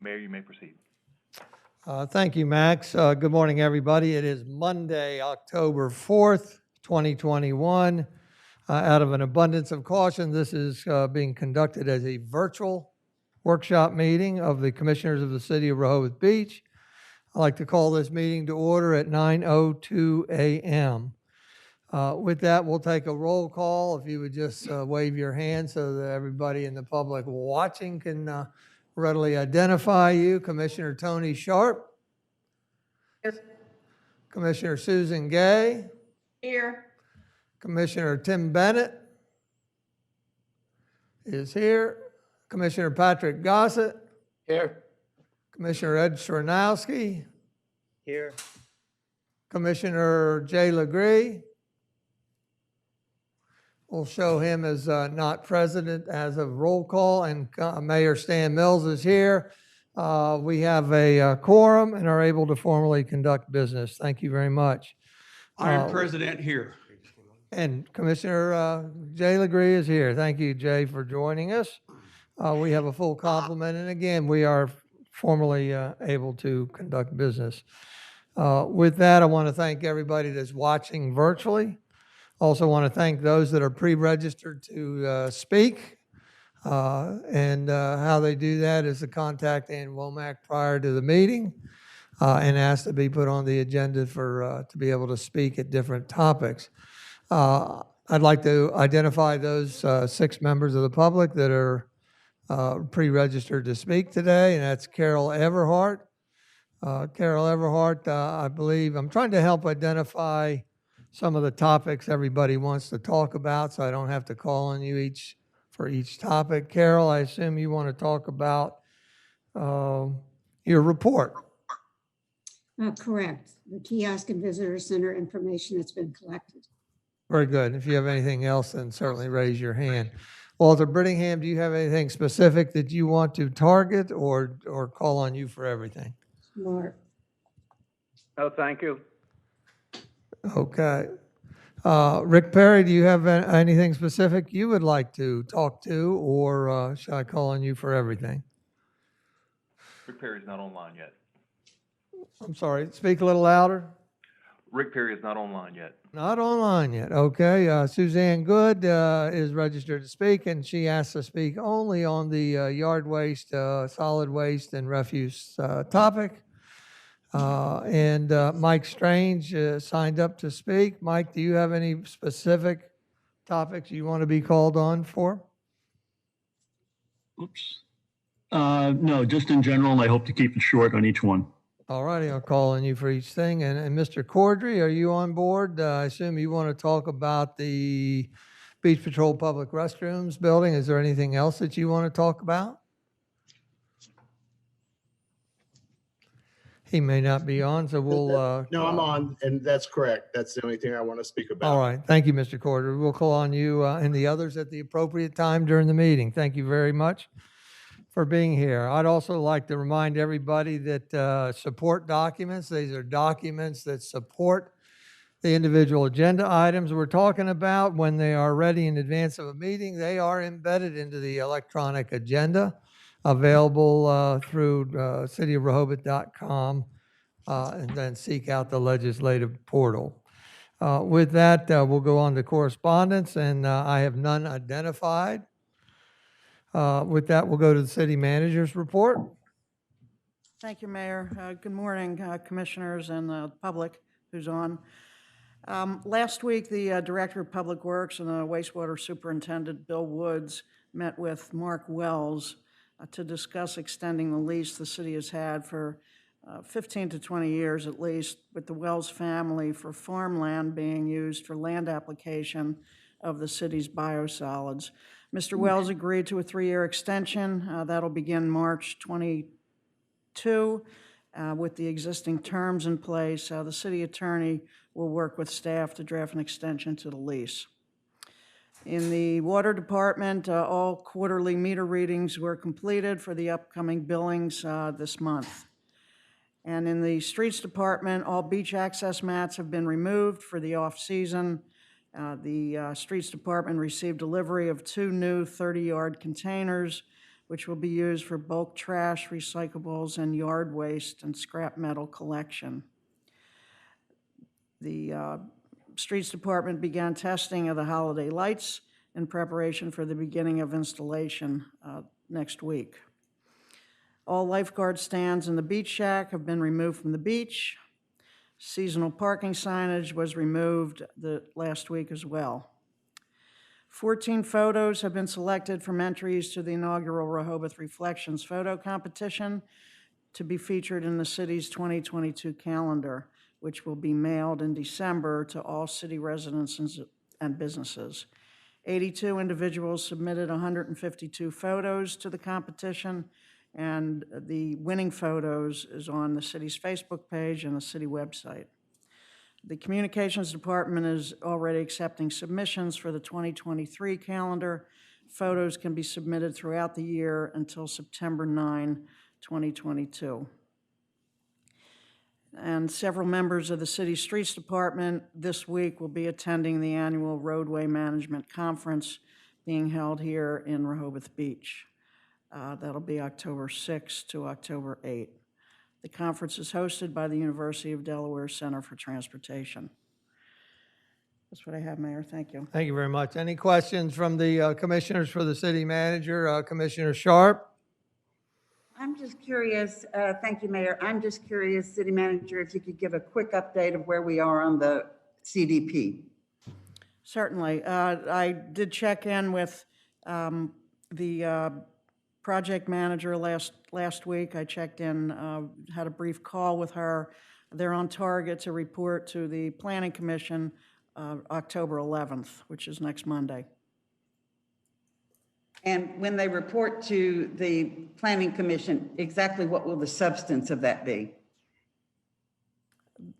Mayor, you may proceed. Thank you, Max. Good morning, everybody. It is Monday, October 4th, 2021. Out of an abundance of caution, this is being conducted as a virtual workshop meeting of the Commissioners of the City of Rehoboth Beach. I'd like to call this meeting to order at 9:02 a.m. With that, we'll take a roll call. If you would just wave your hand so that everybody in the public watching can readily identify you. Commissioner Tony Sharp. Here. Commissioner Susan Gay. Here. Commissioner Tim Bennett is here. Commissioner Patrick Gossett. Here. Commissioner Ed Stronowski. Here. Commissioner Jay Legree. We'll show him as not present as of roll call, and Mayor Stan Mills is here. We have a quorum and are able to formally conduct business. Thank you very much. Iron President here. And Commissioner Jay Legree is here. Thank you, Jay, for joining us. We have a full complement, and again, we are formally able to conduct business. With that, I want to thank everybody that's watching virtually. Also want to thank those that are pre-registered to speak. And how they do that is to contact Ann Womack prior to the meeting and ask to be put on the agenda for to be able to speak at different topics. I'd like to identify those 6 members of the public that are pre-registered to speak today, and that's Carol Everhart. Carol Everhart, I believe, I'm trying to help identify some of the topics everybody wants to talk about, so I don't have to call on you for each topic. Carol, I assume you want to talk about your report. Correct. The kiosk and visitor center information that's been collected. Very good. If you have anything else, then certainly raise your hand. Walter Brittingham, do you have anything specific that you want to target or call on you for everything? Mark. No, thank you. Okay. Rick Perry, do you have anything specific you would like to talk to, or shall I call on you for everything? Rick Perry's not online yet. I'm sorry, speak a little louder. Rick Perry is not online yet. Not online yet. Okay. Suzanne Good is registered to speak, and she asked to speak only on the yard waste, solid waste, and refuse topic. And Mike Strange signed up to speak. Mike, do you have any specific topics you want to be called on for? Oops. No, just in general, and I hope to keep it short on each one. All righty, I'll call on you for each thing. And Mr. Cordry, are you on board? I assume you want to talk about the Beach Patrol Public Restrooms building. Is there anything else that you want to talk about? He may not be on, so we'll... No, I'm on, and that's correct. That's the only thing I want to speak about. All right. Thank you, Mr. Cordry. We'll call on you and the others at the appropriate time during the meeting. Thank you very much for being here. I'd also like to remind everybody that support documents, these are documents that support the individual agenda items we're talking about. When they are ready in advance of a meeting, they are embedded into the electronic agenda, available through cityofrehoboth.com, and then seek out the legislative portal. With that, we'll go on to correspondence, and I have none identified. With that, we'll go to the city manager's report. Thank you, Mayor. Good morning, commissioners and the public who's on. Last week, the Director of Public Works and the Wastewater Superintendent, Bill Woods, met with Mark Wells to discuss extending the lease the city has had for 15 to 20 years at least with the Wells family for farmland being used for land application of the city's biosolids. Mr. Wells agreed to a 3-year extension. That'll begin March 22 with the existing terms in place. The city attorney will work with staff to draft an extension to the lease. In the water department, all quarterly meter readings were completed for the upcoming billings this month. And in the streets department, all beach access mats have been removed for the off-season. The streets department received delivery of 2 new 30-yard containers which will be used for bulk trash, recyclables, and yard waste and scrap metal collection. The Streets Department began testing of the holiday lights in preparation for the beginning of installation next week. All lifeguard stands in the beach shack have been removed from the beach. Seasonal parking signage was removed last week as well. 14 photos have been selected from entries to the inaugural Rehoboth Reflections photo competition to be featured in the city's 2022 calendar, which will be mailed in December to all city residents and businesses. 82 individuals submitted 152 photos to the competition, and the winning photos is on the city's Facebook page and the city website. The Communications Department is already accepting submissions for the 2023 calendar. Photos can be submitted throughout the year until September 9, 2022. And several members of the City Streets Department this week will be attending the annual Roadway Management Conference being held here in Rehoboth Beach. That'll be October 6th to October 8th. The conference is hosted by the University of Delaware Center for Transportation. That's what I have, Mayor. Thank you. Thank you very much. Any questions from the commissioners for the city manager? Commissioner Sharp? I'm just curious, thank you, Mayor. I'm just curious, City Manager, if you could give a quick update of where we are on the CDP. Certainly. I did check in with the project manager last week. I checked in, had a brief call with her. They're on target to report to the Planning Commission October 11th, which is next Monday. And when they report to the Planning Commission, exactly what will the substance of that be?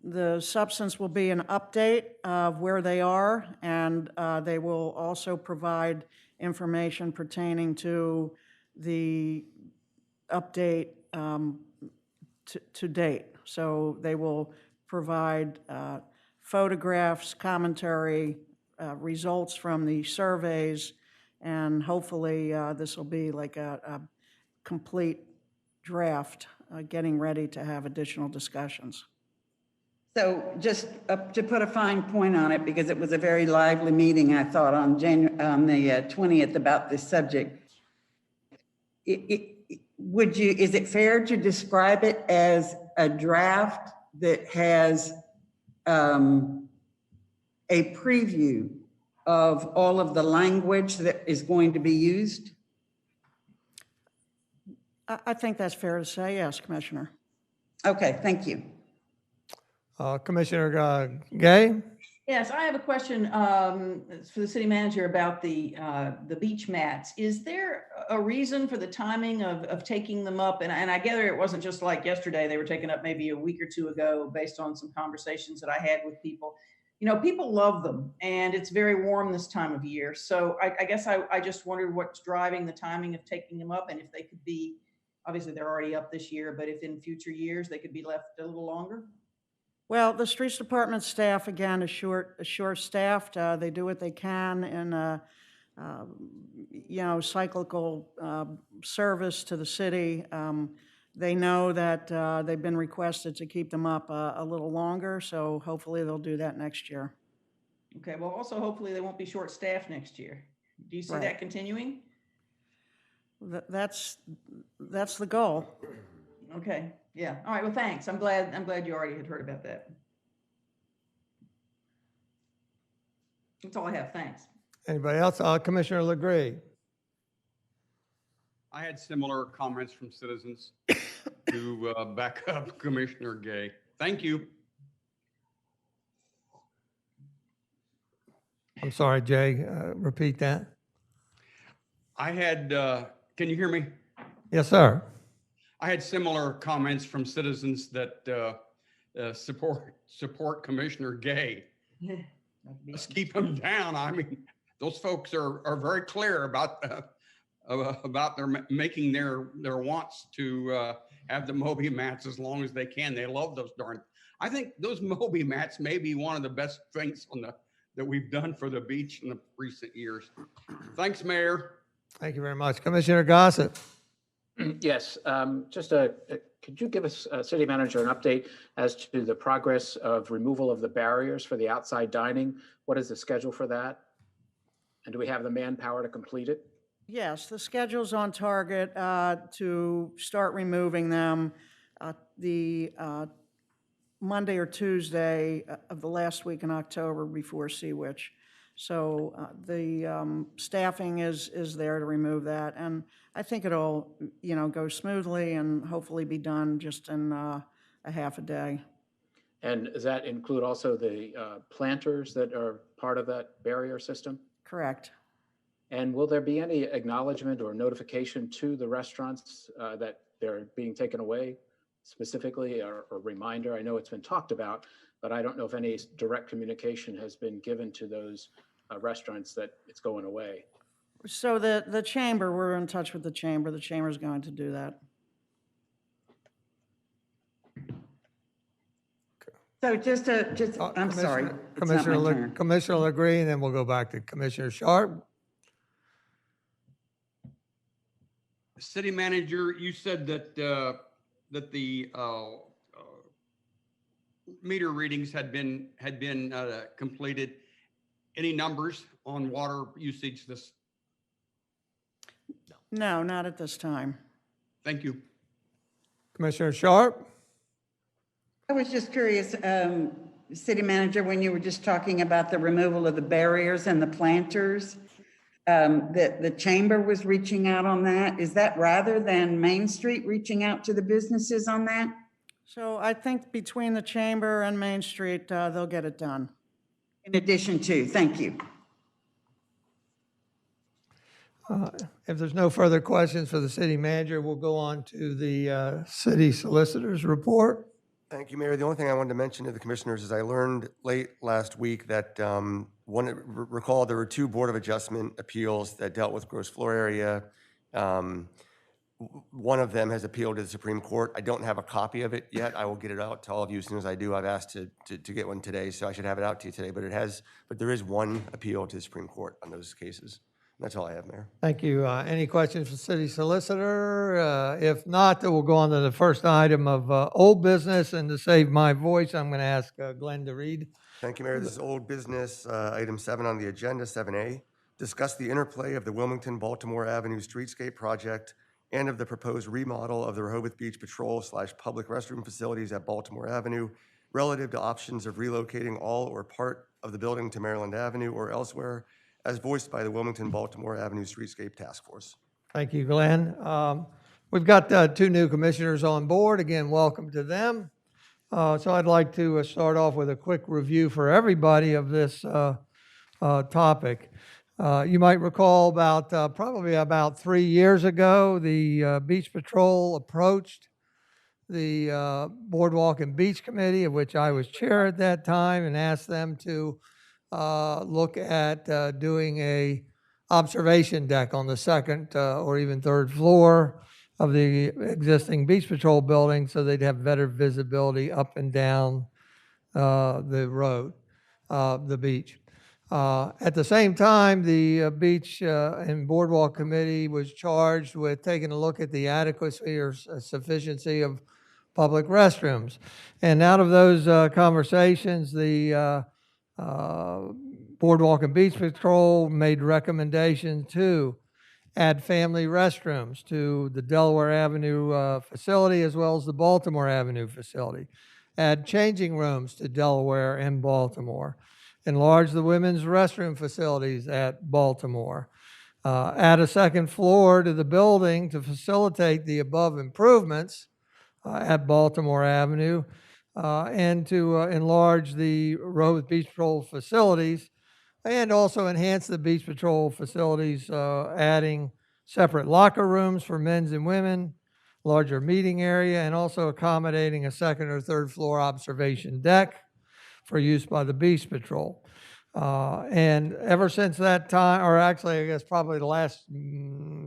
The substance will be an update of where they are, and they will also provide information pertaining to the update to date. So they will provide photographs, commentary, results from the surveys, and hopefully this will be like a complete draft, getting ready to have additional discussions. So just to put a fine point on it, because it was a very lively meeting, I thought, on the 20th about this subject. Is it fair to describe it as a draft that has a preview of all of the language that is going to be used? I think that's fair to say, yes, Commissioner. Okay, thank you. Commissioner Gay? Yes, I have a question for the city manager about the beach mats. Is there a reason for the timing of taking them up? And I gather it wasn't just like yesterday, they were taken up maybe a week or two ago based on some conversations that I had with people. You know, people love them, and it's very warm this time of year. So I guess I just wondered what's driving the timing of taking them up, and if they could be, obviously they're already up this year, but if in future years they could be left a little longer? Well, the Streets Department staff, again, is short-staffed. They do what they can in a, cyclical service to the city. They know that they've been requested to keep them up a little longer, so hopefully they'll do that next year. Okay, well, also hopefully they won't be short-staffed next year. Do you see Right. that continuing? That's the goal. Okay, yeah. All right, well, thanks. I'm glad you already had heard about that. That's all I have. Thanks. Anybody else? Commissioner Legree? I had similar comments from citizens to back up Commissioner Gay. Thank you. I'm sorry, Jay, repeat that. I had, can you hear me? Yes, sir. I had similar comments from citizens that support Commissioner Gay. Let's keep him down. I mean, those folks are very clear about their making their wants to have the Moby mats as long as they can. They love those darn. I think those Moby mats may be one of the best things that we've done for the beach in the recent years. Thanks, Mayor. Thank you very much. Commissioner Gossett? Yes, could you give us, city manager, an update as to the progress of removal of the barriers for the outside dining? What is the schedule for that? And do we have the manpower to complete it? Yes, the schedule's on target to start removing them the Monday or Tuesday of the last week in October before Sea Witch. So the staffing is there to remove that, and I think it'll, go smoothly and hopefully be done just in a half a day. And does that include also the planters that are part of that barrier system? Correct. And will there be any acknowledgement or notification to the restaurants that they're being taken away specifically, or reminder? I know it's been talked about, but I don't know if any direct communication has been given to those restaurants that it's going away. So the chamber, we're in touch with the chamber. The chamber's going to do that. So I'm sorry. It's not my turn. Commissioner LeGree, and then we'll go back to Commissioner Sharp. City manager, you said that, that the meter readings had been completed. Any numbers on water usage this? No, not at this time. Thank you. Commissioner Sharp? I was just curious, city manager, when you were just talking about the removal of the barriers and the planters, the chamber was reaching out on that. Is that rather than Main Street reaching out to the businesses on that? So I think between the chamber and Main Street, they'll get it done. In addition to, thank you. If there's no further questions for the city manager, we'll go on to the city solicitor's report. Thank you, Mayor. The only thing I wanted to mention to the commissioners is I learned late last week that recall there were 2 Board of Adjustment appeals that dealt with gross floor area. One of them has appealed to the Supreme Court. I don't have a copy of it yet. I will get it out to all of you as soon as I do. I've asked to get one today, so I should have it out to you today. But there is one appeal to the Supreme Court on those cases. That's all I have, Mayor. Thank you. Any questions for city solicitor? If not, then we'll go on to the first item of old business. And to save my voice, I'm going to ask Glenn to read. Thank you, Mayor. This is old business, item 7 on the agenda, 7A. Discuss the interplay of the Wilmington Baltimore Avenue Streetscape Project and of the proposed remodel of the Rehoboth Beach Patrol / public restroom facilities at Baltimore Avenue relative to options of relocating all or part of the building to Maryland Avenue or elsewhere, as voiced by the Wilmington Baltimore Avenue Streetscape Task Force. Thank you, Glenn. We've got 2 new commissioners on board. Again, welcome to them. So I'd like to start off with a quick review for everybody of this topic. You might recall probably about 3 years ago, the Beach Patrol approached the Boardwalk and Beach Committee, of which I was chair at that time, and asked them to look at doing a observation deck on the 2nd or even 3rd floor of the existing Beach Patrol building so they'd have better visibility up and down the road, the beach. At the same time, the Beach and Boardwalk Committee was charged with taking a look at the adequacy or sufficiency of public restrooms. And out of those conversations, the Boardwalk and Beach Patrol made recommendations to add family restrooms to the Delaware Avenue facility as well as the Baltimore Avenue facility, add changing rooms to Delaware and Baltimore, enlarge the women's restroom facilities at Baltimore, add a 2nd floor to the building to facilitate the above improvements at Baltimore Avenue, and to enlarge the Rehoboth Beach Patrol facilities, and also enhance the Beach Patrol facilities, adding separate locker rooms for men's and women, larger meeting area, and also accommodating a 2nd or 3rd floor observation deck for use by the Beach Patrol. And ever since that time, or actually I guess probably the last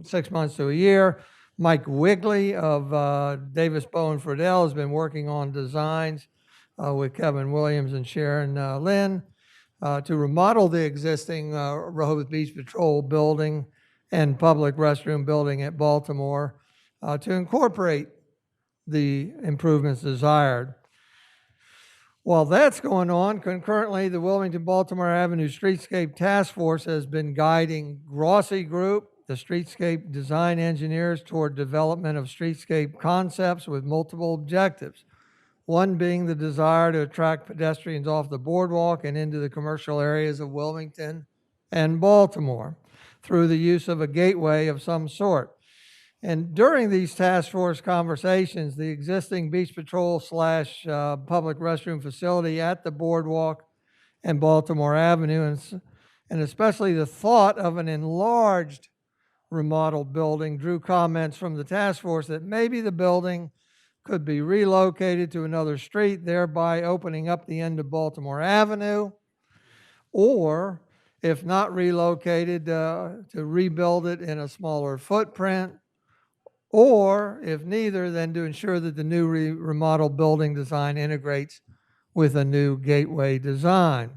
6 months to a year, Mike Wigley of Davis, Bow and Friedel has been working on designs with Kevin Williams and Sharon Lynn to remodel the existing Rehoboth Beach Patrol building and public restroom building at Baltimore to incorporate the improvements desired. While that's going on, concurrently, the Wilmington Baltimore Avenue Streetscape Task Force has been guiding Grossi Group, the streetscape design engineers, toward development of streetscape concepts with multiple objectives. One being the desire to attract pedestrians off the boardwalk and into the commercial areas of Wilmington and Baltimore through the use of a gateway of some sort. And during these task force conversations, the existing Beach Patrol / public restroom facility at the boardwalk and Baltimore Avenue, and especially the thought of an enlarged remodeled building, drew comments from the task force that maybe the building could be relocated to another street, thereby opening up the end of Baltimore Avenue, or if not relocated, to rebuild it in a smaller footprint, or if neither, then to ensure that the new remodeled building design integrates with a new gateway design.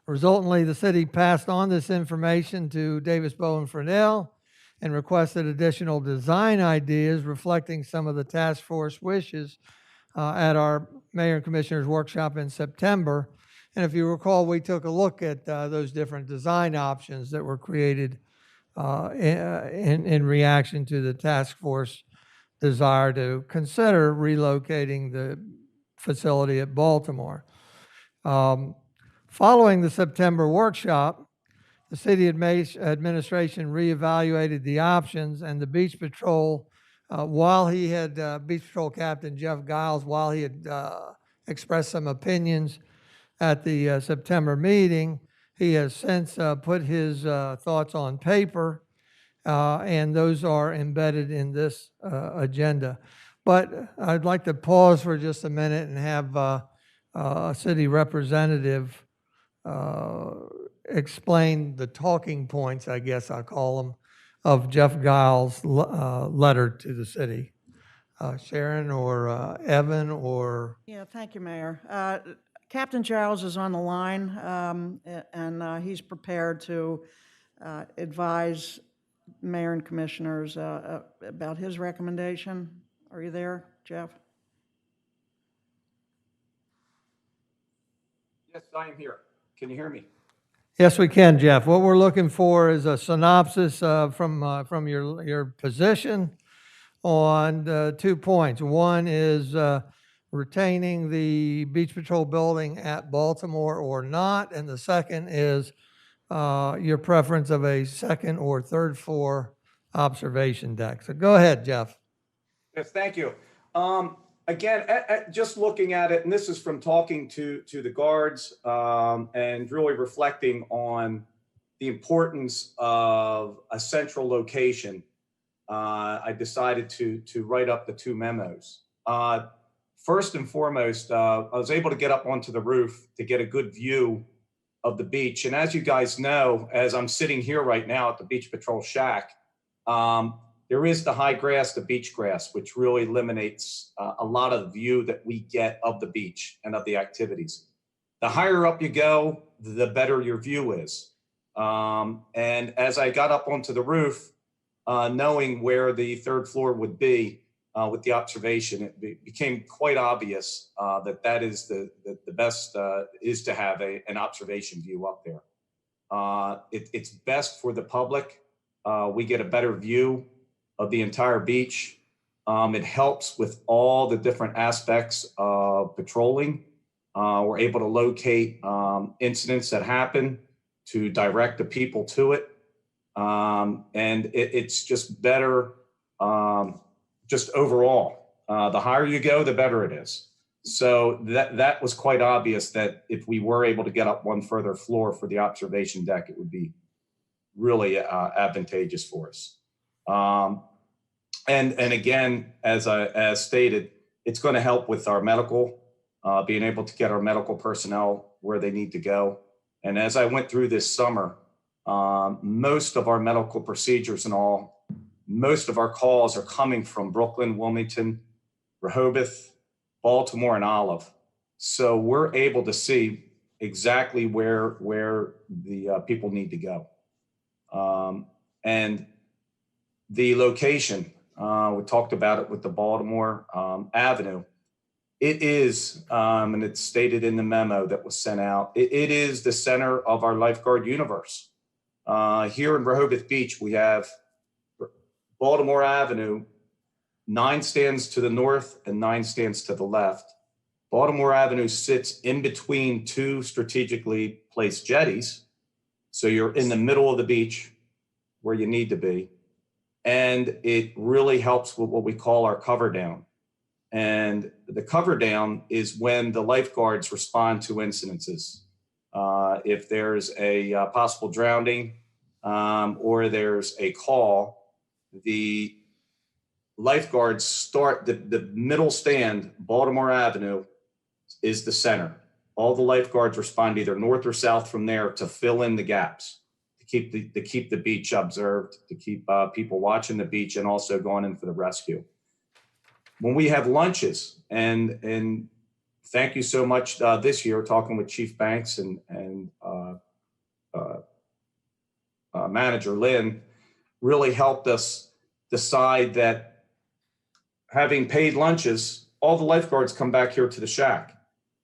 Resultantly, the city passed on this information to Davis Bowen Fresnel and requested additional design ideas reflecting some of the task force wishes at our Mayor and Commissioners workshop in September. And if you recall, we took a look at those different design options that were created in reaction to the task force desire to consider relocating the facility at Baltimore. Following the September workshop, the city administration reevaluated the options, and the Beach Patrol, Beach Patrol Captain Jeff Giles, while he had expressed some opinions at the September meeting, he has since put his thoughts on paper, and those are embedded in this agenda. But I'd like to pause for just a minute and have a city representative explain the talking points, I guess I'll call them, of Jeff Giles' letter to the city. Sharon or Evan or... Yeah, thank you, Mayor. Captain Giles is on the line, and he's prepared to advise Mayor and Commissioners about his recommendation. Are you there, Jeff? Yes, I am here. Can you hear me? Yes, we can, Jeff. What we're looking for is a synopsis from your position on 2 points. One is retaining the Beach Patrol building at Baltimore or not, and the second is your preference of a second or third floor observation deck. So go ahead, Jeff. Yes, thank you. Again, just looking at it, and this is from talking to the guards and really reflecting on the importance of a central location, I decided to write up the 2 memos. First and foremost, I was able to get up onto the roof to get a good view of the beach. And as you guys know, as I'm sitting here right now at the Beach Patrol Shack, there is the high grass, the beach grass, which really eliminates a lot of the view that we get of the beach and of the activities. The higher up you go, the better your view is. And as I got up onto the roof, knowing where the 3rd floor would be with the observation, it became quite obvious that is the best is to have an observation view up there. It's best for the public. We get a better view of the entire beach. It helps with all the different aspects of patrolling. We're able to locate incidents that happen, to direct the people to it. And it's just better, just overall. The higher you go, the better it is. So that was quite obvious that if we were able to get up one further floor for the observation deck, it would be really advantageous for us. And again, as stated, it's going to help with our medical, being able to get our medical personnel where they need to go. And as I went through this summer, most of our medical procedures and all, most of our calls are coming from Brooklyn, Wilmington, Rehoboth, Baltimore, and Olive. So we're able to see exactly where the people need to go. And the location, We talked about it with the Baltimore Avenue. It is, and it's stated in the memo that was sent out, it is the center of our lifeguard universe. Here in Rehoboth Beach, we have Baltimore Avenue, 9 stands to the north and 9 stands to the left. Baltimore Avenue sits in between 2 strategically placed jetties. So you're in the middle of the beach where you need to be. And it really helps with what we call our cover down. And the cover down is when the lifeguards respond to incidences. If there's a possible drowning or there's a call, the lifeguards start the middle stand, Baltimore Avenue, is the center. All the lifeguards respond either north or south from there to fill in the gaps, to keep the beach observed, to keep people watching the beach and also going in for the rescue. When we have lunches, and thank you so much this year, talking with Chief Banks and Manager Lynn, really helped us decide that having paid lunches, all the lifeguards come back here to the shack.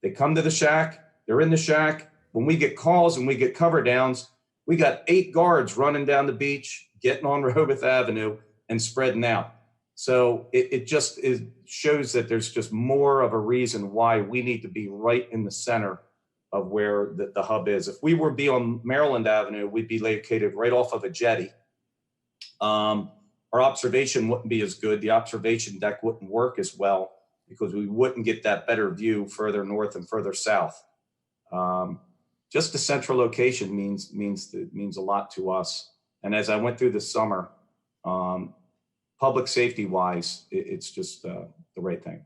They come to the shack, they're in the shack. When we get calls and we get cover downs, we got 8 guards running down the beach, getting on Rehoboth Avenue and spreading out. So it just shows that there's just more of a reason why we need to be right in the center of where the hub is. If we were to be on Maryland Avenue, we'd be located right off of a jetty. Our observation wouldn't be as good. The observation deck wouldn't work as well because we wouldn't get that better view further north and further south. Just the central location means a lot to us. And as I went through the summer, public safety wise, it's just the right thing.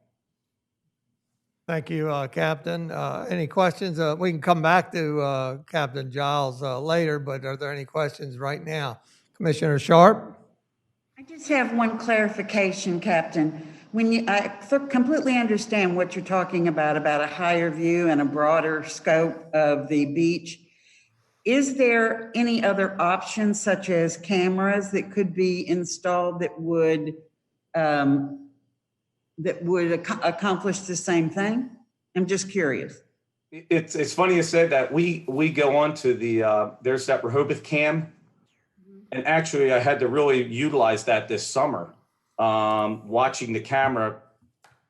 Thank you, Captain. Any questions? We can come back to Captain Giles later, but are there any questions right now? Commissioner Sharp? I just have one clarification, Captain. I completely understand what you're talking about a higher view and a broader scope of the beach. Is there any other options such as cameras that could be installed that would accomplish the same thing? I'm just curious. It's funny you said that. We go on to there's that Rehoboth cam. And actually I had to really utilize that this summer, watching the camera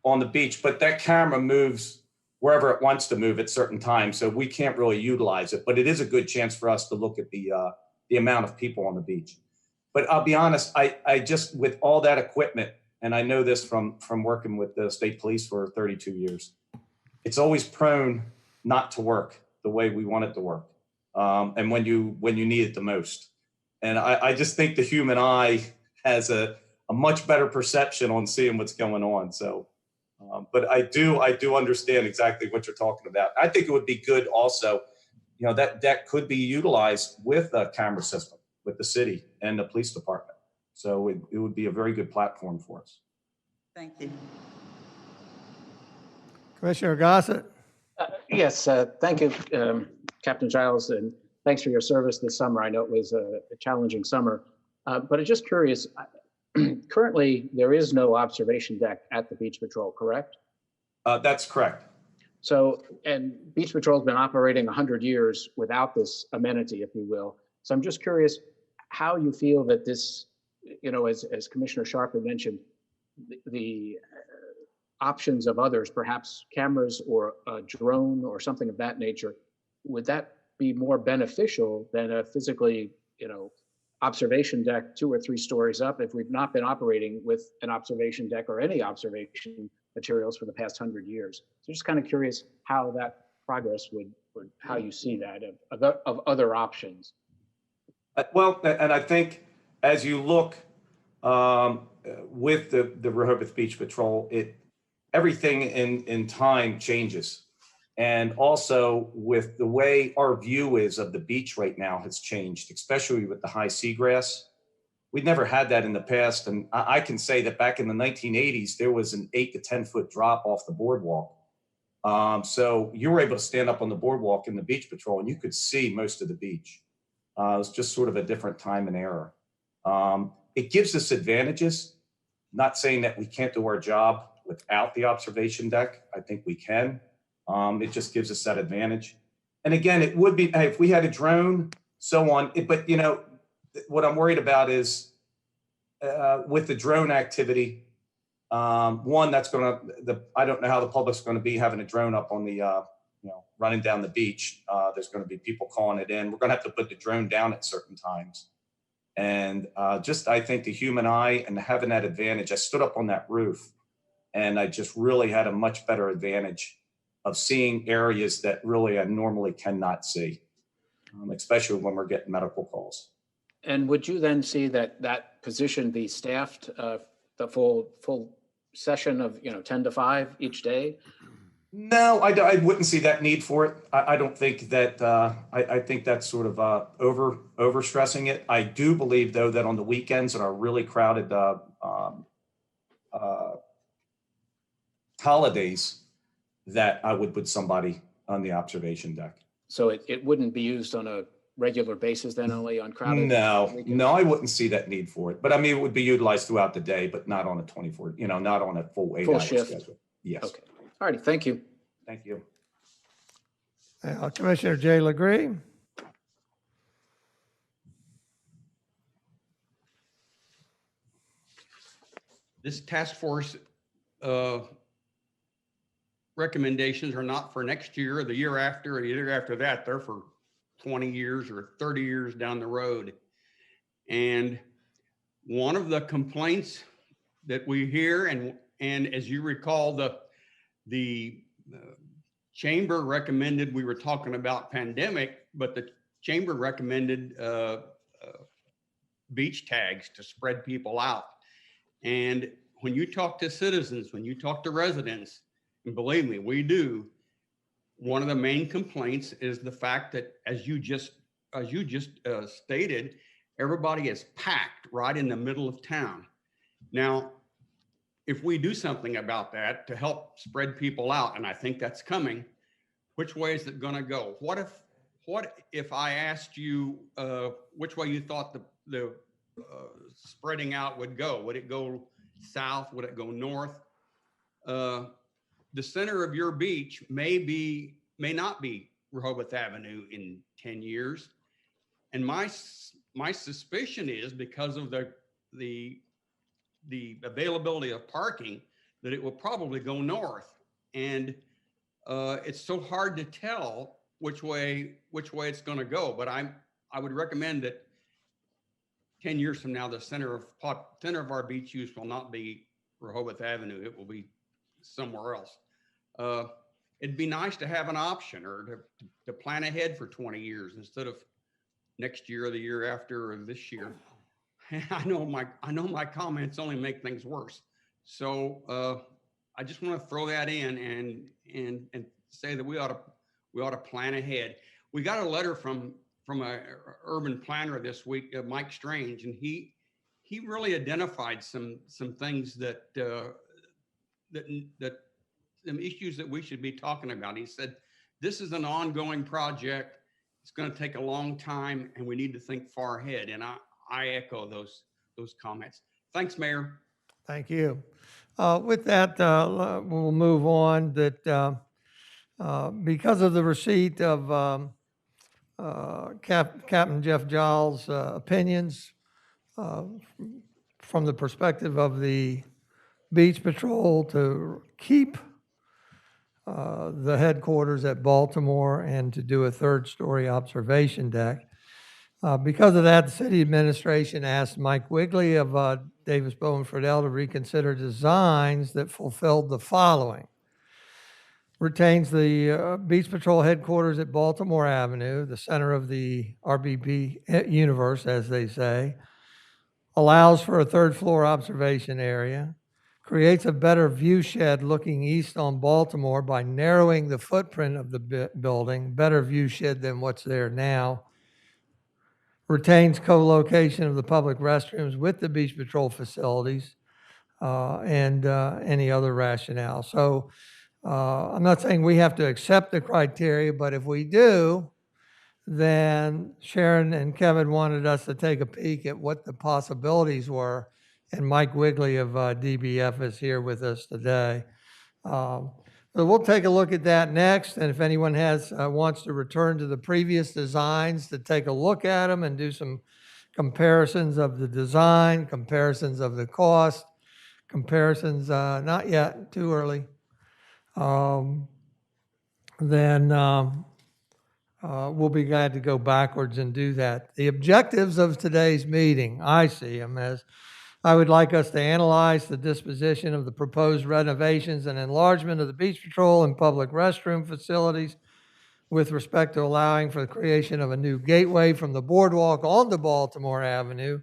on the beach, but that camera moves wherever it wants to move at certain times. So we can't really utilize it, but it is a good chance for us to look at the amount of people on the beach. But I'll be honest, I just, with all that equipment, and I know this from working with the state police for 32 years, it's always prone not to work the way we want it to work. And when you need it the most. And I just think the human eye has a much better perception on seeing what's going on. So, but I do understand exactly what you're talking about. I think it would be good also, that could be utilized with a camera system with the city and the police department. So it would be a very good platform for us. Thank you. Commissioner Gossett? Yes, thank you, Captain Giles, and thanks for your service this summer. I know it was a challenging summer, but I'm just curious, currently there is no observation deck at the Beach Patrol, correct? That's correct. So, and Beach Patrol's been operating 100 years without this amenity, if you will. So I'm just curious how you feel that this, as Commissioner Sharp had mentioned, the options of others, perhaps cameras or a drone or something of that nature, would that be more beneficial than a physically, observation deck 2 or 3 stories up if we've not been operating with an observation deck or any observation materials for the past 100 years? So just kind of curious how that progress would how you see that of other options. Well, and I think as you look with the Rehoboth Beach Patrol, everything in time changes. And also with the way our view is of the beach right now has changed, especially with the high seagrass. We'd never had that in the past. And I can say that back in the 1980s, there was an 8 to 10 foot drop off the boardwalk. So you were able to stand up on the boardwalk in the Beach Patrol and you could see most of the beach. It was just sort of a different time and era. It gives us advantages. Not saying that we can't do our job without the observation deck. I think we can. It just gives us that advantage. And again, it would be, hey, if we had a drone, so on. But, you know, what I'm worried about is with the drone activity, one, that's going to, I don't know how the public's going to be having a drone up on the, you know, running down the beach. There's going to be people calling it in. We're going to have to put the drone down at certain times. And just, I think the human eye and having that advantage, I stood up on that roof and I just really had a much better advantage of seeing areas that really I normally cannot see, especially when we're getting medical calls. And would you then see that that position be staffed the full session of, you know, 10 to 5 each day? No, I wouldn't see that need for it. I don't think that, I think that's sort of over stressing it. I do believe, though, that on the weekends and our really crowded holidays, that I would put somebody on the observation deck. So it wouldn't be used on a regular basis then, only on crowded? No, I wouldn't see that need for it. But I mean, it would be utilized throughout the day, but not on a 24, you know, not on a full 8-hour shift schedule. Yes. Okay. All righty. Thank you. Thank you. Commissioner Jay Legree. This task force recommendations are not for next year or the year after or the year after that. They're for 20 years or 30 years down the road. And one of the complaints that we hear, and as you recall, the chamber recommended, we were talking about pandemic, but the chamber recommended beach tags to spread people out. And when you talk to citizens, when you talk to residents, and believe me, we do, one of the main complaints is the fact that, as you just stated, everybody is packed right in the middle of town. Now, if we do something about that to help spread people out, and I think that's coming, which way is it going to go? What if I asked you which way you thought the spreading out would go? Would it go south? Would it go north? The center of your beach may not be Rehoboth Avenue in 10 years. And my suspicion is, because of the availability of parking, that it will probably go north. And it's so hard to tell which way it's going to go. But I would recommend that 10 years from now, the center of our beach use will not be Rehoboth Avenue. It will be somewhere else. It'd be nice to have an option, or to plan ahead for 20 years instead of next year or the year after or this year. I know my comments only make things worse. So I just want to throw that in and say that we ought to plan ahead. We got a letter from a urban planner this week, Mike Strange, and he really identified some things that some issues that we should be talking about. He said, this is an ongoing project. It's going to take a long time, and we need to think far ahead. And I echo those comments. Thanks, Mayor. Thank you. With that, we'll move on. That because of the receipt of Captain Jeff Giles' opinions from the perspective of the Beach Patrol to keep the headquarters at Baltimore and to do a third-story observation deck. Because of that, the city administration asked Mike Wigley of Davis Bowen Friedel to reconsider designs that fulfilled the following: retains the Beach Patrol headquarters at Baltimore Avenue, the center of the RBP universe, as they say, allows for a third-floor observation area, creates a better view shed looking east on Baltimore by narrowing the footprint of the building, better view shed than what's there now, retains co-location of the public restrooms with the Beach Patrol facilities, and any other rationale. So I'm not saying we have to accept the criteria, but if we do, then Sharon and Kevin wanted us to take a peek at what the possibilities were and Mike Wigley of DBF is here with us today. So we'll take a look at that next, and if anyone wants to return to the previous designs to take a look at them and do some comparisons of the design, comparisons of the cost, comparisons, not yet, too early. Then we'll be glad to go backwards and do that. The objectives of today's meeting, I see them as, I would like us to analyze the disposition of the proposed renovations and enlargement of the beach patrol and public restroom facilities with respect to allowing for the creation of a new gateway from the boardwalk onto Baltimore Avenue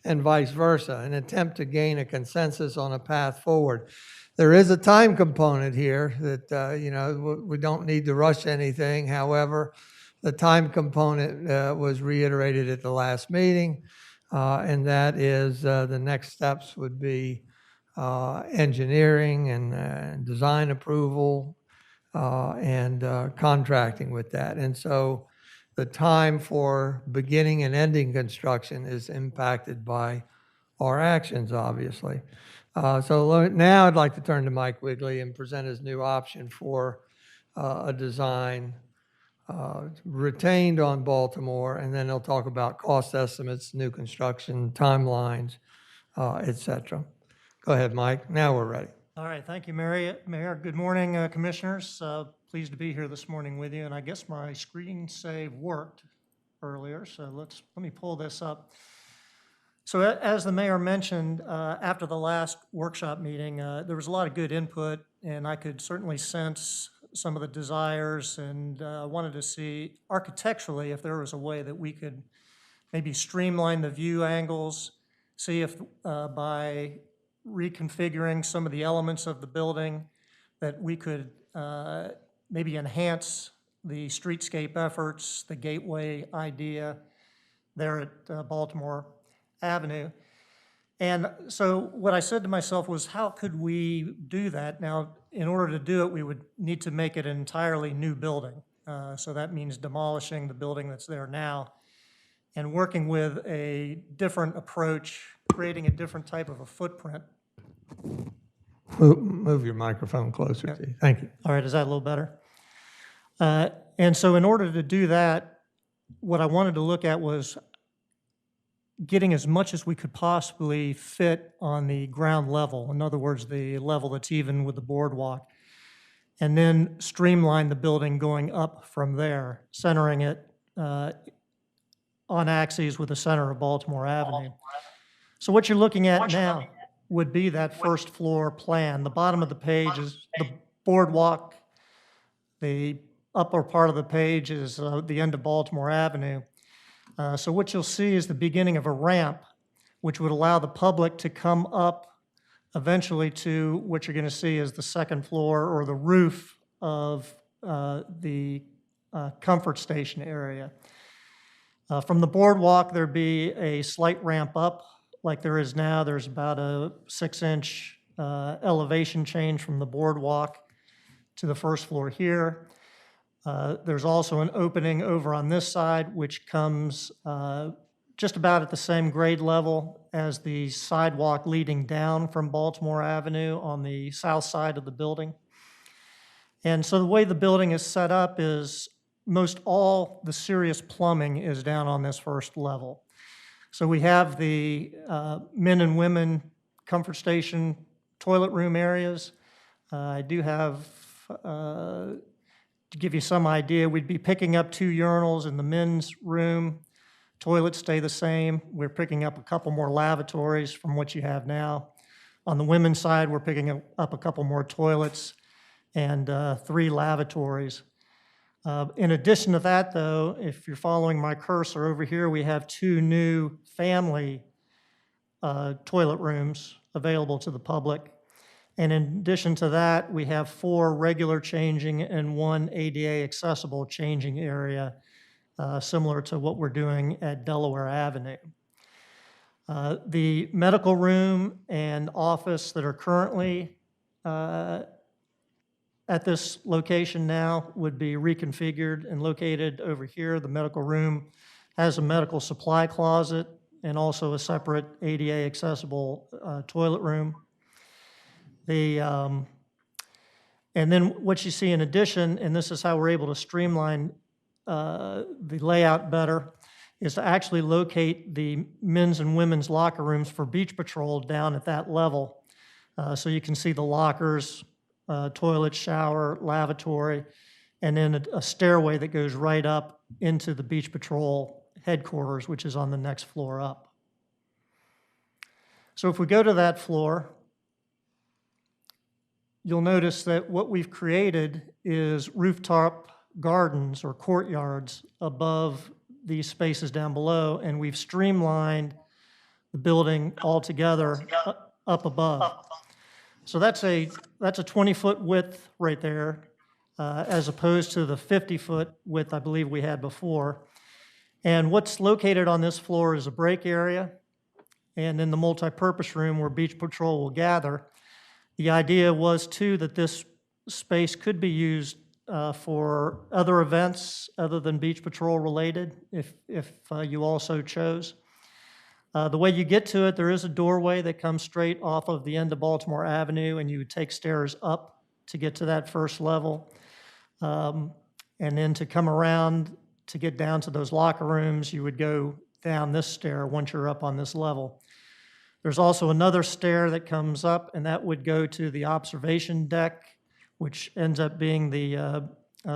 and vice versa, an attempt to gain a consensus on a path forward. There is a time component here that, we don't need to rush anything. However, the time component was reiterated at the last meeting, and that is the next steps would be engineering and design approval and contracting with that. And so the time for beginning and ending construction is impacted by our actions, obviously. Now I'd like to turn to Mike Wigley and present his new option for a design retained on Baltimore, and then he'll talk about cost estimates, new construction, timelines, et cetera. Go ahead, Mike. Now we're ready. All right, thank you, Mayor. Good morning, Commissioners. Pleased to be here this morning with you, and I guess my screen save worked earlier, so let me pull this up. So as the Mayor mentioned, after the last workshop meeting, there was a lot of good input, and I could certainly sense some of the desires, and wanted to see architecturally if there was a way that we could maybe streamline the view angles, see if by reconfiguring some of the elements of the building that we could maybe enhance the streetscape efforts, the gateway idea there at Baltimore Avenue. And so what I said to myself was, how could we do that? Now, in order to do it, we would need to make it an entirely new building. So that means demolishing the building that's there now and working with a different approach, creating a different type of a footprint. Move your microphone closer to you. Thank you. All right, is that a little better? And so in order to do that, what I wanted to look at was getting as much as we could possibly fit on the ground level. In other words, the level that's even with the boardwalk. And then streamline the building going up from there, centering it on axes with the center of Baltimore Avenue. So what you're looking at now would be that first floor plan. The bottom of the page is the boardwalk. The upper part of the page is the end of Baltimore Avenue. So what you'll see is the beginning of a ramp, which would allow the public to come up eventually to what you're going to see as the second floor or the roof of the comfort station area. From the boardwalk, there'd be a slight ramp up like there is now. There's about a 6-inch elevation change from the boardwalk to the first floor here. There's also an opening over on this side, which comes just about at the same grade level as the sidewalk leading down from Baltimore Avenue on the south side of the building. And so the way the building is set up is most all the serious plumbing is down on this first level. So we have the men and women comfort station toilet room areas. I do have, to give you some idea, we'd be picking up 2 urinals in the men's room. Toilets stay the same. We're picking up a couple more lavatories from what you have now. On the women's side, we're picking up a couple more toilets and 3 lavatories. In addition to that, though, if you're following my cursor over here, we have 2 new family toilet rooms available to the public. And in addition to that, we have 4 regular changing and 1 ADA accessible changing area, similar to what we're doing at Delaware Avenue. The medical room and office that are currently at this location now would be reconfigured and located over here. The medical room has a medical supply closet and also a separate ADA accessible toilet room. And then what you see in addition, and this is how we're able to streamline the layout better, is to actually locate the men's and women's locker rooms for Beach Patrol down at that level. So you can see the lockers, toilet, shower, lavatory, and then a stairway that goes right up into the Beach Patrol headquarters, which is on the next floor up. So if we go to that floor, you'll notice that what we've created is rooftop gardens or courtyards above these spaces down below, and we've streamlined the building altogether up above. So that's a 20-foot width right there, as opposed to the 50-foot width I believe we had before. And what's located on this floor is a break area, and then the multi-purpose room where Beach Patrol will gather. The idea was too that this space could be used for other events other than Beach Patrol related, if you also chose. The way you get to it, there is a doorway that comes straight off of the end of Baltimore Avenue, and you would take stairs up to get to that first level. And then to come around to get down to those locker rooms, you would go down this stair once you're up on this level. There's also another stair that comes up, and that would go to the observation deck, which ends up being the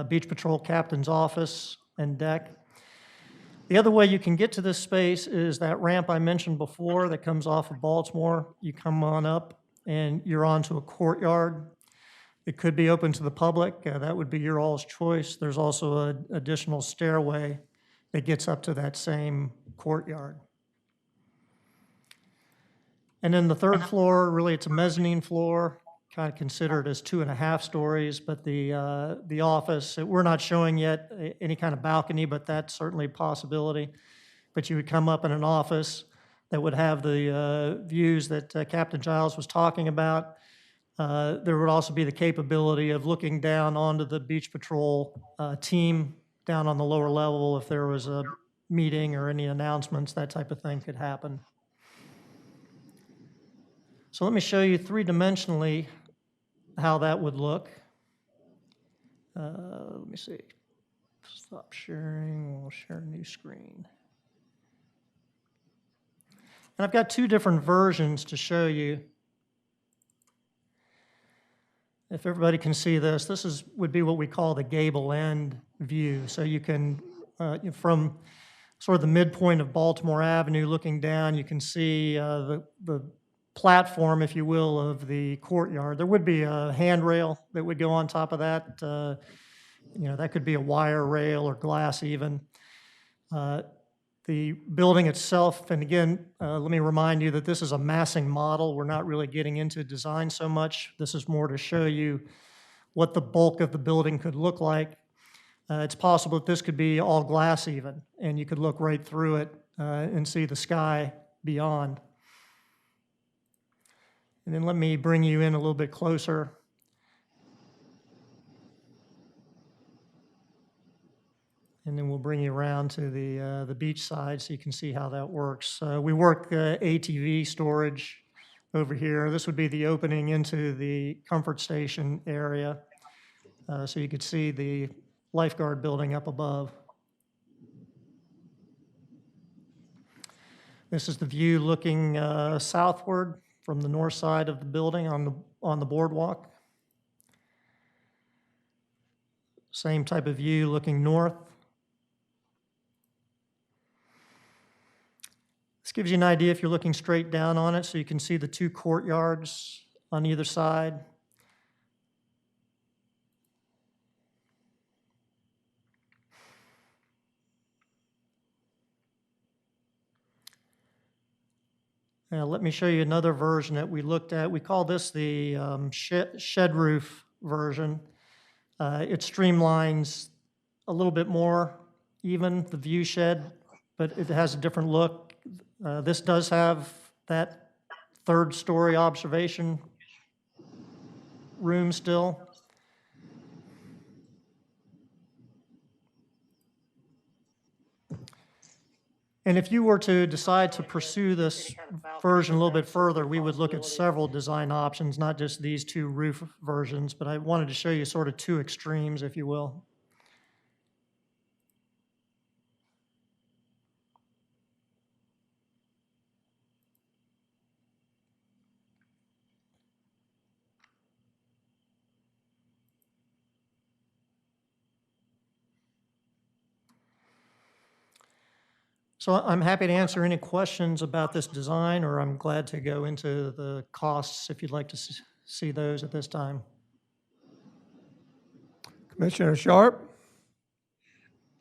Beach Patrol captain's office and deck. The other way you can get to this space is that ramp I mentioned before that comes off of Baltimore. You come on up and you're onto a courtyard. It could be open to the public. That would be your all's choice. There's also an additional stairway that gets up to that same courtyard. And then the third floor, really it's a mezzanine floor, kind of considered as 2.5 stories, but the office, we're not showing yet any kind of balcony, but that's certainly a possibility. But you would come up in an office that would have the views that Captain Giles was talking about. There would also be the capability of looking down onto the Beach Patrol team down on the lower level if there was a meeting or any announcements, that type of thing could happen. So let me show you three-dimensionally how that would look. Let me see. Stop sharing. We'll share a new screen. And I've got two different versions to show you. If everybody can see this, this would be what we call the gable end view. So you can, from sort of the midpoint of Baltimore Avenue looking down, you can see the platform, if you will, of the courtyard. There would be a handrail that would go on top of that. That could be a wire rail or glass even. The building itself, and again, let me remind you that this is a massing model. We're not really getting into design so much. This is more to show you what the bulk of the building could look like. It's possible that this could be all glass even, and you could look right through it and see the sky beyond. And then let me bring you in a little bit closer. And then we'll bring you around to the beach side so you can see how that works. We work ATV storage over here. This would be the opening into the comfort station area. So you could see the lifeguard building up above. This is the view looking southward from the north side of the building on the boardwalk. Same type of view looking north. This gives you an idea if you're looking straight down on it, so you can see the two courtyards on either side. Now, let me show you another version that we looked at. We call this the shed roof version. It streamlines a little bit more even, the view shed, but it has a different look. This does have that third-story observation room still. And if you were to decide to pursue this version a little bit further, we would look at several design options, not just these two roof versions, but I wanted to show you sort of two extremes, if you will. So I'm happy to answer any questions about this design, or I'm glad to go into the costs if you'd like to see those at this time. Commissioner Sharp?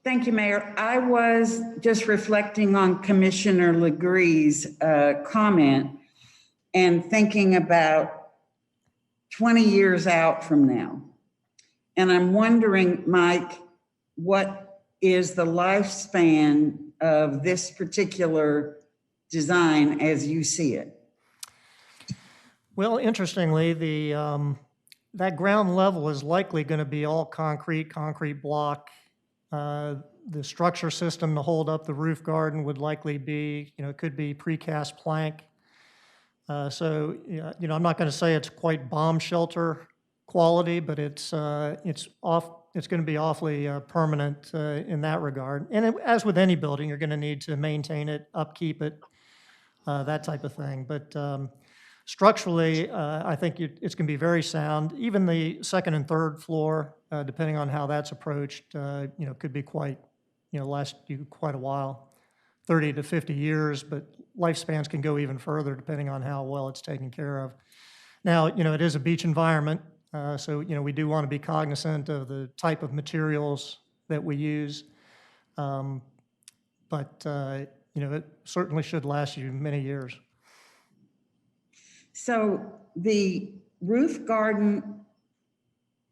Thank you, Mayor. I was just reflecting on Commissioner Legree's comment and thinking about 20 years out from now. And I'm wondering, Mike, what is the lifespan of this particular design as you see it? Well, interestingly, that ground level is likely going to be all concrete block. The structure system to hold up the roof garden would likely be, it could be precast plank. So, I'm not going to say it's quite bomb shelter quality, but it's going to be awfully permanent in that regard. And as with any building, you're going to need to maintain it, upkeep it, that type of thing. But structurally, I think it's going to be very sound. Even the second and third floor, depending on how that's approached, could be quite, last you quite a while, 30 to 50 years, but lifespans can go even further depending on how well it's taken care of. Now, it is a beach environment, so, we do want to be cognizant of the type of materials that we use. But it certainly should last you many years. So the roof garden,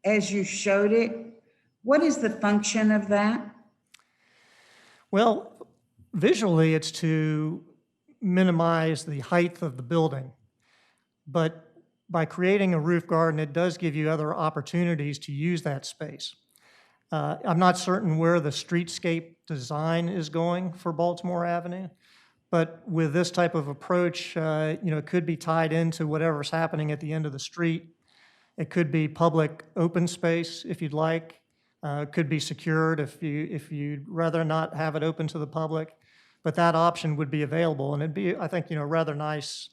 as you showed it, what is the function of that? Well, visually, it's to minimize the height of the building. But by creating a roof garden, it does give you other opportunities to use that space. I'm not certain where the streetscape design is going for Baltimore Avenue, but with this type of approach, it could be tied into whatever's happening at the end of the street. It could be public open space if you'd like. It could be secured if you'd rather not have it open to the public. But that option would be available, and it'd be, I think, a rather nice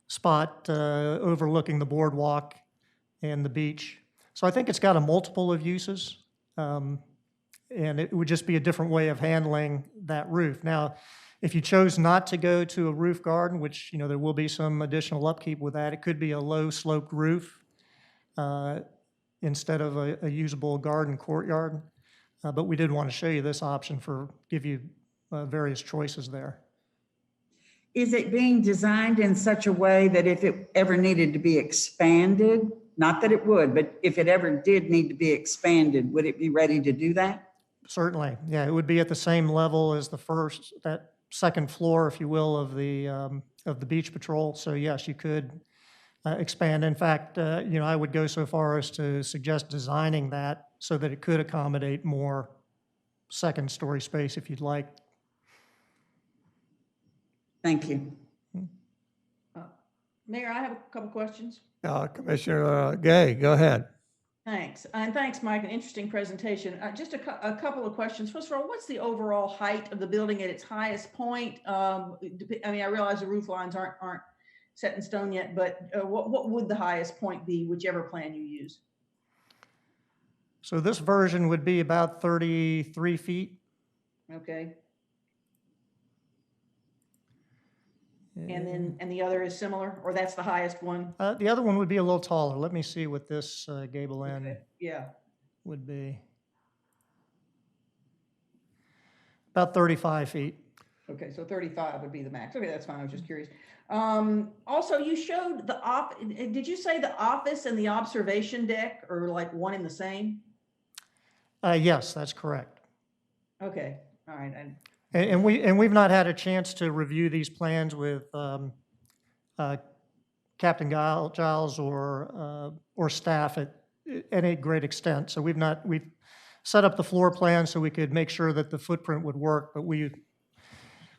spot overlooking the boardwalk and the beach. So I think it's got a multiple of uses, and it would just be a different way of handling that roof. Now, if you chose not to go to a roof garden, which, there will be some additional upkeep with that, it could be a low sloped roof instead of a usable garden courtyard. But we did want to show you this option give you various choices there. Is it being designed in such a way that if it ever needed to be expanded, not that it would, but if it ever did need to be expanded, would it be ready to do that? Certainly, yeah, it would be at the same level as that second floor, if you will, of the Beach Patrol. So yes, you could expand. In fact, I would go so far as to suggest designing that so that it could accommodate more second-story space if you'd like. Thank you. Mayor, I have a couple questions. Commissioner Gay, go ahead. Thanks. And thanks, Mike. An interesting presentation. Just a couple of questions. First of all, what's the overall height of the building at its highest point? I realize the roof lines aren't set in stone yet, but what would the highest point be, whichever plan you use? So this version would be about 33 feet. Okay. And the other is similar, or that's the highest one? The other one would be a little taller. Let me see what this gable end Yeah. would be. About 35 feet. Okay, so 35 would be the max. Okay, that's fine. I was just curious. Also, you showed did you say the office and the observation deck are like one and the same? Yes, that's correct. Okay, all right. And we've not had a chance to review these plans with Captain Giles or staff at any great extent. So we've set up the floor plan so we could make sure that the footprint would work, but we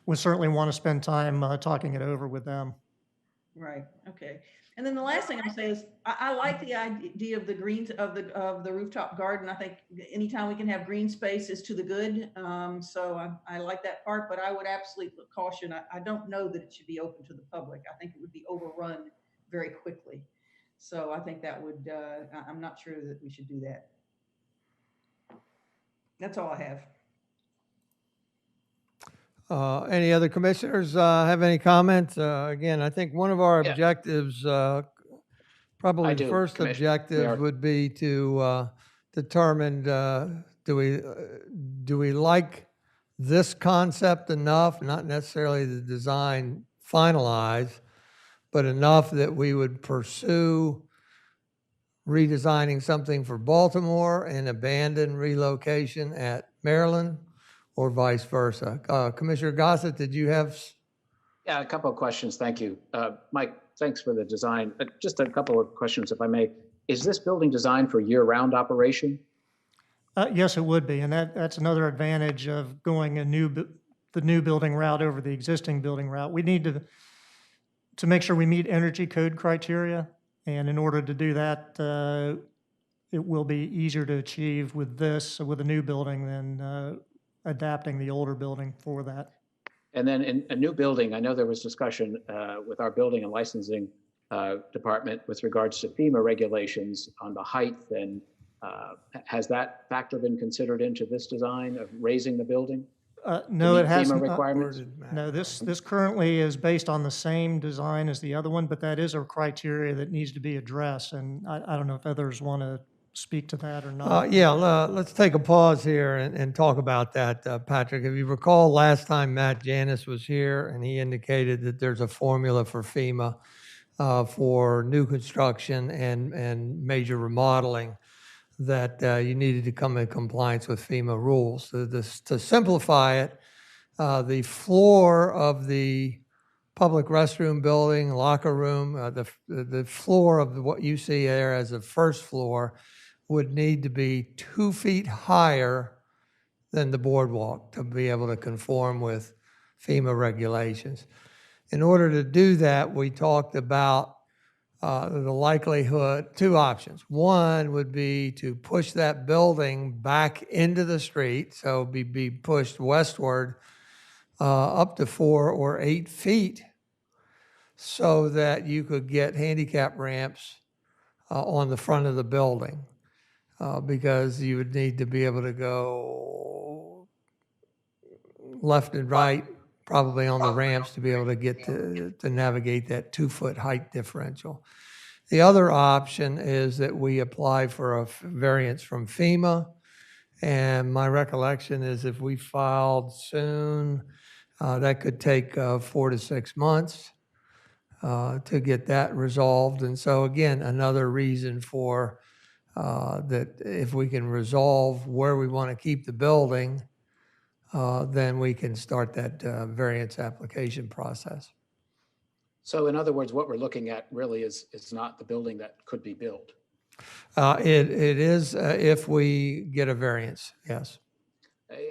would certainly want to spend time talking it over with them. Right, okay. And then the last thing I'll say is, I like the idea of the greens, of the rooftop garden. I think anytime we can have green space is to the good. So I like that part, but I would absolutely caution, I don't know that it should be open to the public. I think it would be overrun very quickly. So I think that would, I'm not sure that we should do that. That's all I have. Any other commissioners have any comments? Again, I think one of our objectives, probably I the do, first Commissioner. objective would be to determine, do we like this concept enough, not necessarily the design finalized, but enough that we would pursue redesigning something for Baltimore and abandon relocation at Maryland, or vice versa. Commissioner Gossett, did you have? Yeah, a couple of questions. Thank you. Mike, thanks for the design. Just a couple of questions, if I may. Is this building designed for year-round operation? Yes, it would be, and that's another advantage of going the new building route over the existing building route. We need to make sure we meet energy code criteria, and in order to do that, it will be easier to achieve with a new building than adapting the older building for that. And then in a new building, I know there was discussion with our building and licensing department with regards to FEMA regulations on the height, and has that factor been considered into this design of raising the building? No, it hasn't. FEMA requirements? No, this currently is based on the same design as the other one, but that is a criteria that needs to be addressed, and I don't know if others want to speak to that or not. Yeah, let's take a pause here and talk about that, Patrick. If you recall, last time Matt Janis was here, and he indicated that there's a formula for FEMA for new construction and major remodeling, that you needed to come in compliance with FEMA rules. So to simplify it, the floor of the public restroom building, locker room, the floor of what you see there as a first floor would need to be 2 feet higher than the boardwalk to be able to conform with FEMA regulations. In order to do that, we talked about the likelihood, 2 options. One would be to push that building back into the street, so be pushed westward up to 4 or 8 feet, so that you could get handicap ramps on the front of the building, because you would need to be able to go left and right, probably on the ramps, to be able to get to navigate that 2-foot height differential. The other option is that we apply for a variance from FEMA, and my recollection is if we filed soon, that could take 4 to 6 months to get that resolved. And so again, another reason for that if we can resolve where we want to keep the building, then we can start that variance application process. So in other words, what we're looking at really is not the building that could be built. It is if we get a variance, yes.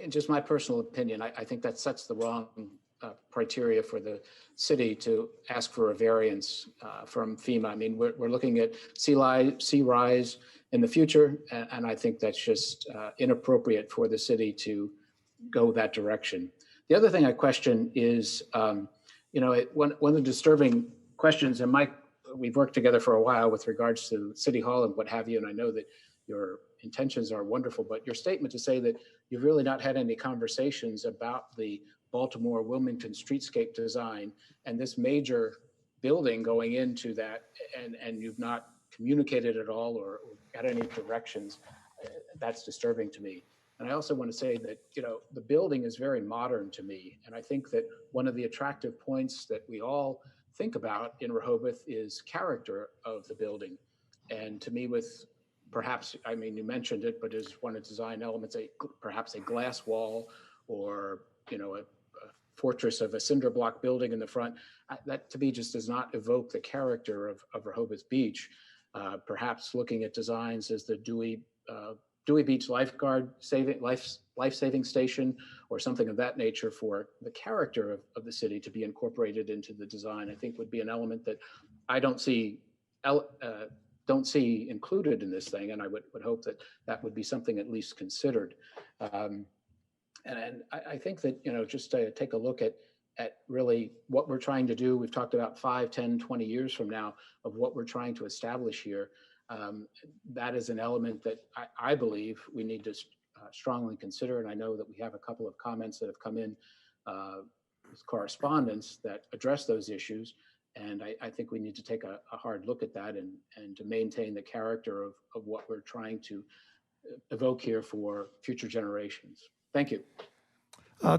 In just my personal opinion, I think that sets the wrong criteria for the city to ask for a variance from FEMA. I mean, we're looking at sea rise in the future, and I think that's just inappropriate for the city to go that direction. The other thing I question is, one of the disturbing questions, and Mike, we've worked together for a while with regards to City Hall and what have you, and I know that your intentions are wonderful, but your statement to say that you've really not had any conversations about the Baltimore Wilmington streetscape design and this major building going into that, and you've not communicated at all or got any directions, that's disturbing to me. And I also want to say that, the building is very modern to me. And I think that one of the attractive points that we all think about in Rehoboth is character of the building. And to me, with perhaps, I mean, you mentioned it, but as one of the design elements, perhaps a glass wall or, a fortress of a cinder block building in the front, that to me just does not evoke the character of Rehoboth Beach. Perhaps looking at designs as the Dewey Dewey Beach life-saving station or something of that nature for the character of the city to be incorporated into the design, I think would be an element that I don't see included in this thing, and I would hope that that would be something at least considered. And I think that, just to take a look at really what we're trying to do, we've talked about 5, 10, 20 years from now of what we're trying to establish here. That is an element that I believe we need to strongly consider. And I know that we have a couple of comments that have come in with correspondence that address those issues. And I think we need to take a hard look at that and to maintain the character of what we're trying to evoke here for future generations. Thank you.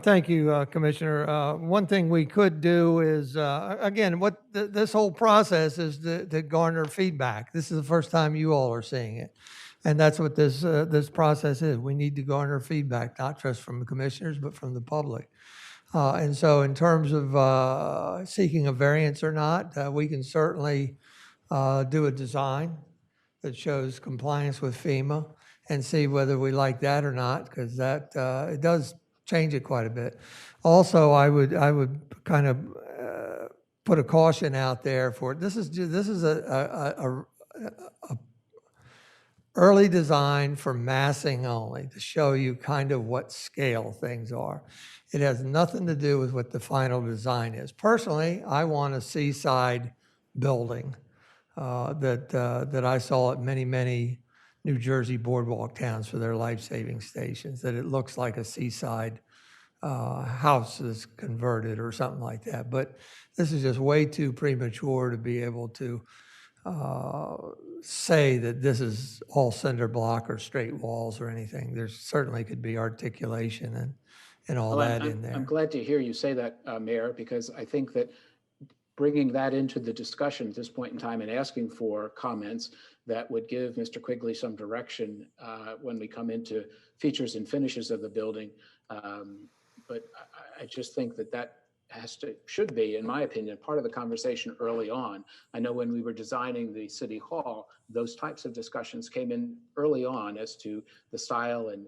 Thank you, Commissioner. One thing we could do is, again, this whole process is to garner feedback. This is the first time you all are seeing it. And that's what this process is. We need to garner feedback, not just from the commissioners, but from the public. And so in terms of seeking a variance or not, we can certainly do a design that shows compliance with FEMA and see whether we like that or not, because that it does change it quite a bit. Also, I would kind of put a caution out there for this is a early design for massing only to show you kind of what scale things are. It has nothing to do with what the final design is. Personally, I want a seaside building that I saw at many New Jersey boardwalk towns for their life-saving stations, that it looks like a seaside house is converted or something like that. But this is just way too premature to be able to say that this is all cinder block or straight walls or anything. There certainly could be articulation and all that in there. I'm glad to hear you say that, Mayor, because I think that bringing that into the discussion at this point in time and asking for comments that would give Mr. Quigley some direction when we come into features and finishes of the building. But I just think that should be, in my opinion, part of the conversation early on. I know when we were designing the city hall, those types of discussions came in early on as to the style and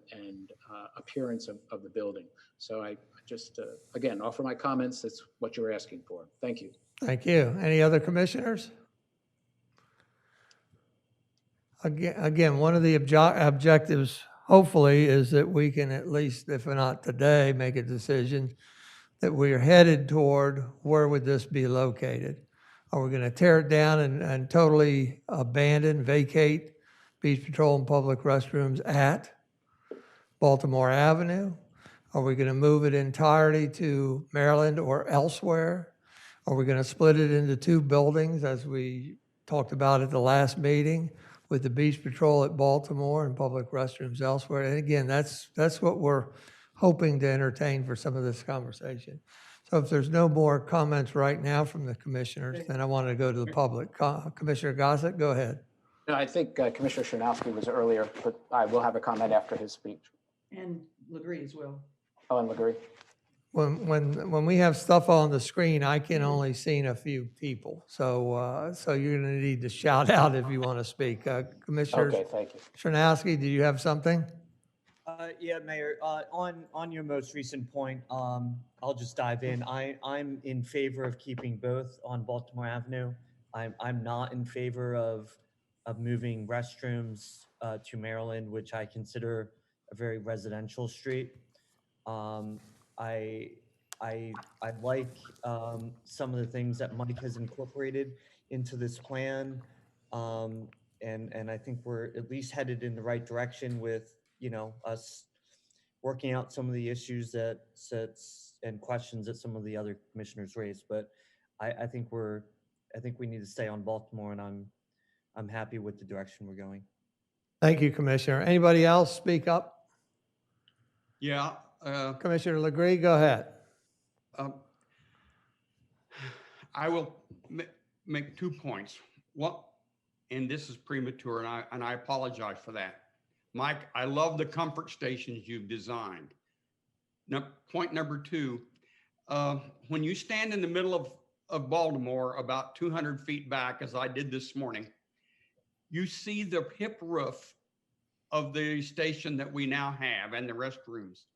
appearance of the building. So I just, again, offer my comments. That's what you were asking for. Thank you. Thank you. Any other commissioners? Again, one of the objectives, hopefully, is that we can at least, if not today, make a decision that we are headed toward where would this be located. Are we going to tear it down and totally abandon, vacate beach patrol and public restrooms at Baltimore Avenue? Are we going to move it entirely to Maryland or elsewhere? Are we going to split it into 2 buildings as we talked about at the last meeting, with the beach patrol at Baltimore and public restrooms elsewhere? And again, that's what we're hoping to entertain for some of this conversation. So if there's no more comments right now from the commissioners, then I want to go to the public. Commissioner Gossett, go ahead. No, I think Commissioner Shanowski was earlier, but I will have a comment after his speech. And Legree as well. Oh, and Legree. When we have stuff on the screen, I can only see a few people. So you're going to need to shout out if you want to speak. Commissioner Okay, thank you. Shanowski, do you have something? Yeah, Mayor, on your most recent point, I'll just dive in. I'm in favor of keeping both on Baltimore Avenue. I'm not in favor of moving restrooms to Maryland, which I consider a very residential street. I like some of the things that Mike has incorporated into this plan, and I think we're at least headed in the right direction with us working out some of the issues and questions that some of the other commissioners raised. But I think we need to stay on Baltimore, and I'm happy with the direction we're going. Thank you, Commissioner. Anybody else speak up? Yeah. Commissioner Legree, go ahead. I will make 2 points. One, and this is premature, and I apologize for that. Mike, I love the comfort stations you've designed. Now, point number 2, when you stand in the middle of Baltimore, about 200 feet back, as I did this morning, you see the hip roof of the station that we now have and the restrooms.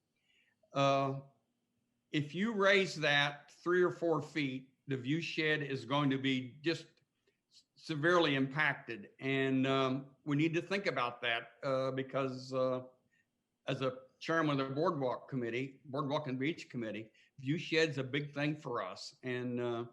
If you raise that 3 or 4 feet, the view shed is going to be just severely impacted. And we need to think about that because as a chairman of the Boardwalk and Beach Committee, view shed's a big thing for us. And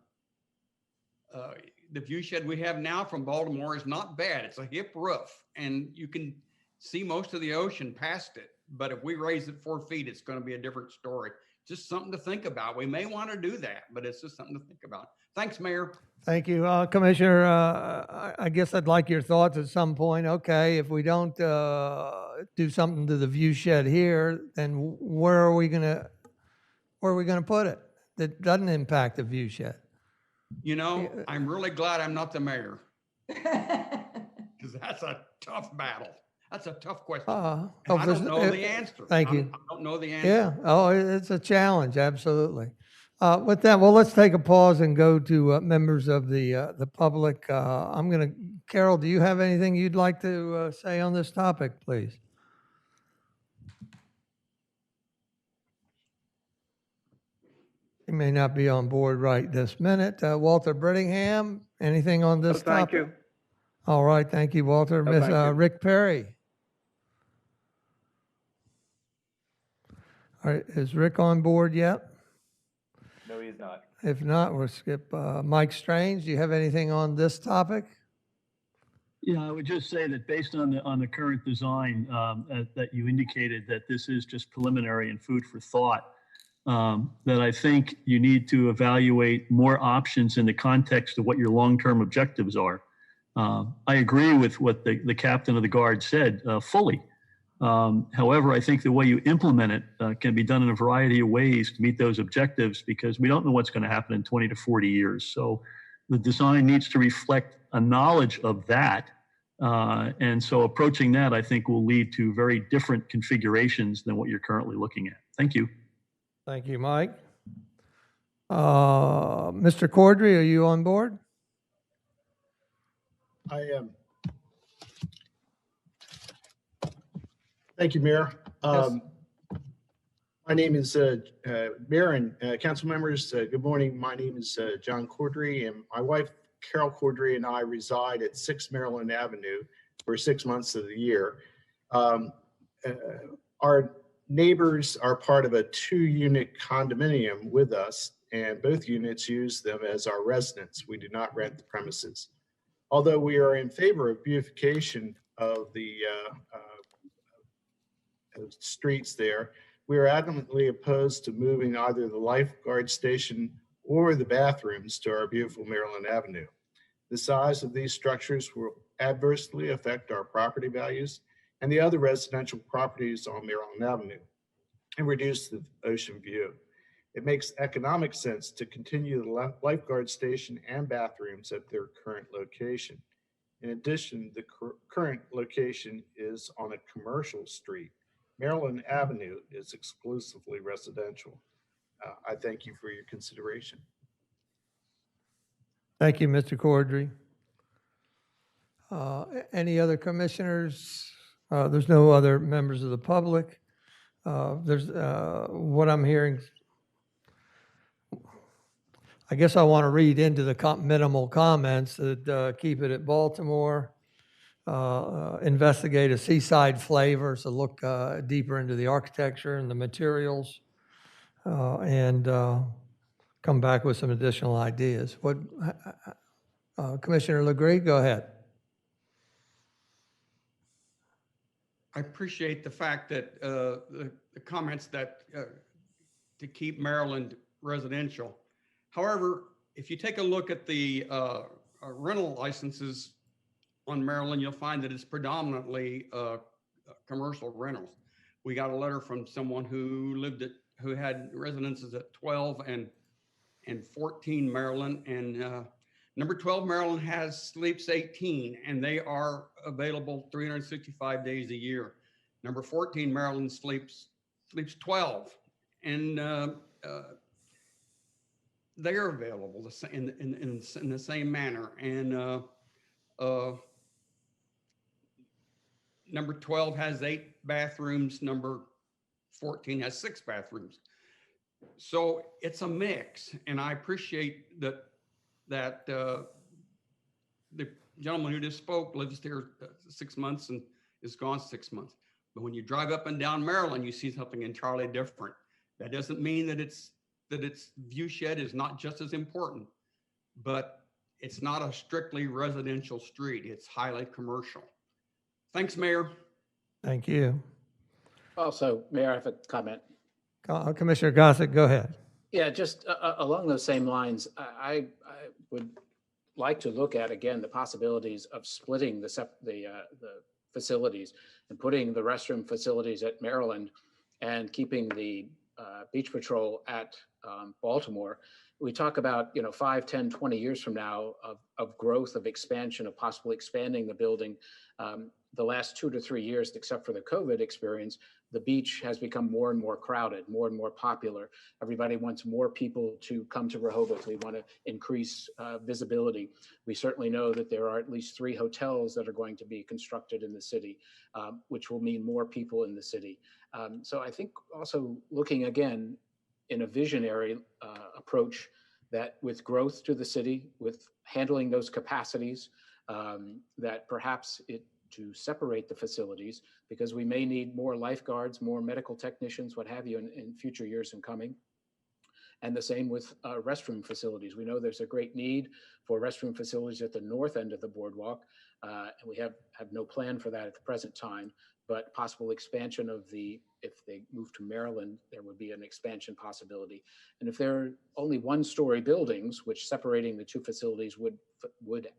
the view shed we have now from Baltimore is not bad. It's a hip roof and you can see most of the ocean past it. But if we raise it 4 feet, it's going to be a different story. Just something to think about. We may want to do that, but it's just something to think about. Thanks, Mayor. Thank you. Commissioner, I guess I'd like your thoughts at some point. Okay, if we don't do something to the view shed here, then where are we gonna put it that doesn't impact the view shed? You know, I'm really glad I'm not the mayor. Because that's a tough battle. That's a tough question. I don't know the answer. Thank you. I don't know the answer. Yeah. Oh, it's a challenge. Absolutely. With that, well, let's take a pause and go to members of the public. Carol, do you have anything you'd like to say on this topic, please? You may not be on board right this minute. Walter Brittingham, anything on this topic? Thank you. All right. Thank you, Walter. No, Miss thank you. Rick Perry. All right. Is Rick on board yet? No, he's not. If not, we'll skip. Mike Strange, do you have anything on this topic? Yeah, I would just say that based on the current design that you indicated that this is just preliminary and food for thought, that I think you need to evaluate more options in the context of what your long-term objectives are. I agree with what the captain of the guard said fully. However, I think the way you implement it can be done in a variety of ways to meet those objectives because we don't know what's going to happen in 20 to 40 years. So the design needs to reflect a knowledge of that. And so approaching that, I think, will lead to very different configurations than what you're currently looking at. Thank you. Thank you, Mike. Mr. Cordry, are you on board? I am. Thank you, Mayor. My name is Mayor and council members. Good morning. My name is John Cordry, and my wife Carol Cordry and I reside at 6 Maryland Avenue for 6 months of the year. Our neighbors are part of a 2-unit condominium with us, and both units use them as our residence. We do not rent the premises. Although we are in favor of beautification of the streets there, we are adamantly opposed to moving either the lifeguard station or the bathrooms to our beautiful Maryland Avenue. The size of these structures will adversely affect our property values and the other residential properties on Maryland Avenue and reduce the ocean view. It makes economic sense to continue the lifeguard station and bathrooms at their current location. In addition, the current location is on a commercial street. Maryland Avenue is exclusively residential. I thank you for your consideration. Thank you, Mr. Cordry. Any other commissioners? There's no other members of the public. There's what I'm hearing. I guess I want to read into the minimal comments that keep it at Baltimore. Investigate a seaside flavor, so look deeper into the architecture and the materials, and come back with some additional ideas. What, Commissioner Legree, go ahead. I appreciate the fact that the comments that to keep Maryland residential. However, if you take a look at the rental licenses on Maryland, you'll find that it's predominantly commercial rentals. We got a letter from someone who had residences at 12 and 14 Maryland, and number 12 Maryland sleeps 18, and they are available 365 days a year. Number 14 Maryland sleeps 12, and they are available in the same manner. And number 12 has 8 bathrooms, number 14 has 6 bathrooms. So it's a mix, and I appreciate that the gentleman who just spoke lives there 6 months and is gone 6 months. But when you drive up and down Maryland, you see something entirely different. That doesn't mean that its view shed is not just as important, but it's not a strictly residential street. It's highly commercial. Thanks, Mayor. Thank you. Also, Mayor, I have a comment. Commissioner Gossett, go ahead. Yeah, just along those same lines, I would like to look at, again, the possibilities of splitting the facilities and putting the restroom facilities at Maryland and keeping the beach patrol at Baltimore. We talk about, 5, 10, 20 years from now of growth, of expansion, of possibly expanding the building. The last 2 to 3 years, except for the COVID experience, the beach has become more and more crowded, more and more popular. Everybody wants more people to come to Rehoboth. We want to increase visibility. We certainly know that there are at least 3 hotels that are going to be constructed in the city, which will mean more people in the city. So I think also looking again in a visionary approach that with growth to the city, with handling those capacities, that perhaps to separate the facilities, because we may need more lifeguards, more medical technicians, what have you, in future years and coming. And the same with restroom facilities. We know there's a great need for restroom facilities at the north end of the boardwalk, and we have no plan for that at the present time, but possible expansion of if they move to Maryland, there would be an expansion possibility. And if they're only 1-story buildings, which separating the 2 facilities would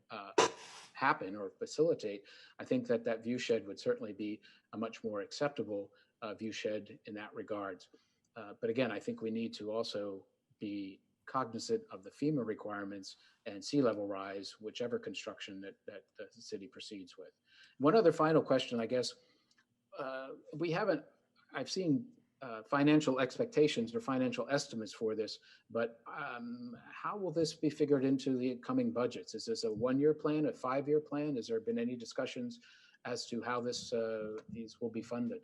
happen or facilitate, I think that view shed would certainly be a much more acceptable view shed in that regards. But again, I think we need to also be cognizant of the FEMA requirements and sea level rise, whichever construction that the city proceeds with. One other final question, I guess, I've seen financial expectations or financial estimates for this, but how will this be figured into the coming budgets? Is this a 1-year plan, a 5-year plan? Has there been any discussions as to how these will be funded?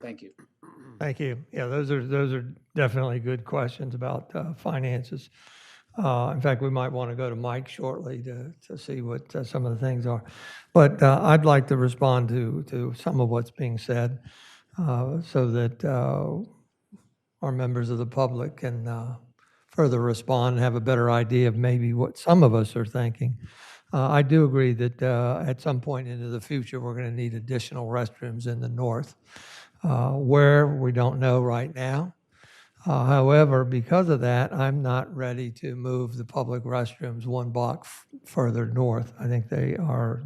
Thank you. Thank you. Yeah, those are definitely good questions about finances. In fact, we might want to go to Mike shortly to see what some of the things are. But I'd like to respond to some of what's being said so that our members of the public can further respond and have a better idea of maybe what some of us are thinking. I do agree that at some point into the future, we're going to need additional restrooms in the north. Where, we don't know right now. However, because of that, I'm not ready to move the public restrooms 1 block further north. I think they are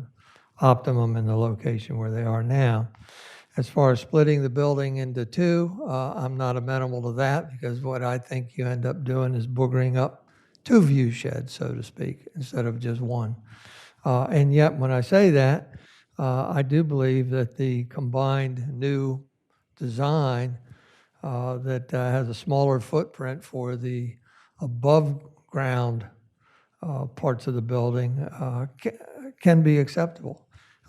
optimum in the location where they are now. As far as splitting the building into 2, I'm not amenable to that, because what I think you end up doing is boogering up 2 view sheds, so to speak, instead of just 1. And yet, when I say that, I do believe that the combined new design that has a smaller footprint for the above ground parts of the building can be acceptable.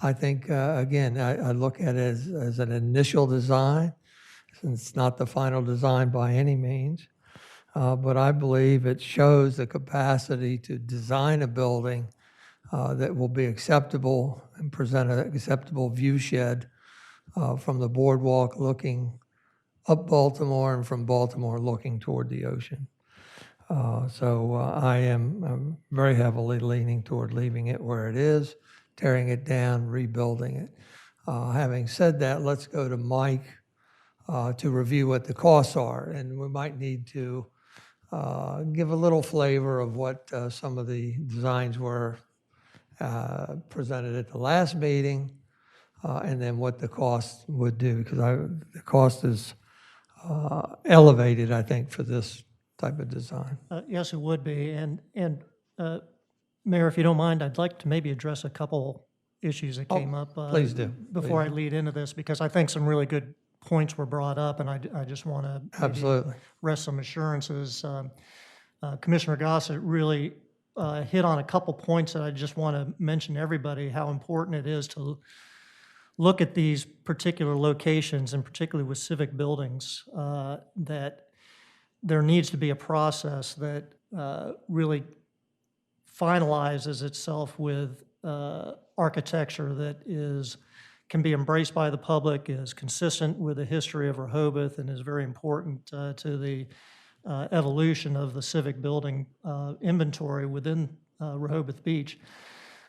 I think, again, I look at it as an initial design. It's not the final design by any means, but I believe it shows the capacity to design a building that will be acceptable and present an acceptable view shed from the boardwalk looking up Baltimore and from Baltimore looking toward the ocean. So I am very heavily leaning toward leaving it where it is, tearing it down, rebuilding it. Having said that, let's go to Mike to review what the costs are. And we might need to give a little flavor of what some of the designs were presented at the last meeting, and then what the cost would do, because the cost is elevated, I think, for this type of design. Yes, it would be. And Mayor, if you don't mind, I'd like to maybe address a couple issues that came up. Please do. Before I lead into this, because I think some really good points were brought up, and I just want to Absolutely. rest some assurances. Commissioner Gossett really hit on a couple points that I just want to mention to everybody, how important it is to look at these particular locations, and particularly with civic buildings, that there needs to be a process that really finalizes itself with architecture that can be embraced by the public, is consistent with the history of Rehoboth, and is very important to the evolution of the civic building inventory within Rehoboth Beach.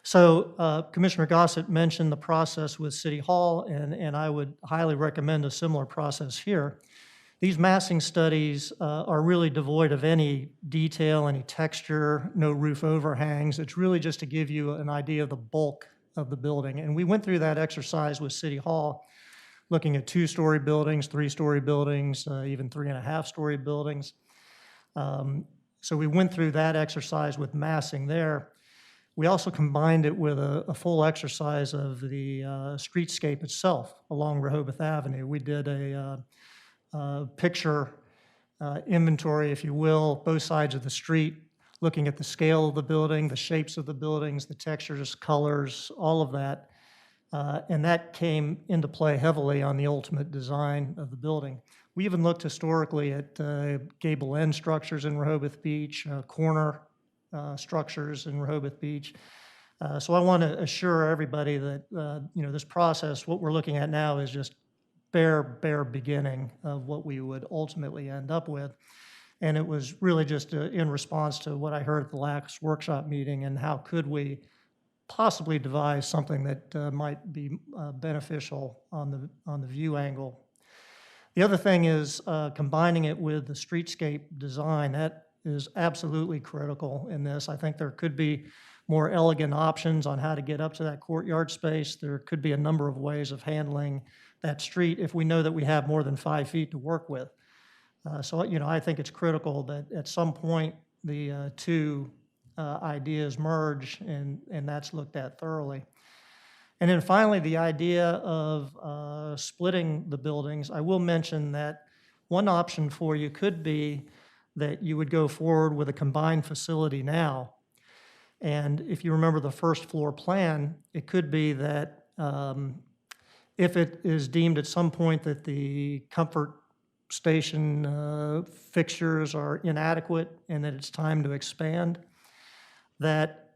So Commissioner Gossett mentioned the process with City Hall, and I would highly recommend a similar process here. These massing studies are really devoid of any detail, any texture, no roof overhangs. It's really just to give you an idea of the bulk of the building. And we went through that exercise with City Hall, looking at 2-story buildings, 3-story buildings, even 3.5-story buildings. So we went through that exercise with massing there. We also combined it with a full exercise of the streetscape itself along Rehoboth Avenue. We did a picture inventory, if you will, both sides of the street, looking at the scale of the building, the shapes of the buildings, the textures, colors, all of that. And that came into play heavily on the ultimate design of the building. We even looked historically at gable end structures in Rehoboth Beach, corner structures in Rehoboth Beach. So I want to assure everybody that this process, what we're looking at now, is just bare beginning of what we would ultimately end up with. And it was really just in response to what I heard at the last workshop meeting, and how could we possibly devise something that might be beneficial on the view angle. The other thing is combining it with the streetscape design. That is absolutely critical in this. I think there could be more elegant options on how to get up to that courtyard space. There could be a number of ways of handling that street if we know that we have more than 5 feet to work with. So I think it's critical that at some point the two ideas merge, and that's looked at thoroughly. And then finally, the idea of splitting the buildings. I will mention that one option for you could be that you would go forward with a combined facility now. And if you remember the first floor plan, it could be that if it is deemed at some point that the comfort station fixtures are inadequate and that it's time to expand, that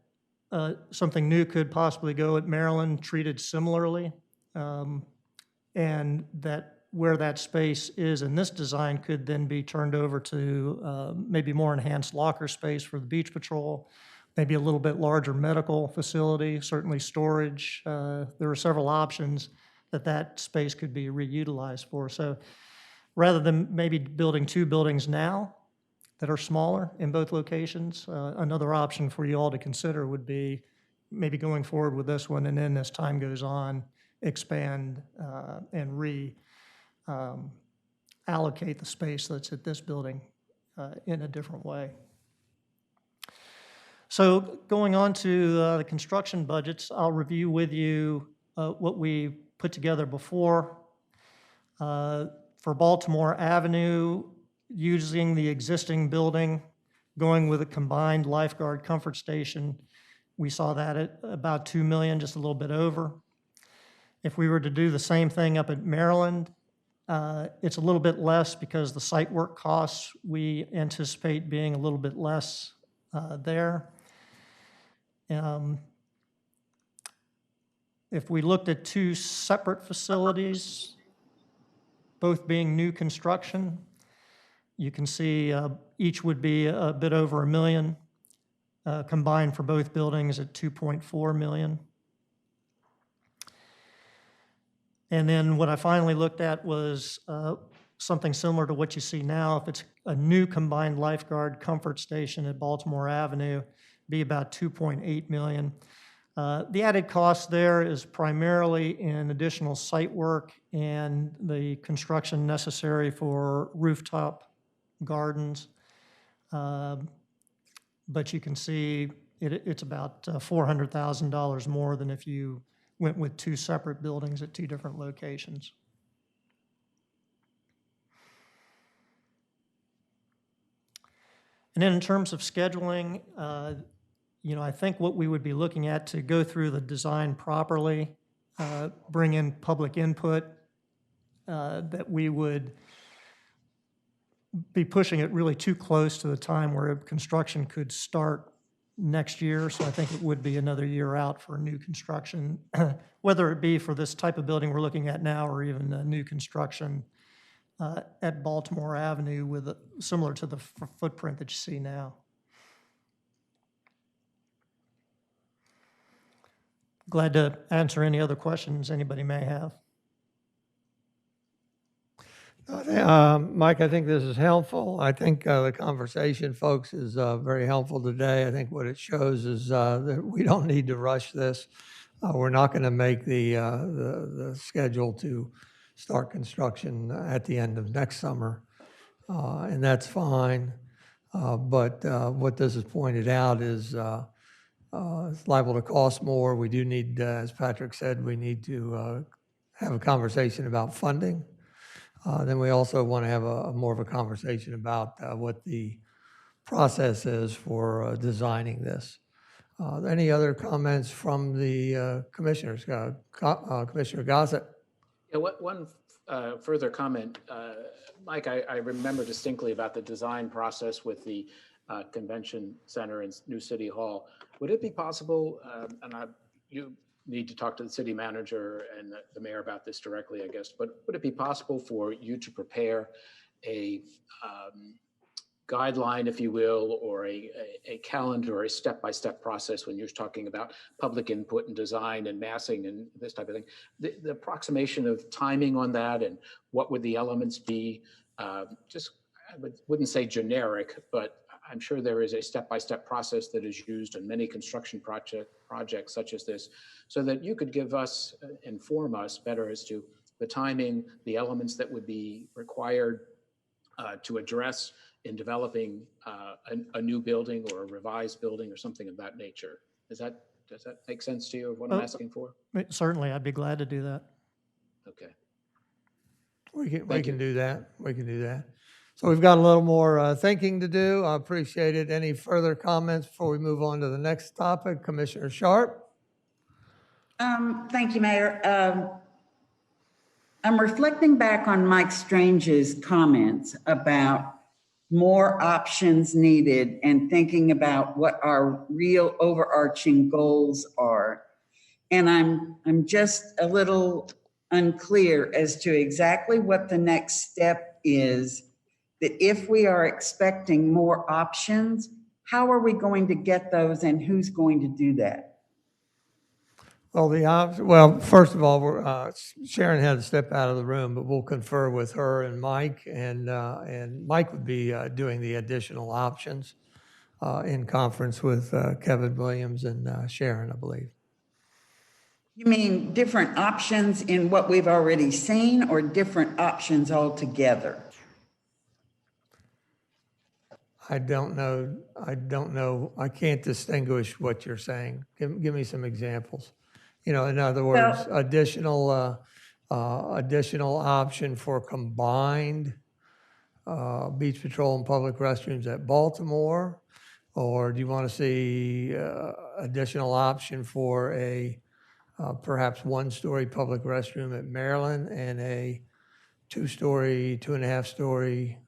something new could possibly go at Maryland, treated similarly, and that where that space is in this design could then be turned over to maybe more enhanced locker space for the Beach Patrol, maybe a little bit larger medical facility, certainly storage. There are several options that space could be reutilized for. So rather than maybe building 2 buildings now that are smaller in both locations, another option for you all to consider would be maybe going forward with this one, and then as time goes on, expand and allocate the space that's at this building in a different way. So going on to the construction budgets, I'll review with you what we put together before. For Baltimore Avenue, using the existing building, going with a combined lifeguard comfort station, we saw that at about $2 million, just a little bit over. If we were to do the same thing up at Maryland, it's a little bit less because the site work costs we anticipate being a little bit less there. If we looked at 2 separate facilities, both being new construction, you can see each would be a bit over $1 million, combined for both buildings at $2.4 million. And then what I finally looked at was something similar to what you see now. If it's a new combined lifeguard comfort station at Baltimore Avenue, be about $2.8 million. The added cost there is primarily in additional site work and the construction necessary for rooftop gardens. But you can see it's about $400,000 more than if you went with 2 separate buildings at 2 different locations. And then in terms of scheduling, I think what we would be looking at to go through the design properly bring in public input, that we would be pushing it really too close to the time where construction could start next year. So I think it would be another year out for new construction, whether it be for this type of building we're looking at now or even new construction at Baltimore Avenue with similar to the footprint that you see now. Glad to answer any other questions anybody may have. Mike, I think this is helpful. I think the conversation, folks, is very helpful today. I think what it shows is that we don't need to rush this. We're not going to make the schedule to start construction at the end of next summer, and that's fine. But what this has pointed out is it's liable to cost more. We do need, as Patrick said, we need to have a conversation about funding. Then we also want to have more of a conversation about what the process is for designing this. Any other comments from the commissioners? Commissioner Gossett? Yeah, one further comment. Mike, I remember distinctly about the design process with the convention center and new city hall. Would it be possible, you need to talk to the city manager and the mayor about this directly, I guess, but would it be possible for you to prepare a guideline, if you will, or a calendar or a step-by-step process when you're talking about public input and design and massing and this type of thing? The approximation of timing on that and what would the elements be? Just, I wouldn't say generic, but I'm sure there is a step-by-step process that is used in many construction projects such as this, so that you could give us, inform us better as to the timing, the elements that would be required to address in developing a new building or a revised building or something of that nature. Does that make sense to you of what I'm asking for? Certainly, I'd be glad to do that. Okay. We can do that. We can do that. So we've got a little more thinking to do. I appreciate it. Any further comments before we move on to the next topic? Commissioner Sharp? Thank you, Mayor. I'm reflecting back on Mike Strange's comments about more options needed and thinking about what our real overarching goals are. And I'm just a little unclear as to exactly what the next step is, that if we are expecting more options, how are we going to get those and who's going to do that? Well, first of all, Sharon had to step out of the room, but we'll confer with her and Mike, and Mike would be doing the additional options in conference with Kevin Williams and Sharon, I believe. You mean different options in what we've already seen, or different options altogether? I don't know. I can't distinguish what you're saying. Give me some examples. You know, in other words, additional option for combined beach patrol and public restrooms at Baltimore, or do you want to see additional option for a perhaps one-story public restroom at Maryland and a two-story, 2.5-story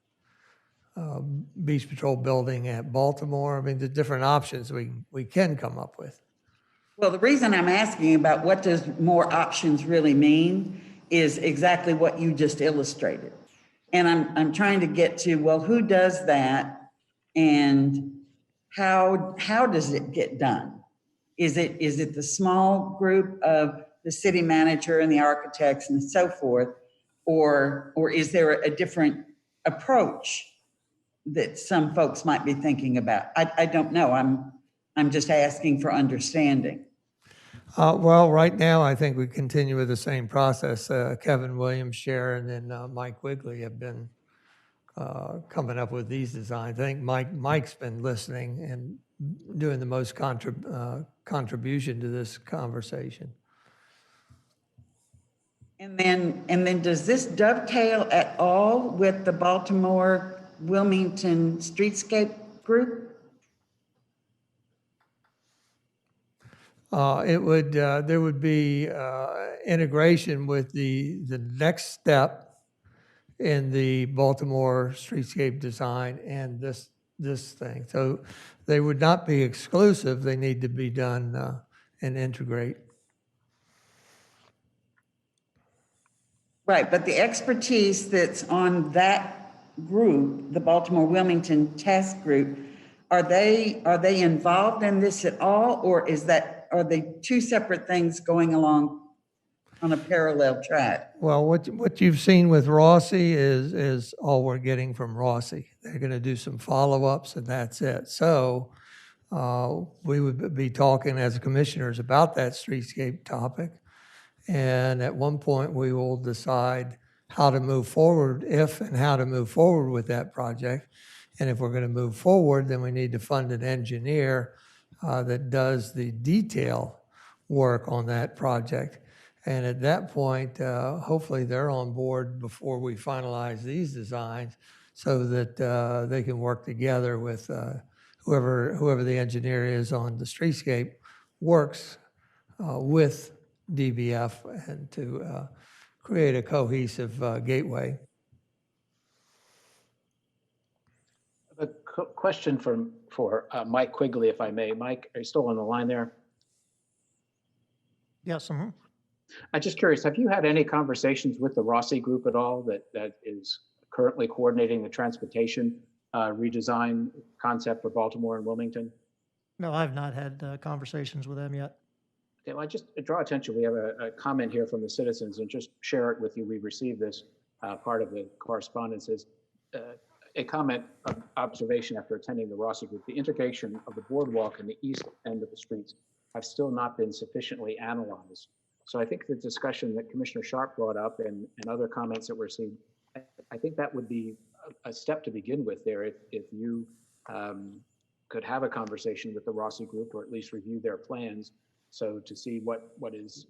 beach patrol building at Baltimore? I mean, the different options we can come up with. Well, the reason I'm asking about what does more options really mean is exactly what you just illustrated. And I'm trying to get to, well, who does that and how does it get done? Is it the small group of the city manager and the architects and so forth, or is there a different approach that some folks might be thinking about? I don't know. I'm just asking for understanding. Well, right now, I think we continue with the same process. Kevin Williams, Sharon, and Mike Wigley have been coming up with these designs. I think Mike's been listening and doing the most contribution to this conversation. And then does this dovetail at all with the Baltimore Wilmington Streetscape group? there would be integration with the next step in the Baltimore streetscape design and this thing. So they would not be exclusive. They need to be done and integrate. Right, but the expertise that's on that group, the Baltimore Wilmington Task Group, are they involved in this at all, or are they two separate things going along on a parallel track? Well, what you've seen with Rossi is all we're getting from Rossi. They're going to do some follow-ups and that's it. So we would be talking as commissioners about that streetscape topic. And at one point, we will decide how to move forward, if and how to move forward with that project. And if we're going to move forward, then we need to fund an engineer that does the detail work on that project. And at that point, hopefully they're on board before we finalize these designs so that they can work together with whoever the engineer is on the streetscape works with DBF and to create a cohesive gateway. A question for Mike Quigley, if I may. Mike, are you still on the line there? Yes. I'm just curious, have you had any conversations with the Rossi Group at all that is currently coordinating the transportation redesign concept for Baltimore and Wilmington? No, I've not had conversations with them yet. Okay, well, I just draw attention. We have a comment here from the citizens, and just share it with you. We received this part of the correspondence is a comment of observation after attending the Rossi Group. The integration of the boardwalk and the east end of the streets have still not been sufficiently analyzed. So I think the discussion that Commissioner Sharp brought up and other comments that we're seeing, I think that would be a step to begin with there if you could have a conversation with the Rossi Group, or at least review their plans. So to see what is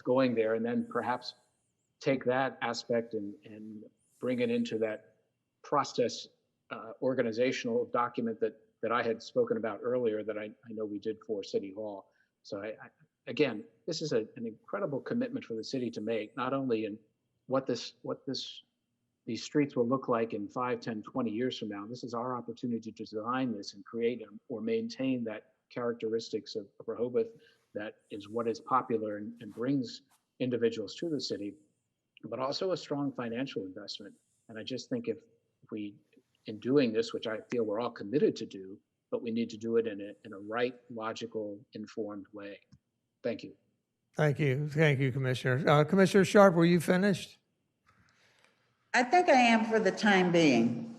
going there, and then perhaps take that aspect and bring it into that process organizational document that I had spoken about earlier that I know we did for City Hall. So again, this is an incredible commitment for the city to make, not only in what these streets will look like in 5, 10, 20 years from now. This is our opportunity to design this and create or maintain that characteristics of Rehoboth that is what is popular and brings individuals to the city, but also a strong financial investment. And I just think if we, in doing this, which I feel we're all committed to do, but we need to do it in a right, logical, informed way. Thank you. Thank you, Commissioner. Commissioner Sharp, were you finished? I think I am for the time being.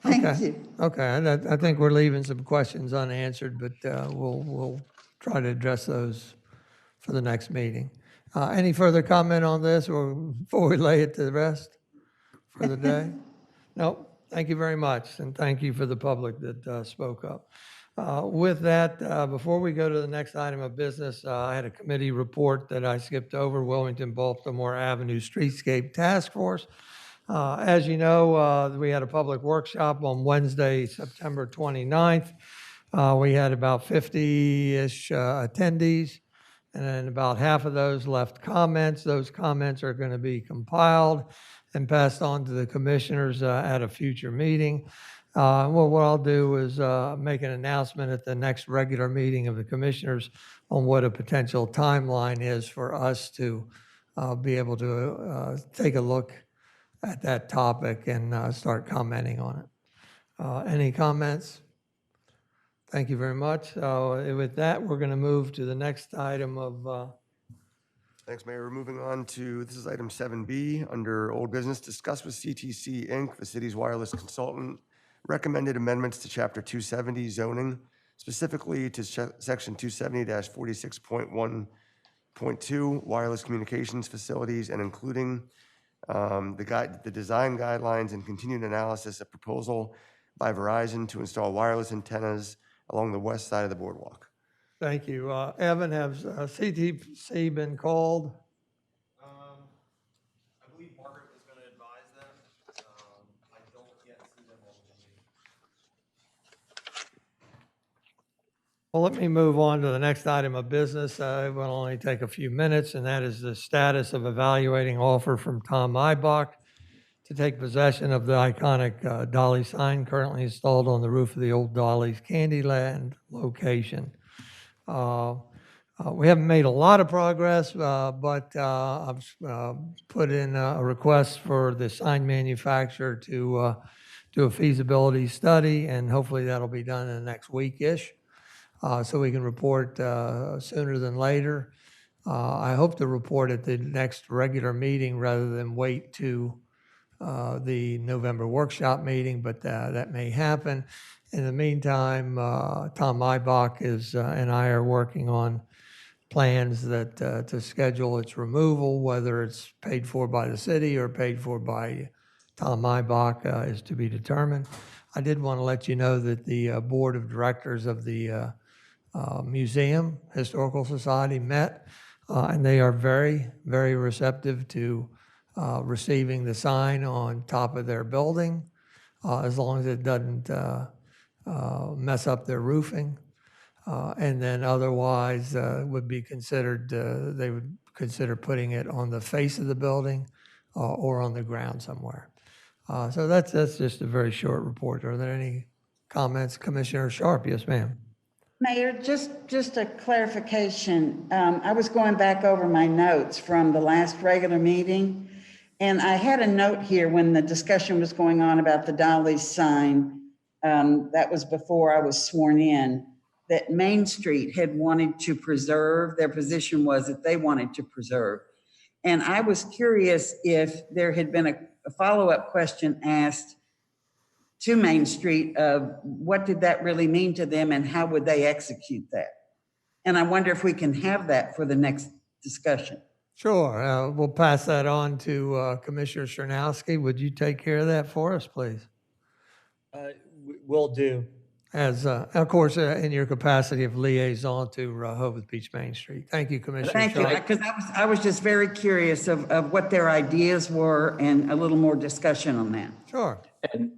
Thank you. Okay, I think we're leaving some questions unanswered, but we'll try to address those for the next meeting. Any further comment on this, or before we lay it to the rest for the day? Nope. Thank you very much, and thank you for the public that spoke up. With that, before we go to the next item of business, I had a committee report that I skipped over, Wilmington Baltimore Avenue Streetscape Task Force. As you know, we had a public workshop on Wednesday, September 29th. We had about 50-ish attendees, and then about half of those left comments. Those comments are going to be compiled and passed on to the commissioners at a future meeting. Well, what I'll do is make an announcement at the next regular meeting of the commissioners on what a potential timeline is for us to be able to take a look at that topic and start commenting on it. Any comments? Thank you very much. With that, we're going to move to the next item of. Thanks, Mayor. We're moving on to, this is item 7B under old business. Discuss with CTC Inc., the city's wireless consultant, recommended amendments to Chapter 270 zoning, specifically to Section 270-46.1.2 wireless communications facilities, and including the design guidelines and continued analysis of proposal by Verizon to install wireless antennas along the west side of the boardwalk. Thank you. Evan, has CTC been called? I believe Margaret was going to advise them. I don't yet see them on the Well, let me move on to the next item of business. It will only take a few minutes, and that is the status of evaluating offer from Tom Ibach to take possession of the iconic Dolly sign currently installed on the roof of the old Dolles Candyland location. We haven't made a lot of progress, but I've put in a request for the sign manufacturer to do a feasibility study, and hopefully that'll be done in the next week-ish. So we can report sooner than later. I hope to report at the next regular meeting rather than wait to the November workshop meeting, but that may happen. In the meantime, Tom Ibach and I are working on plans that to schedule its removal, whether it's paid for by the city or paid for by Tom Ibach is to be determined. I did want to let you know that the board of directors of the Museum Historical Society met, and they are very, very receptive to receiving the sign on top of their building, as long as it doesn't mess up their roofing. And then otherwise would be considered, they would consider putting it on the face of the building or on the ground somewhere. So that's just a very short report. Are there any comments? Commissioner Sharp? Yes, ma'am. Mayor, just a clarification. I was going back over my notes from the last regular meeting, and I had a note here when the discussion was going on about the Dolly's sign. That was before I was sworn in, that Main Street had wanted to preserve, their position was that they wanted to preserve. And I was curious if there had been a follow-up question asked to Main Street of what did that really mean to them and how would they execute that? And I wonder if we can have that for the next discussion. Sure. We'll pass that on to Commissioner Chernowski. Would you take care of that for us, please? Will do. As, of course, in your capacity of liaison to Rehoboth Beach Main Street. Thank you, Commissioner. Thank you, because I was just very curious of what their ideas were and a little more discussion on that. Sure. And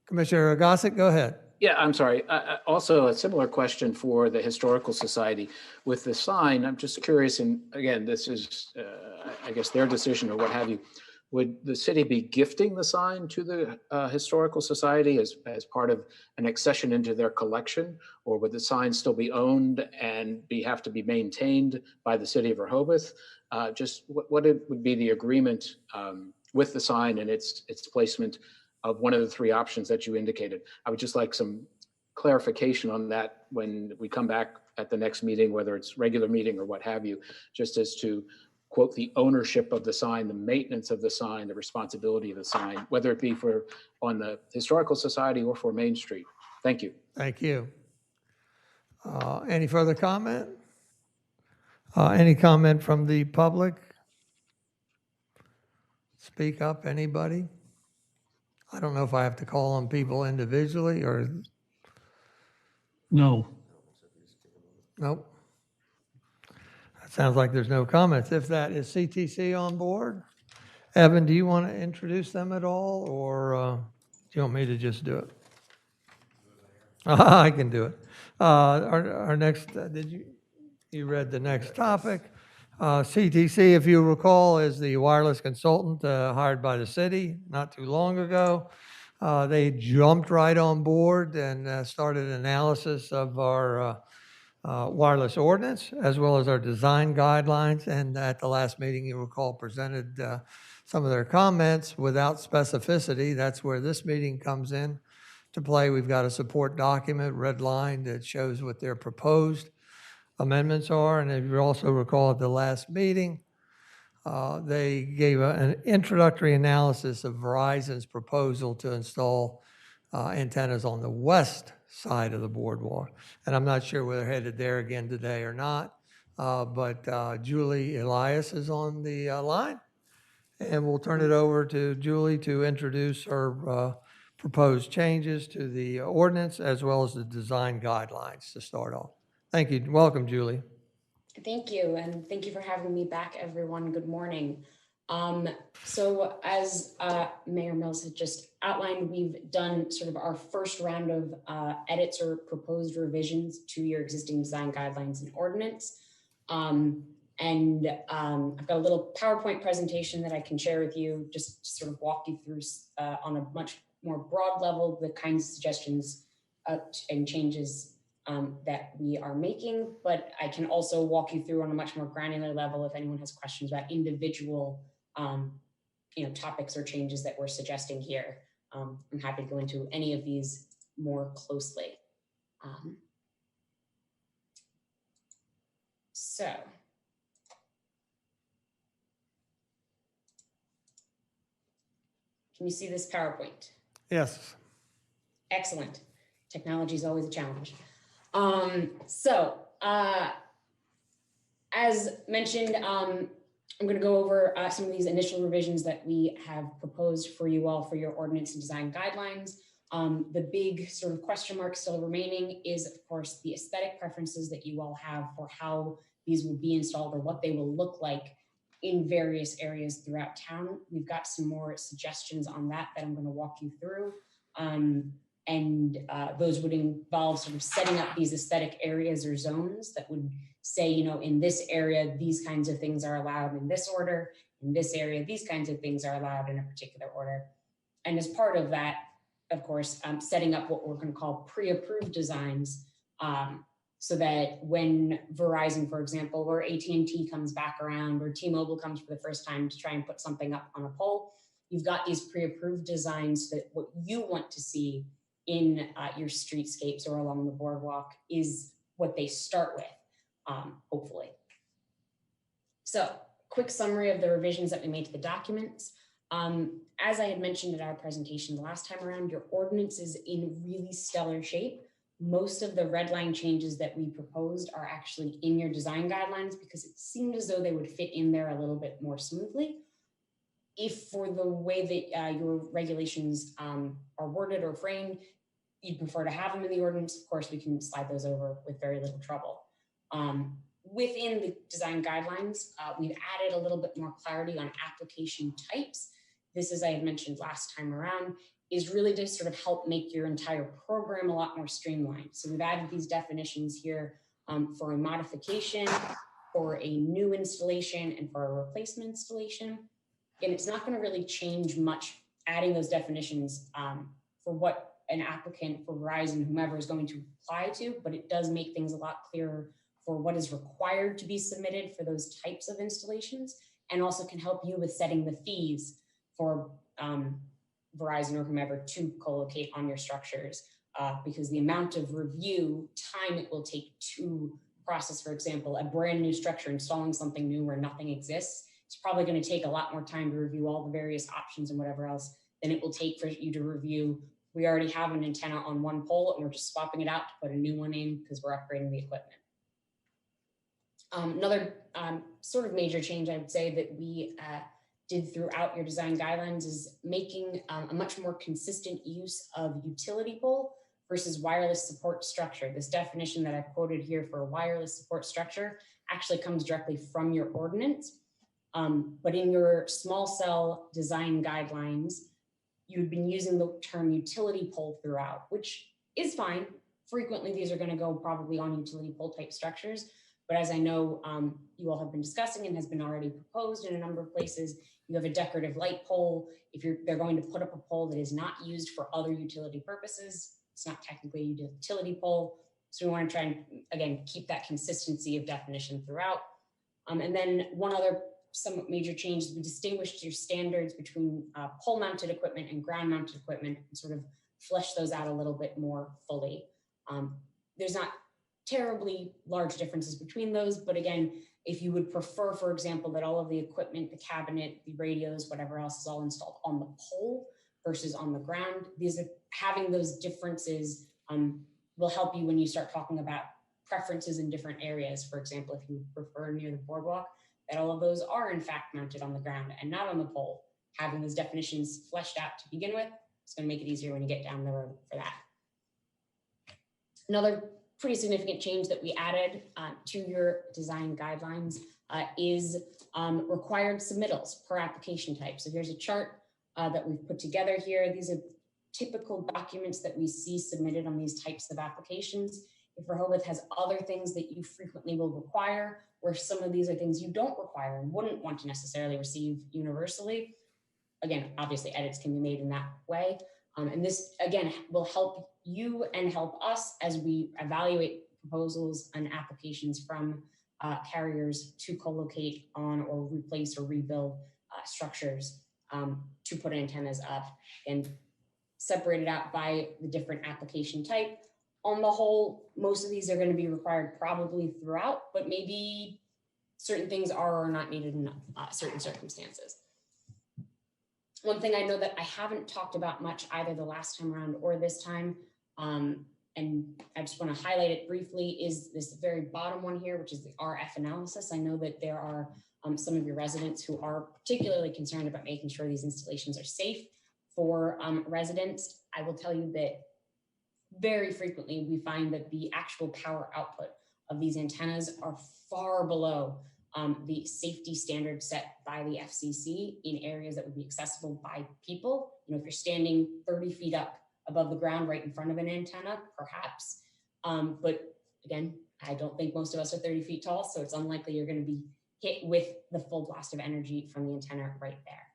Commissioner Gossett, go ahead. yeah, I'm sorry. Also, a similar question for the Historical Society. With the sign, I'm just curious, and again, this is, I guess, their decision or what have you. Would the city be gifting the sign to the Historical Society as part of an accession into their collection? Or would the sign still be owned and have to be maintained by the city of Rehoboth? Just what would be the agreement with the sign and its placement of one of the three options that you indicated? I would just like some clarification on that when we come back at the next meeting, whether it's regular meeting or what have you, just as to quote, the ownership of the sign, the maintenance of the sign, the responsibility of the sign, whether it be on the Historical Society or for Main Street. Thank you. Thank you. Any further comment? Any comment from the public? Speak up, anybody? I don't know if I have to call on people individually or. No. Nope. Sounds like there's no comments. If that is CTC on board, Evan, do you want to introduce them at all, or do you want me to just do it? I can do it. Our next, you read the next topic. CTC, if you recall, is the wireless consultant hired by the city not too long ago. They jumped right on board and started analysis of our wireless ordinance, as well as our design guidelines. And at the last meeting, you recall, presented some of their comments without specificity. That's where this meeting comes in to play. We've got a support document, red line, that shows what their proposed amendments are. And if you also recall at the last meeting, they gave an introductory analysis of Verizon's proposal to install antennas on the west side of the boardwalk. And I'm not sure whether they're headed there again today or not, but Julie Elias is on the line, and we'll turn it over to Julie to introduce her proposed changes to the ordinance as well as the design guidelines to start off. Thank you. Welcome, Julie. Thank you, and thank you for having me back, everyone. Good morning. So as Mayor Mills had just outlined, we've done sort of our first round of edits or proposed revisions to your existing design guidelines and ordinance. I've got a little PowerPoint presentation that I can share with you, just to sort of walk you through on a much more broad level, the kinds of suggestions and changes that we are making, but I can also walk you through on a much more granular level if anyone has questions about individual topics or changes that we're suggesting here. I'm happy to go into any of these more closely. So, can you see this PowerPoint? Yes. Excellent. Technology is always a challenge. As mentioned, I'm going to go over some of these initial revisions that we have proposed for you all for your ordinance and design guidelines. The big sort of question mark still remaining is, of course, the aesthetic preferences that you all have for how these will be installed or what they will look like in various areas throughout town. We've got some more suggestions on that I'm going to walk you through. Those would involve sort of setting up these aesthetic areas or zones that would say, in this area, these kinds of things are allowed in this order. In this area, these kinds of things are allowed in a particular order. And as part of that, of course, setting up what we're going to call pre-approved designs, so that when Verizon, for example, or AT&T comes back around, or T-Mobile comes for the first time to try and put something up on a pole, you've got these pre-approved designs that what you want to see in your streetscapes or along the boardwalk is what they start with, hopefully. So, quick summary of the revisions that we made to the documents. As I had mentioned in our presentation the last time around, your ordinance is in really stellar shape. Most of the red line changes that we proposed are actually in your design guidelines because it seemed as though they would fit in there a little bit more smoothly. If for the way that your regulations are worded or framed, you'd prefer to have them in the ordinance, of course, we can slide those over with very little trouble. Within the design guidelines, we've added a little bit more clarity on application types. This, as I had mentioned last time around, is really to sort of help make your entire program a lot more streamlined. So we've added these definitions here for a modification, for a new installation, and for a replacement installation. And it's not going to really change much adding those definitions for what an applicant for Verizon, whomever, is going to apply to, but it does make things a lot clearer for what is required to be submitted for those types of installations, and also can help you with setting the fees for Verizon or whomever to co-locate on your structures, because the amount of review time it will take to process, for example, a brand new structure, installing something new where nothing exists, it's probably going to take a lot more time to review all the various options and whatever else than it will take for you to review. We already have an antenna on one pole and we're just swapping it out to put a new one in because we're upgrading the equipment. Another sort of major change I would say that we did throughout your design guidelines is making a much more consistent use of utility pole versus wireless support structure. This definition that I've quoted here for a wireless support structure actually comes directly from your ordinance. But in your small cell design guidelines, you've been using the term utility pole throughout, which is fine. Frequently, these are going to go probably on utility pole type structures. But as I know you all have been discussing and has been already proposed in a number of places, you have a decorative light pole. If they're going to put up a pole that is not used for other utility purposes, it's not technically a utility pole. So we want to try and, again, keep that consistency of definition throughout. And then one other somewhat major change is we distinguished your standards between pole-mounted equipment and ground-mounted equipment and sort of flesh those out a little bit more fully. There's not terribly large differences between those, but again, if you would prefer, for example, that all of the equipment, the cabinet, the radios, whatever else is all installed on the pole versus on the ground, having those differences will help you when you start talking about preferences in different areas. For example, if you prefer near the boardwalk, that all of those are in fact mounted on the ground and not on the pole. Having those definitions fleshed out to begin with, it's going to make it easier when you get down the road for that. Another pretty significant change that we added to your design guidelines is required submittals per application type. So here's a chart that we've put together here. These are typical documents that we see submitted on these types of applications. If Rehoboth has other things that you frequently will require, or some of these are things you don't require and wouldn't want to necessarily receive universally, again, obviously edits can be made in that way. And this, again, will help you and help us as we evaluate proposals and applications from carriers to co-locate on or replace or rebuild structures to put antennas up and separated out by the different application type. On the whole, most of these are going to be required probably throughout, but maybe certain things are or are not needed in certain circumstances. One thing I know that I haven't talked about much either the last time around or this time, and I just want to highlight it briefly, is this very bottom one here, which is the RF analysis. I know that there are some of your residents who are particularly concerned about making sure these installations are safe for residents. I will tell you that very frequently we find that the actual power output of these antennas are far below the safety standard set by the FCC in areas that would be accessible by people. You know, if you're standing 30 feet up above the ground right in front of an antenna, perhaps. But again, I don't think most of us are 30 feet tall, so it's unlikely you're going to be hit with the full blast of energy from the antenna right there.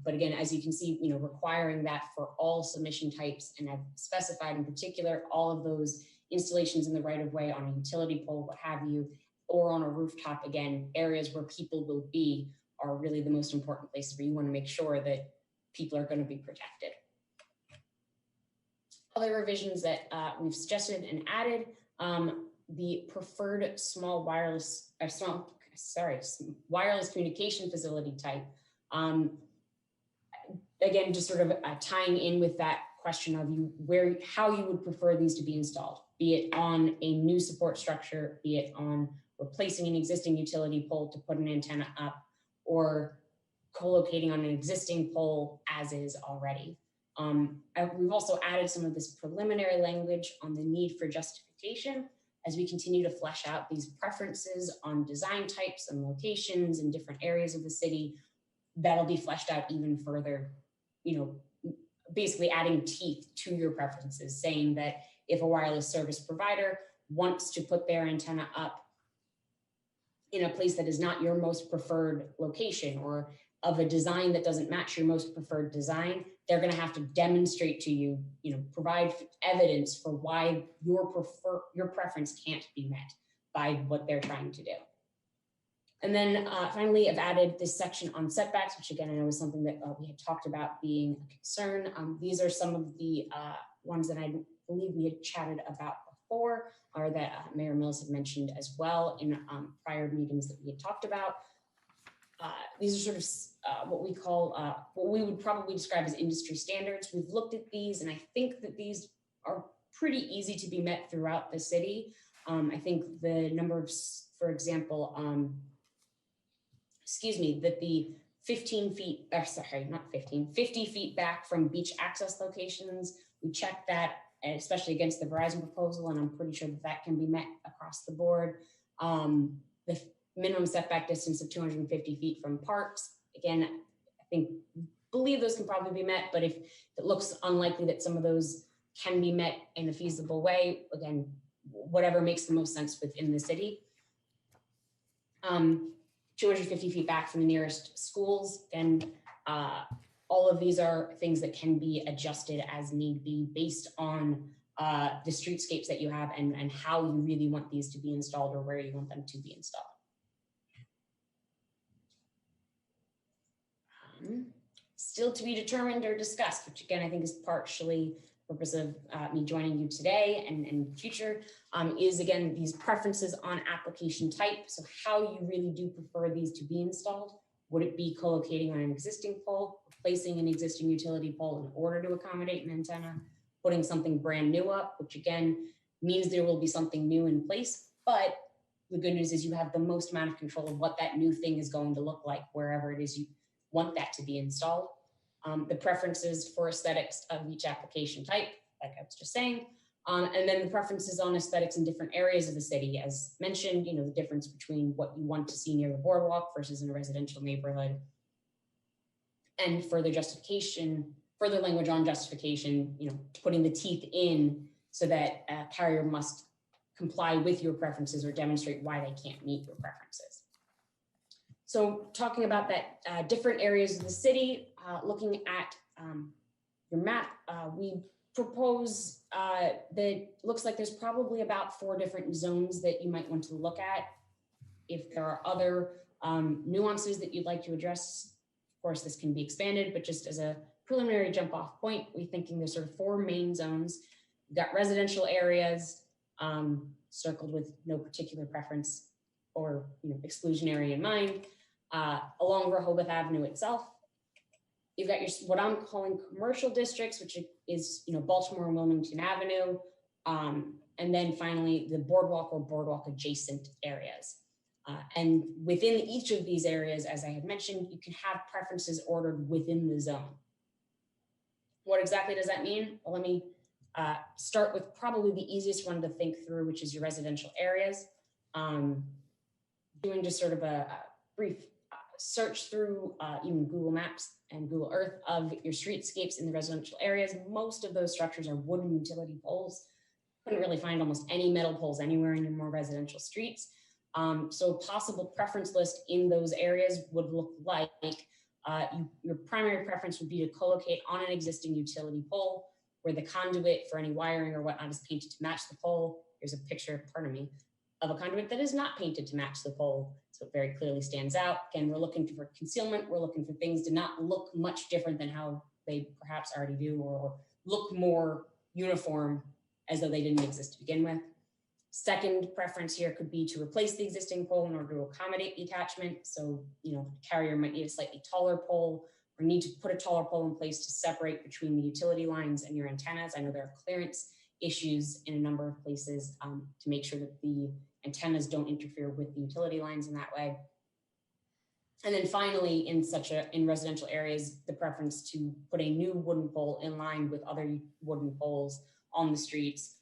But again, as you can see, you know, requiring that for all submission types, and I've specified in particular all of those installations in the right of way on a utility pole, what have you, or on a rooftop, again, areas where people will be are really the most important places where you want to make sure that people are going to be protected. Other revisions that we've suggested and added, the preferred small wireless, wireless communication facility type. Again, just sort of tying in with that question of how you would prefer these to be installed, be it on a new support structure, be it on replacing an existing utility pole to put an antenna up, or co-locating on an existing pole as is already. We've also added some of this preliminary language on the need for justification as we continue to flesh out these preferences on design types and locations in different areas of the city. That'll be fleshed out even further, you know, basically adding teeth to your preferences, saying that if a wireless service provider wants to put their antenna up in a place that is not your most preferred location, or of a design that doesn't match your most preferred design, they're going to have to demonstrate to you, you know, provide evidence for why your preference can't be met by what they're trying to do. And then finally, I've added this section on setbacks, which again, I know is something that we had talked about being a concern. These are some of the ones that I believe we had chatted about before, or that Mayor Mills had mentioned as well in prior meetings that we had talked about. These are sort of what we call, what we would probably describe as industry standards. We've looked at these, and I think that these are pretty easy to be met throughout the city. I think the number of, for example, that the 15 feet, sorry, not 15, 50 feet back from beach access locations, we checked that, especially against the Verizon proposal, and I'm pretty sure that that can be met across the board. The minimum setback distance of 250 feet from parks, again, I believe those can probably be met, but if it looks unlikely that some of those can be met in a feasible way, again, whatever makes the most sense within the city. 250 feet back from the nearest schools, and all of these are things that can be adjusted as need be based on the streetscapes that you have and how you really want these to be installed or where you want them to be installed. Still to be determined or discussed, which again, I think is partially the purpose of me joining you today and future, is again, these preferences on application type. So how you really do prefer these to be installed. Would it be co-locating on an existing pole, replacing an existing utility pole in order to accommodate an antenna, putting something brand new up, which again, means there will be something new in place, but the good news is you have the most amount of control of what that new thing is going to look like wherever it is you want that to be installed. The preferences for aesthetics of each application type, like I was just saying, And then the preferences on aesthetics in different areas of the city, as mentioned, the difference between what you want to see near the boardwalk versus in a residential neighborhood. And further language on justification, putting the teeth in so that a carrier must comply with your preferences or demonstrate why they can't meet your preferences. So talking about that different areas of the city, looking at your map, we propose that looks like there's probably about 4 different zones that you might want to look at. If there are other nuances that you'd like to address, of course, this can be expanded, but just as a preliminary jump off point, we're thinking there's sort of 4 main zones. You've got residential areas circled with no particular preference or exclusionary in mind. Along Rehoboth Avenue itself, you've got your what I'm calling commercial districts, which is Baltimore and Wilmington Avenue, and then finally the boardwalk or boardwalk adjacent areas. And within each of these areas, as I had mentioned, you can have preferences ordered within the zone. What exactly does that mean? Well, let me start with probably the easiest one to think through, which is your residential areas. Doing just sort of a brief search through even Google Maps and Google Earth of your streetscapes in the residential areas. Most of those structures are wooden utility poles. Couldn't really find almost any metal poles anywhere in your more residential streets. So a possible preference list in those areas would look like your primary preference would be to co-locate on an existing utility pole where the conduit for any wiring or whatnot is painted to match the pole. Here's a picture, pardon me, of a conduit that is not painted to match the pole. So it very clearly stands out. Again, we're looking for concealment. We're looking for things to not look much different than how they perhaps already do, or look more uniform as though they didn't exist to begin with. Second preference here could be to replace the existing pole in order to accommodate the attachment. So, the carrier might need a slightly taller pole or need to put a taller pole in place to separate between the utility lines and your antennas. I know there are clearance issues in a number of places to make sure that the antennas don't interfere with the utility lines in that way. And then finally, in residential areas, the preference to put a new wooden pole in line with other wooden poles on the streets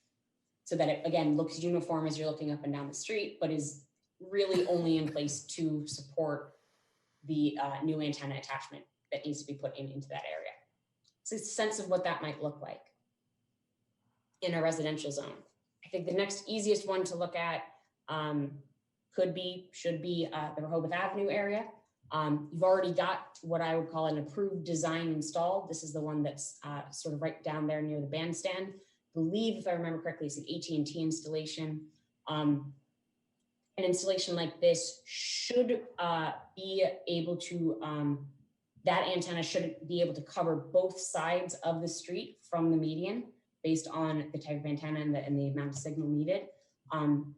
so that it, again, looks uniform as you're looking up and down the street, but is really only in place to support the new antenna attachment that needs to be put into that area. So it's a sense of what that might look like in a residential zone. I think the next easiest one to look at should be the Rehoboth Avenue area. You've already got what I would call an approved design installed. This is the one that's sort of right down there near the bandstand. I believe, if I remember correctly, it's an AT&T installation. An installation like this should be able to, that antenna should be able to cover both sides of the street from the median based on the type of antenna and the amount of signal needed.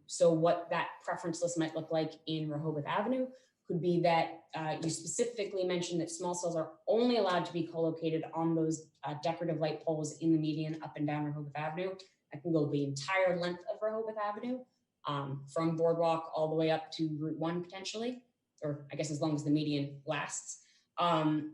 So what that preference list might look like in Rehoboth Avenue could be that you specifically mentioned that small cells are only allowed to be co-located on those decorative light poles in the median up and down Rehoboth Avenue. That can go the entire length of Rehoboth Avenue, from Boardwalk all the way up to Route 1 potentially, or I guess as long as the median lasts. And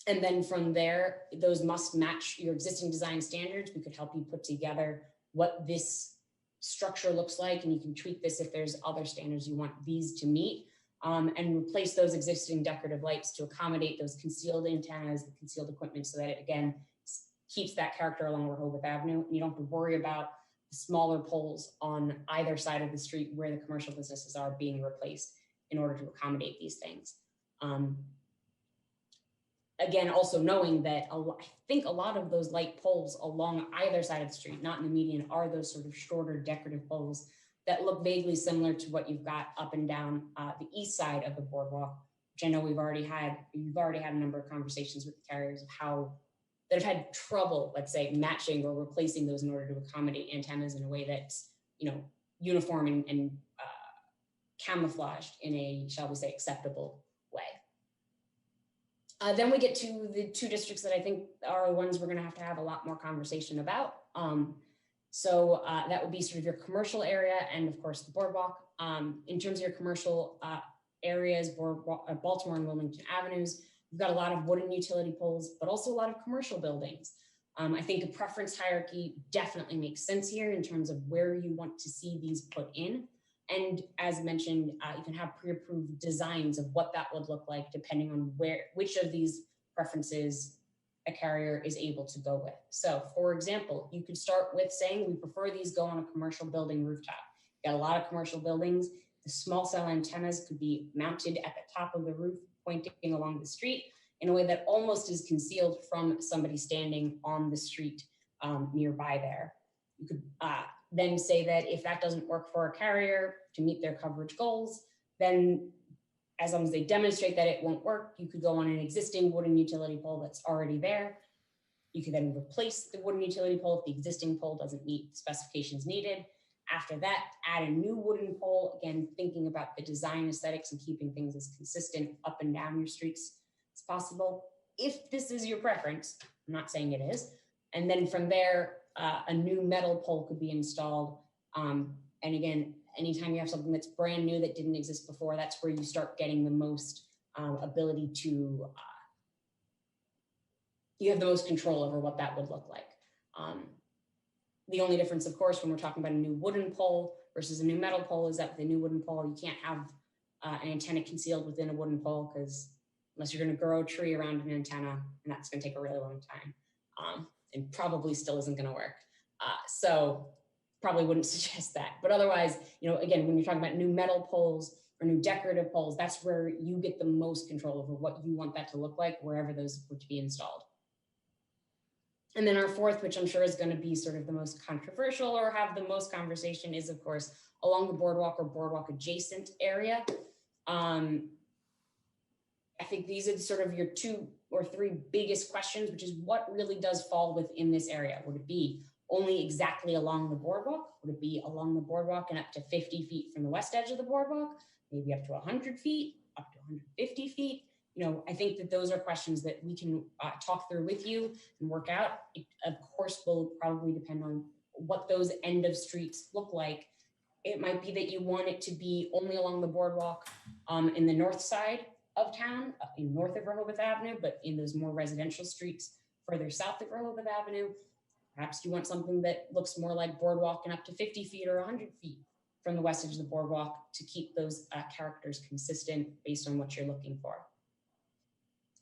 then from there, those must match your existing design standards. We could help you put together what this structure looks like, and you can tweak this if there's other standards you want these to meet, and replace those existing decorative lights to accommodate those concealed antennas, the concealed equipment, so that it, again, keeps that character along Rehoboth Avenue. And you don't have to worry about the smaller poles on either side of the street where the commercial businesses are being replaced in order to accommodate these things. Again, also knowing that I think a lot of those light poles along either side of the street, not in the median, are those sort of shorter decorative poles that look vaguely similar to what you've got up and down the east side of the boardwalk, which I know you've already had a number of conversations with the carriers of how that have had trouble, let's say, matching or replacing those in order to accommodate antennas in a way that's, uniform and camouflaged in a, shall we say, acceptable way. Then we get to the two districts that I think are the ones we're going to have a lot more conversation about. So that would be sort of your commercial area and, of course, the boardwalk. In terms of your commercial areas, Baltimore and Wilmington Avenues, we've got a lot of wooden utility poles, but also a lot of commercial buildings. I think a preference hierarchy definitely makes sense here in terms of where you want to see these put in. And as mentioned, you can have pre-approved designs of what that would look like depending on which of these preferences a carrier is able to go with. So for example, you could start with saying we prefer these go on a commercial building rooftop. Got a lot of commercial buildings. The small cell antennas could be mounted at the top of the roof, pointing along the street in a way that almost is concealed from somebody standing on the street nearby there. You could then say that if that doesn't work for a carrier to meet their coverage goals, then as long as they demonstrate that it won't work, you could go on an existing wooden utility pole that's already there. You could then replace the wooden utility pole if the existing pole doesn't meet the specifications needed. After that, add a new wooden pole, again, thinking about the design aesthetics and keeping things as consistent up and down your streets as possible. If this is your preference, I'm not saying it is. And then from there, a new metal pole could be installed. And again, anytime you have something that's brand new that didn't exist before, that's where you start getting the most ability to, you have the most control over what that would look like. The only difference, of course, when we're talking about a new wooden pole versus a new metal pole is that with a new wooden pole, you can't have an antenna concealed within a wooden pole, because unless you're going to grow a tree around an antenna, and that's going to take a really long time, and probably still isn't going to work. So probably wouldn't suggest that. But otherwise, you know, again, when you're talking about new metal poles or new decorative poles, that's where you get the most control over what you want that to look like wherever those were to be installed. And then our fourth, which I'm sure is going to be sort of the most controversial or have the most conversation, is of course along the boardwalk or boardwalk adjacent area. I think these are sort of your 2 or 3 biggest questions, which is what really does fall within this area. Would it be only exactly along the boardwalk? Would it be along the boardwalk and up to 50 feet from the west edge of the boardwalk? Maybe up to 100 feet, up to 150 feet? You know, I think that those are questions that we can talk through with you and work out. It, of course, will probably depend on what those end of streets look like. It might be that you want it to be only along the boardwalk in the north side of town, in north of Rehoboth Avenue, but in those more residential streets further south of Rehoboth Avenue. Perhaps you want something that looks more like boardwalk and up to 50 feet or 100 feet from the west edge of the boardwalk to keep those characters consistent based on what you're looking for.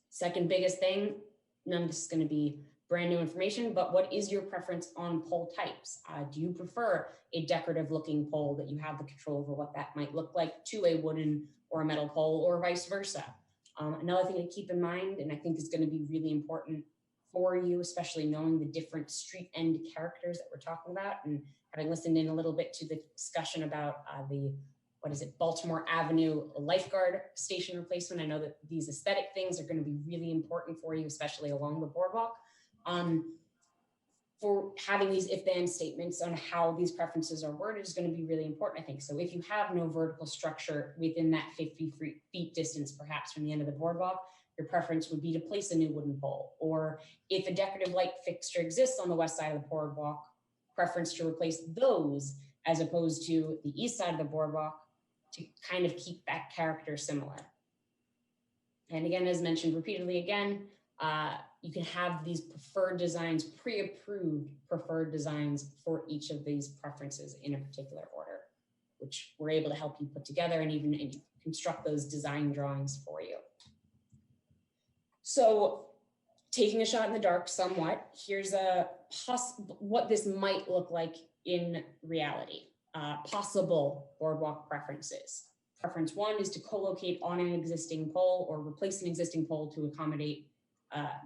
Second biggest thing, none of this is going to be brand new information, but what is your preference on pole types? Do you prefer a decorative looking pole that you have the control over what that might look like to a wooden or a metal pole, or vice versa? Another thing to keep in mind, and I think is going to be really important for you, especially knowing the different street end characters that we're talking about, and having listened in a little bit to the discussion about Baltimore Avenue lifeguard station replacement. I know that these aesthetic things are going to be really important for you, especially along the boardwalk. For having these if-then statements on how these preferences are worded is going to be really important, I think. So if you have no vertical structure within that 50 feet distance, perhaps from the end of the boardwalk, your preference would be to place a new wooden pole. Or if a decorative light fixture exists on the west side of the boardwalk, preference to replace those as opposed to the east side of the boardwalk to kind of keep that character similar. And again, as mentioned repeatedly again, you can have these preferred designs, pre-approved preferred designs for each of these preferences in a particular order, which we're able to help you put together and even construct those design drawings for you. So taking a shot in the dark somewhat, here's what this might look like in reality. Possible boardwalk preferences. Preference 1 is to co-locate on an existing pole or replace an existing pole to accommodate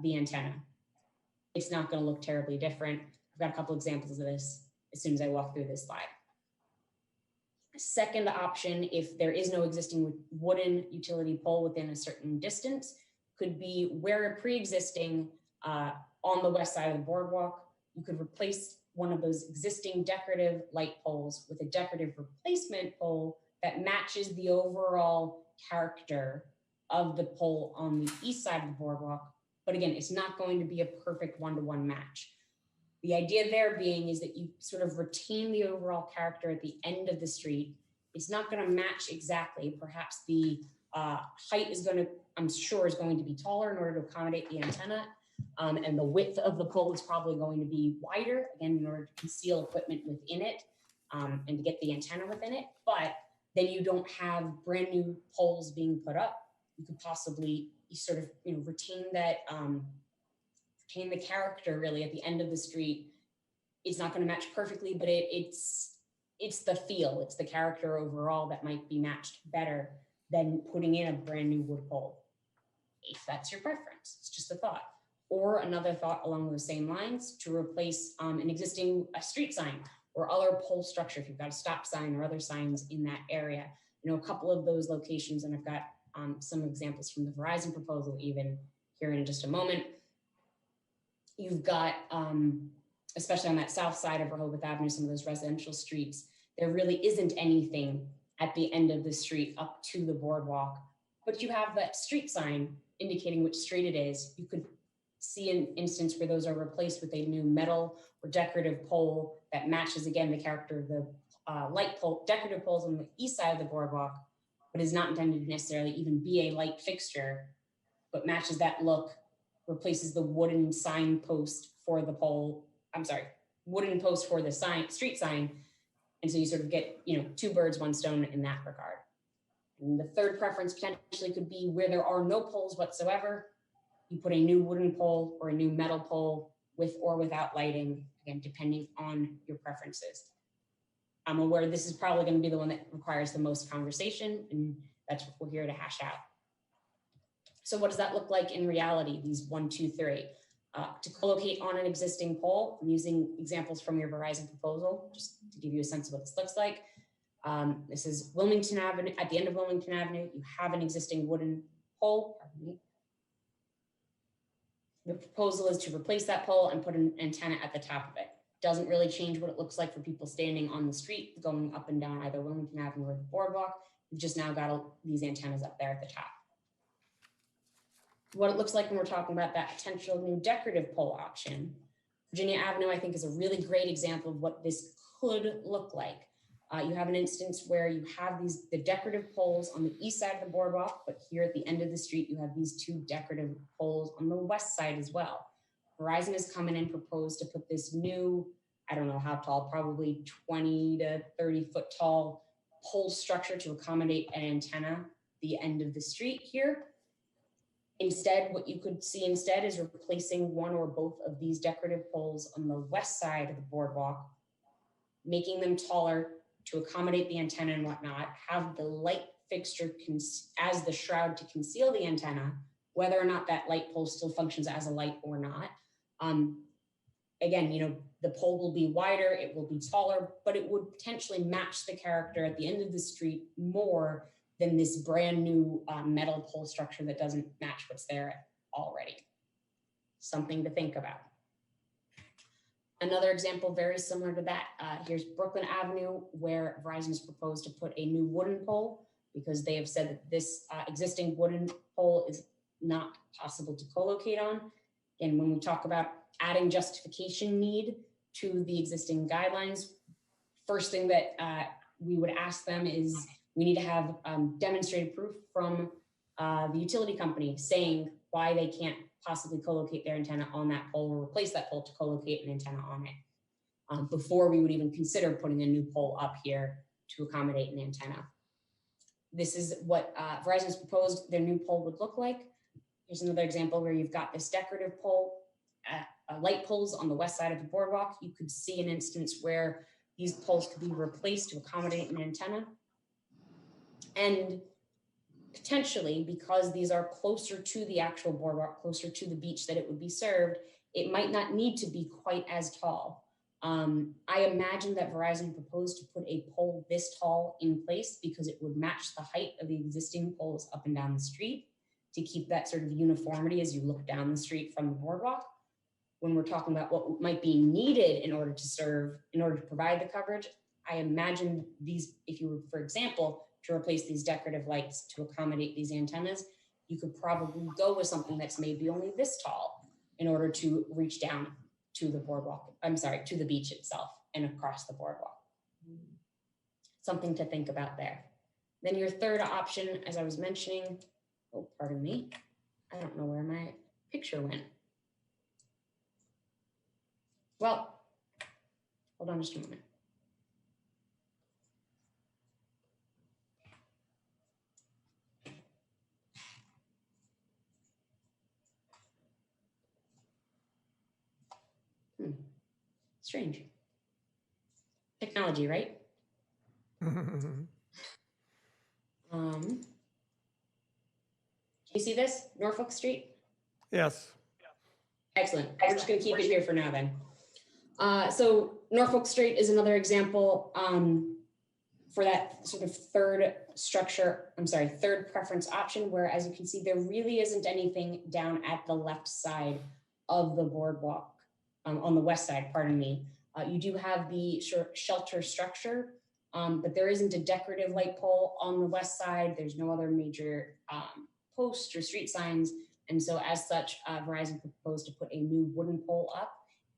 the antenna. It's not going to look terribly different. I've got a couple examples of this as soon as I walk through this slide. Second option, if there is no existing wooden utility pole within a certain distance, could be where a pre-existing on the west side of the boardwalk, you could replace one of those existing decorative light poles with a decorative replacement pole that matches the overall character of the pole on the east side of the boardwalk. But again, it's not going to be a perfect one-to-one match. The idea there being is that you sort of retain the overall character at the end of the street. It's not going to match exactly. Perhaps the height is going to, I'm sure, is going to be taller in order to accommodate the antenna. And the width of the pole is probably going to be wider, again, in order to conceal equipment within it and to get the antenna within it. But then you don't have brand new poles being put up. You could possibly sort of retain that, retain the character really at the end of the street. It's not going to match perfectly, but it's the feel, it's the character overall that might be matched better than putting in a brand new wood pole, if that's your preference. It's just a thought. Or another thought along those same lines, to replace an existing street sign or other pole structure, if you've got a stop sign or other signs in that area. A couple of those locations, and I've got some examples from the Verizon proposal even here in just a moment. You've got, especially on that south side of Rehoboth Avenue, some of those residential streets, there really isn't anything at the end of the street up to the boardwalk, but you have that street sign indicating which street it is. You could see an instance where those are replaced with a new metal or decorative pole that matches, again, the character of the light pole, decorative poles on the east side of the boardwalk, but is not intended to necessarily even be a light fixture, but matches that look, replaces the wooden sign post for the pole, wooden post for the sign, street sign. And so you sort of get, two birds, one stone in that regard. And the third preference potentially could be where there are no poles whatsoever. You put a new wooden pole or a new metal pole with or without lighting, again, depending on your preferences. I'm aware this is probably going to be the one that requires the most conversation, and that's what we're here to hash out. So what does that look like in reality, these 1, 2, 3? To co-locate on an existing pole, I'm using examples from your Verizon proposal, just to give you a sense of what this looks like. This is Wilmington Avenue. At the end of Wilmington Avenue, you have an existing wooden pole. Pardon me. The proposal is to replace that pole and put an antenna at the top of it. Doesn't really change what it looks like for people standing on the street, going up and down either Wilmington Avenue or the boardwalk. We've just now got these antennas up there at the top. What it looks like when we're talking about that potential new decorative pole option. Virginia Avenue, I think, is a really great example of what this could look like. You have an instance where you have the decorative poles on the east side of the boardwalk, but here at the end of the street, you have these 2 decorative poles on the west side as well. Verizon has come in and proposed to put this new, I don't know how tall, probably 20 to 30 foot tall pole structure to accommodate an antenna the end of the street here. Instead, what you could see instead is replacing one or both of these decorative poles on the west side of the boardwalk, making them taller to accommodate the antenna and whatnot, have the light fixture as the shroud to conceal the antenna, whether or not that light pole still functions as a light or not. Again, the pole will be wider, it will be taller, but it would potentially match the character at the end of the street more than this brand new metal pole structure that doesn't match what's there already. Something to think about. Another example very similar to that, here's Brooklyn Avenue, where Verizon has proposed to put a new wooden pole because they have said that this existing wooden pole is not possible to co-locate on. And when we talk about adding justification need to the existing guidelines, first thing that we would ask them is we need to have demonstrated proof from the utility company saying why they can't possibly co-locate their antenna on that pole or replace that pole to co-locate an antenna on it before we would even consider putting a new pole up here to accommodate an antenna. This is what Verizon has proposed their new pole would look like. Here's another example where you've got this decorative pole, light poles on the west side of the boardwalk. You could see an instance where these poles could be replaced to accommodate an antenna. And potentially, because these are closer to the actual boardwalk, closer to the beach that it would be served, it might not need to be quite as tall. I imagine that Verizon proposed to put a pole this tall in place because it would match the height of the existing poles up and down the street to keep that sort of uniformity as you look down the street from the boardwalk. When we're talking about what might be needed in order to provide the coverage, I imagine these, if you were, for example, to replace these decorative lights to accommodate these antennas, you could probably go with something that's maybe only this tall in order to reach down to the boardwalk, to the beach itself and across the boardwalk. Something to think about there. Then your third option, as I was mentioning, oh, pardon me, I don't know where my picture went. Well, hold on just a moment. Strange. Technology, right? Can you see this? Norfolk Street? Yes. Excellent. We're just going to keep it here for now then. So Norfolk Street is another example for that sort of third preference option, where, as you can see, there really isn't anything down at the left side of the boardwalk, on the west side, pardon me. You do have the shelter structure, but there isn't a decorative light pole on the west side. There's no other major posts or street signs. And so as such, Verizon proposed to put a new wooden pole up.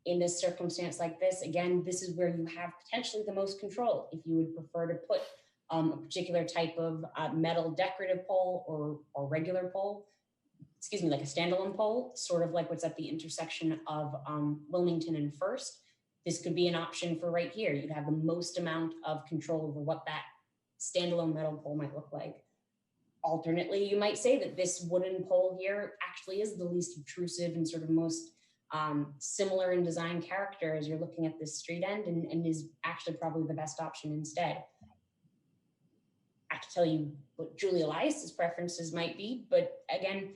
In this circumstance like this, again, this is where you have potentially the most control. If you would prefer to put a particular type of metal decorative pole or regular pole, excuse me, like a standalone pole, sort of like what's at the intersection of Wilmington and First, this could be an option for right here. You'd have the most amount of control over what that standalone metal pole might look like. Alternately, you might say that this wooden pole here actually is the least intrusive and sort of most similar in design character as you're looking at this street end, and is actually probably the best option instead. I have to tell you what Julie Elias's preferences might be, but again,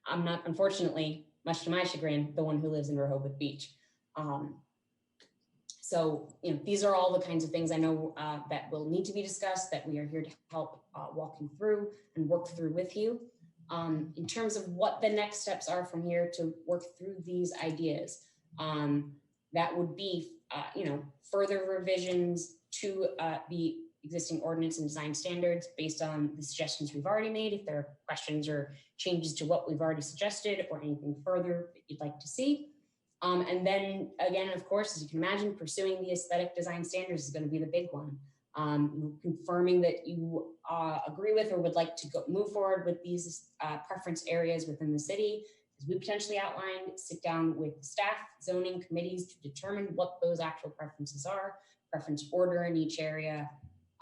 I'm not, unfortunately, much to my chagrin, the one who lives in Rehoboth Beach. So, you know, these are all the kinds of things I know that will need to be discussed, that we are here to help walk you through and work through with you. In terms of what the next steps are from here to work through these ideas, that would be, you know, further revisions to the existing ordinance and design standards based on the suggestions we've already made. If there are questions or changes to what we've already suggested or anything further that you'd like to see. And then again, of course, as you can imagine, pursuing the aesthetic design standards is going to be the big one. Confirming that you agree with or would like to move forward with these preference areas within the city, as we potentially outlined, sit down with staff, zoning committees to determine what those actual preferences are, preference order in each area,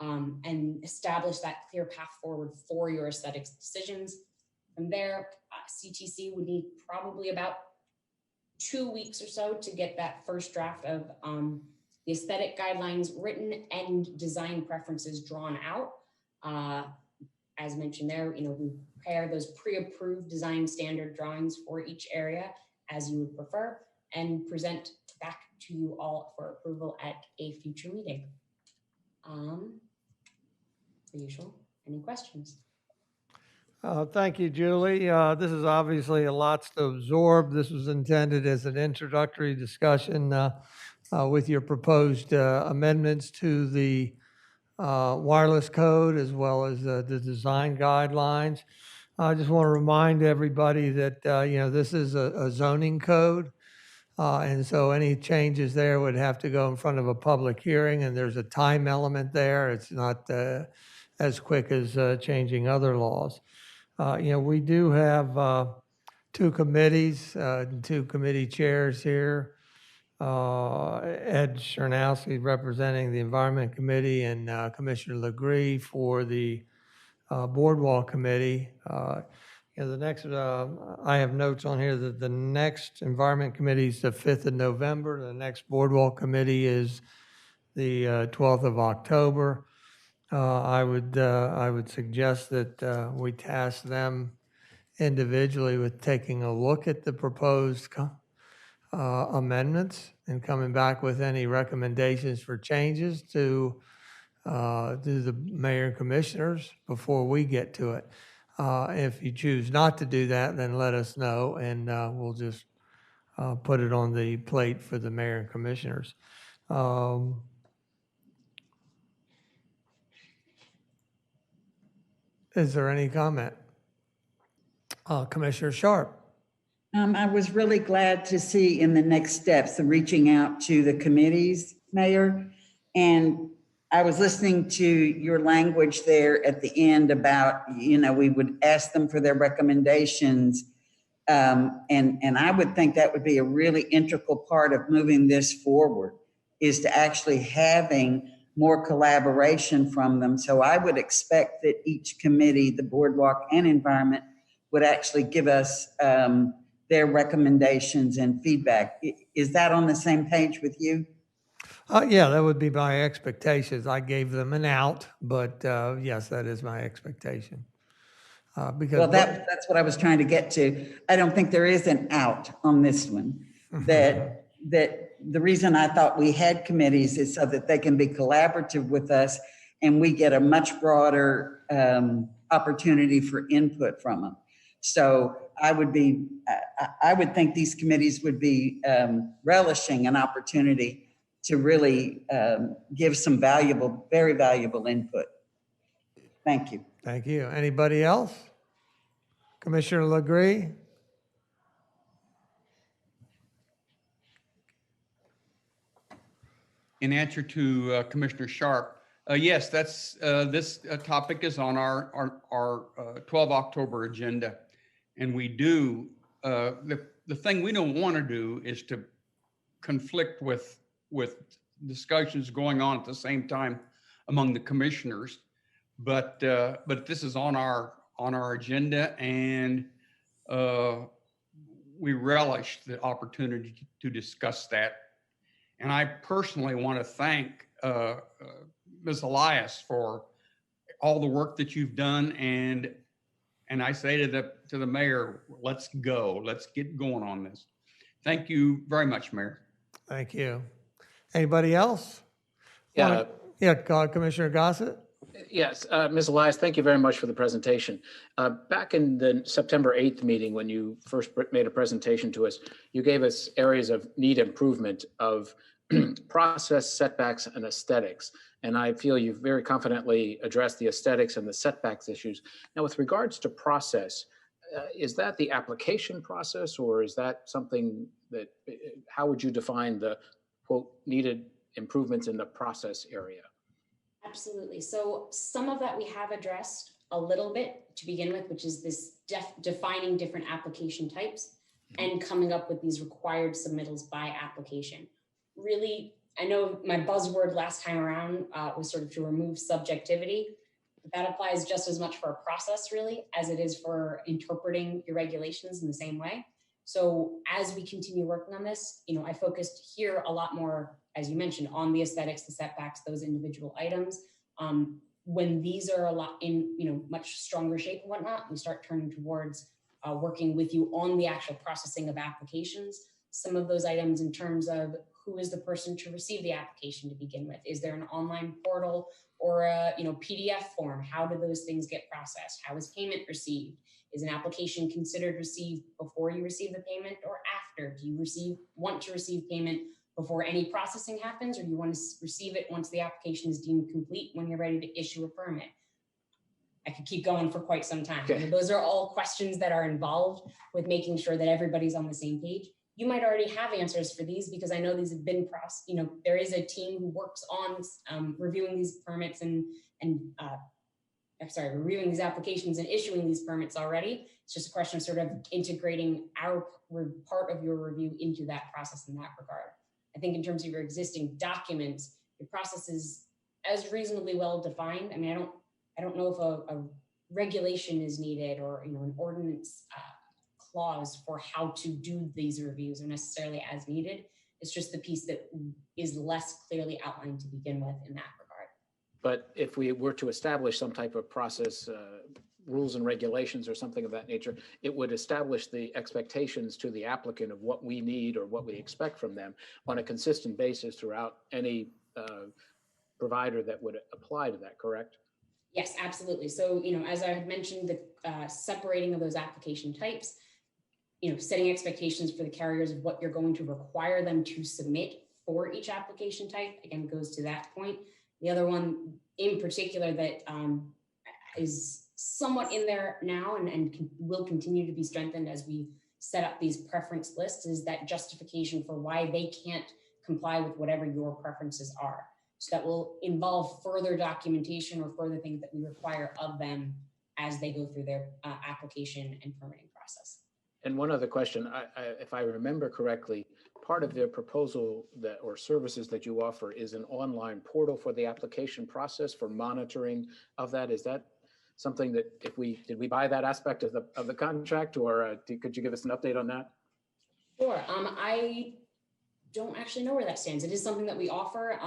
and establish that clear path forward for your aesthetics decisions. From there, CTC would need probably about 2 weeks or so to get that first draft of the aesthetic guidelines written and design preferences drawn out. As mentioned there, you know, we prepare those pre-approved design standard drawings for each area as you would prefer, and present back to you all for approval at a future meeting. The usual, any questions? Thank you, Julie. This is obviously a lot to absorb. This was intended as an introductory discussion with your proposed amendments to the wireless code as well as the design guidelines. I just want to remind everybody that, you know, this is a zoning code. And so any changes there would have to go in front of a public hearing, and there's a time element there. It's not as quick as changing other laws. You know, we do have two committees, two committee chairs here. Ed Chernowski representing the Environment Committee, and Commissioner Legree for the Boardwalk Committee. You know, the next, I have notes on here that the next Environment Committee is the 5th of November. The next Boardwalk Committee is the 12th of October. I would suggest that we task them individually with taking a look at the proposed amendments and coming back with any recommendations for changes to the mayor and commissioners before we get to it. If you choose not to do that, then let us know, and we'll just put it on the plate for the mayor and commissioners. Is there any comment? Commissioner Sharp. I was really glad to see in the next steps, the reaching out to the committees, Mayor. And I was listening to your language there at the end about, you know, we would ask them for their recommendations. And I would think that would be a really integral part of moving this forward, is to actually having more collaboration from them. So I would expect that each committee, the Boardwalk and Environment, would actually give us their recommendations and feedback. Is that on the same page with you? Yeah, that would be my expectations. I gave them an out, but yes, that is my expectation. Because Well, that's what I was trying to get to. I don't think there is an out on this one. That the reason I thought we had committees is so that they can be collaborative with us and we get a much broader opportunity for input from them. So I would think these committees would be relishing an opportunity to really give some very valuable input. Thank you. Thank you. Anybody else? Commissioner Legree? In answer to Commissioner Sharp, yes, that's this topic is on our 12 October agenda, and we do the thing we don't want to do is to conflict with discussions going on at the same time among the commissioners, but this is on our agenda, and we relish the opportunity to discuss that. And I personally want to thank Ms. Elias for all the work that you've done, and I say to the mayor, let's go, let's get going on this. Thank you very much, Mayor. Thank you. Anybody else? Yeah. Commissioner Gossett? Yes, Ms. Elias, thank you very much for the presentation. Back in the September 8th meeting, when you first made a presentation to us, you gave us areas of need improvement of process, setbacks, and aesthetics. And I feel you've very confidently addressed the aesthetics and the setbacks issues. Now, with regards to process, is that the application process, or is that something that, how would you define the quote needed improvements in the process area? Absolutely. So some of that we have addressed a little bit to begin with, which is this defining different application types and coming up with these required submittals by application. Really, I know my buzzword last time around was sort of to remove subjectivity. But that applies just as much for a process, really, as it is for interpreting your regulations in the same way. So as we continue working on this, I focused here a lot more, as you mentioned, on the aesthetics, the setbacks, those individual items. When these are a lot in, much stronger shape and whatnot, we start turning towards working with you on the actual processing of applications. Some of those items in terms of who is the person to receive the application to begin with? Is there an online portal or a PDF form? How do those things get processed? How is payment received? Is an application considered received before you receive the payment or after? Do you want to receive payment before any processing happens, or do you want to receive it once the application is deemed complete when you're ready to issue a permit? I could keep going for quite some time. Okay. Those are all questions that are involved with making sure that everybody's on the same page. You might already have answers for these because I know these have been there is a team who works on reviewing these permits and reviewing these applications and issuing these permits already. It's just a question of sort of integrating our part of your review into that process in that regard. I think in terms of your existing documents, your process is as reasonably well defined. I mean, I don't know if a regulation is needed or an ordinance clause for how to do these reviews are necessarily as needed. It's just the piece that is less clearly outlined to begin with in that regard. But if we were to establish some type of process, rules and regulations or something of that nature, it would establish the expectations to the applicant of what we need or what we expect from them on a consistent basis throughout any provider that would apply to that, correct? Yes, absolutely. So, as I had mentioned, the separating of those application types, setting expectations for the carriers of what you're going to require them to submit for each application type, again, goes to that point. The other one in particular that is somewhat in there now and will continue to be strengthened as we set up these preference lists is that justification for why they can't comply with whatever your preferences are. So that will involve further documentation or further things that we require of them as they go through their application and permitting process. And one other question, if I remember correctly, part of their proposal that, or services that you offer is an online portal for the application process for monitoring of that. Is that something that did we buy that aspect of the contract, or could you give us an update on that? Sure. I don't actually know where that stands. It is something that we offer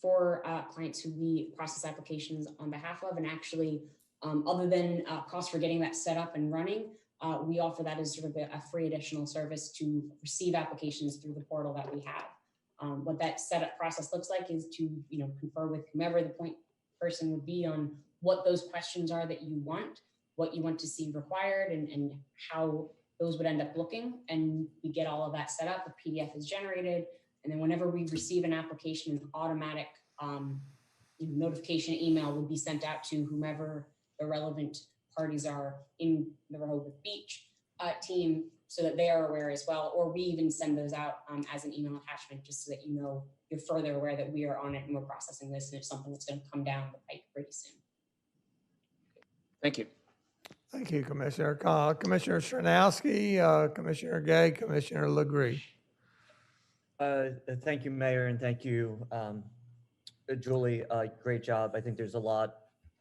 for clients who we process applications on behalf of, and actually, other than cost for getting that set up and running, we offer that as sort of a free additional service to receive applications through the portal that we have. What that setup process looks like is to confer with whomever the point person would be on what those questions are that you want, what you want to see required, and how those would end up looking. And we get all of that set up. The PDF is generated, and then whenever we receive an application, an automatic notification email would be sent out to whomever the relevant parties are in the Rehoboth Beach team, so that they are aware as well. Or we even send those out as an email attachment, just so that you're further aware that we are on it and we're processing this, and it's something that's going to come down the pipe pretty soon. Thank you. Thank you, Commissioner. Commissioner Sranowski, Commissioner Gay, Commissioner Legree. Thank you, Mayor, and thank you, Julie. Great job. I think there's a lot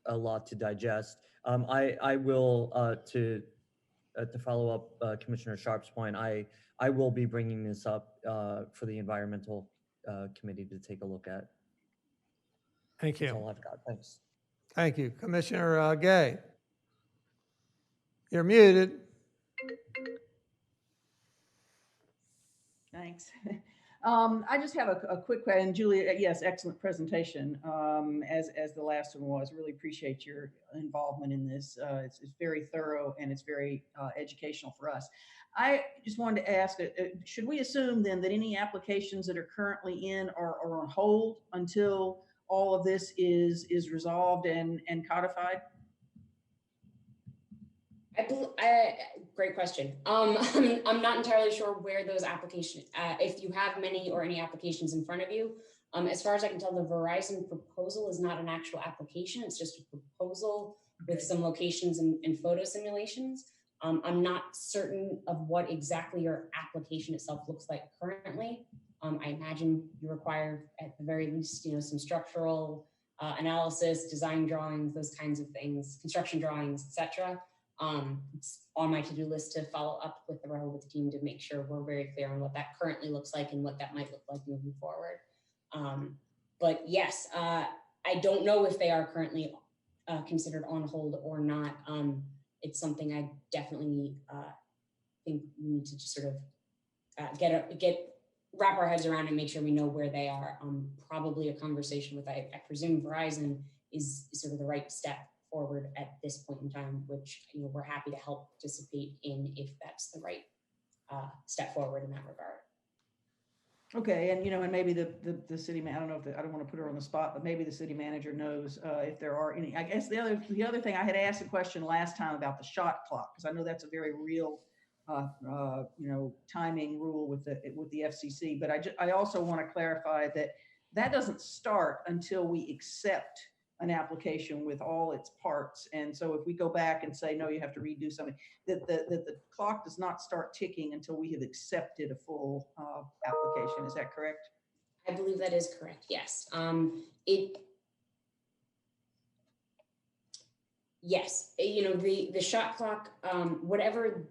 to digest. I will to follow up Commissioner Sharp's point. I will be bringing this up for the environmental committee to take a look at. Thank you. That's all I've got. Thanks. Thank you, Commissioner Gay. You're muted. Thanks. I just have a quick question. Julie, yes, excellent presentation, as the last one was. Really appreciate your involvement in this. It's very thorough, and it's very educational for us. I just wanted to ask, should we assume then that any applications that are currently in are on hold until all of this is resolved and codified? Great question. I'm not entirely sure where those applications, if you have many or any applications in front of you. As far as I can tell, the Verizon proposal is not an actual application. It's just a proposal with some locations and photo simulations. I'm not certain of what exactly your application itself looks like currently. I imagine you require, at the very least, some structural analysis, design drawings, those kinds of things, construction drawings, etc. It's on my to-do list to follow up with the Rehoboth team to make sure we're very clear on what that currently looks like and what that might look like moving forward. But yes, I don't know if they are currently considered on hold or not. It's something I definitely think we need to just sort of wrap our heads around and make sure we know where they are. Probably a conversation with, I presume Verizon is sort of the right step forward at this point in time, which we're happy to help participate in if that's the right step forward in that regard. Okay, and maybe the city man, I don't know if I don't want to put her on the spot, but maybe the city manager knows if there are any. I guess the other thing, I had asked a question last time about the shot clock, because I know that's a very real timing rule with the FCC. But I also want to clarify that doesn't start until we accept an application with all its parts. And so if we go back and say, no, you have to redo something, that the clock does not start ticking until we have accepted a full application. Is that correct? I believe that is correct, yes. Yes, the shot clock, whatever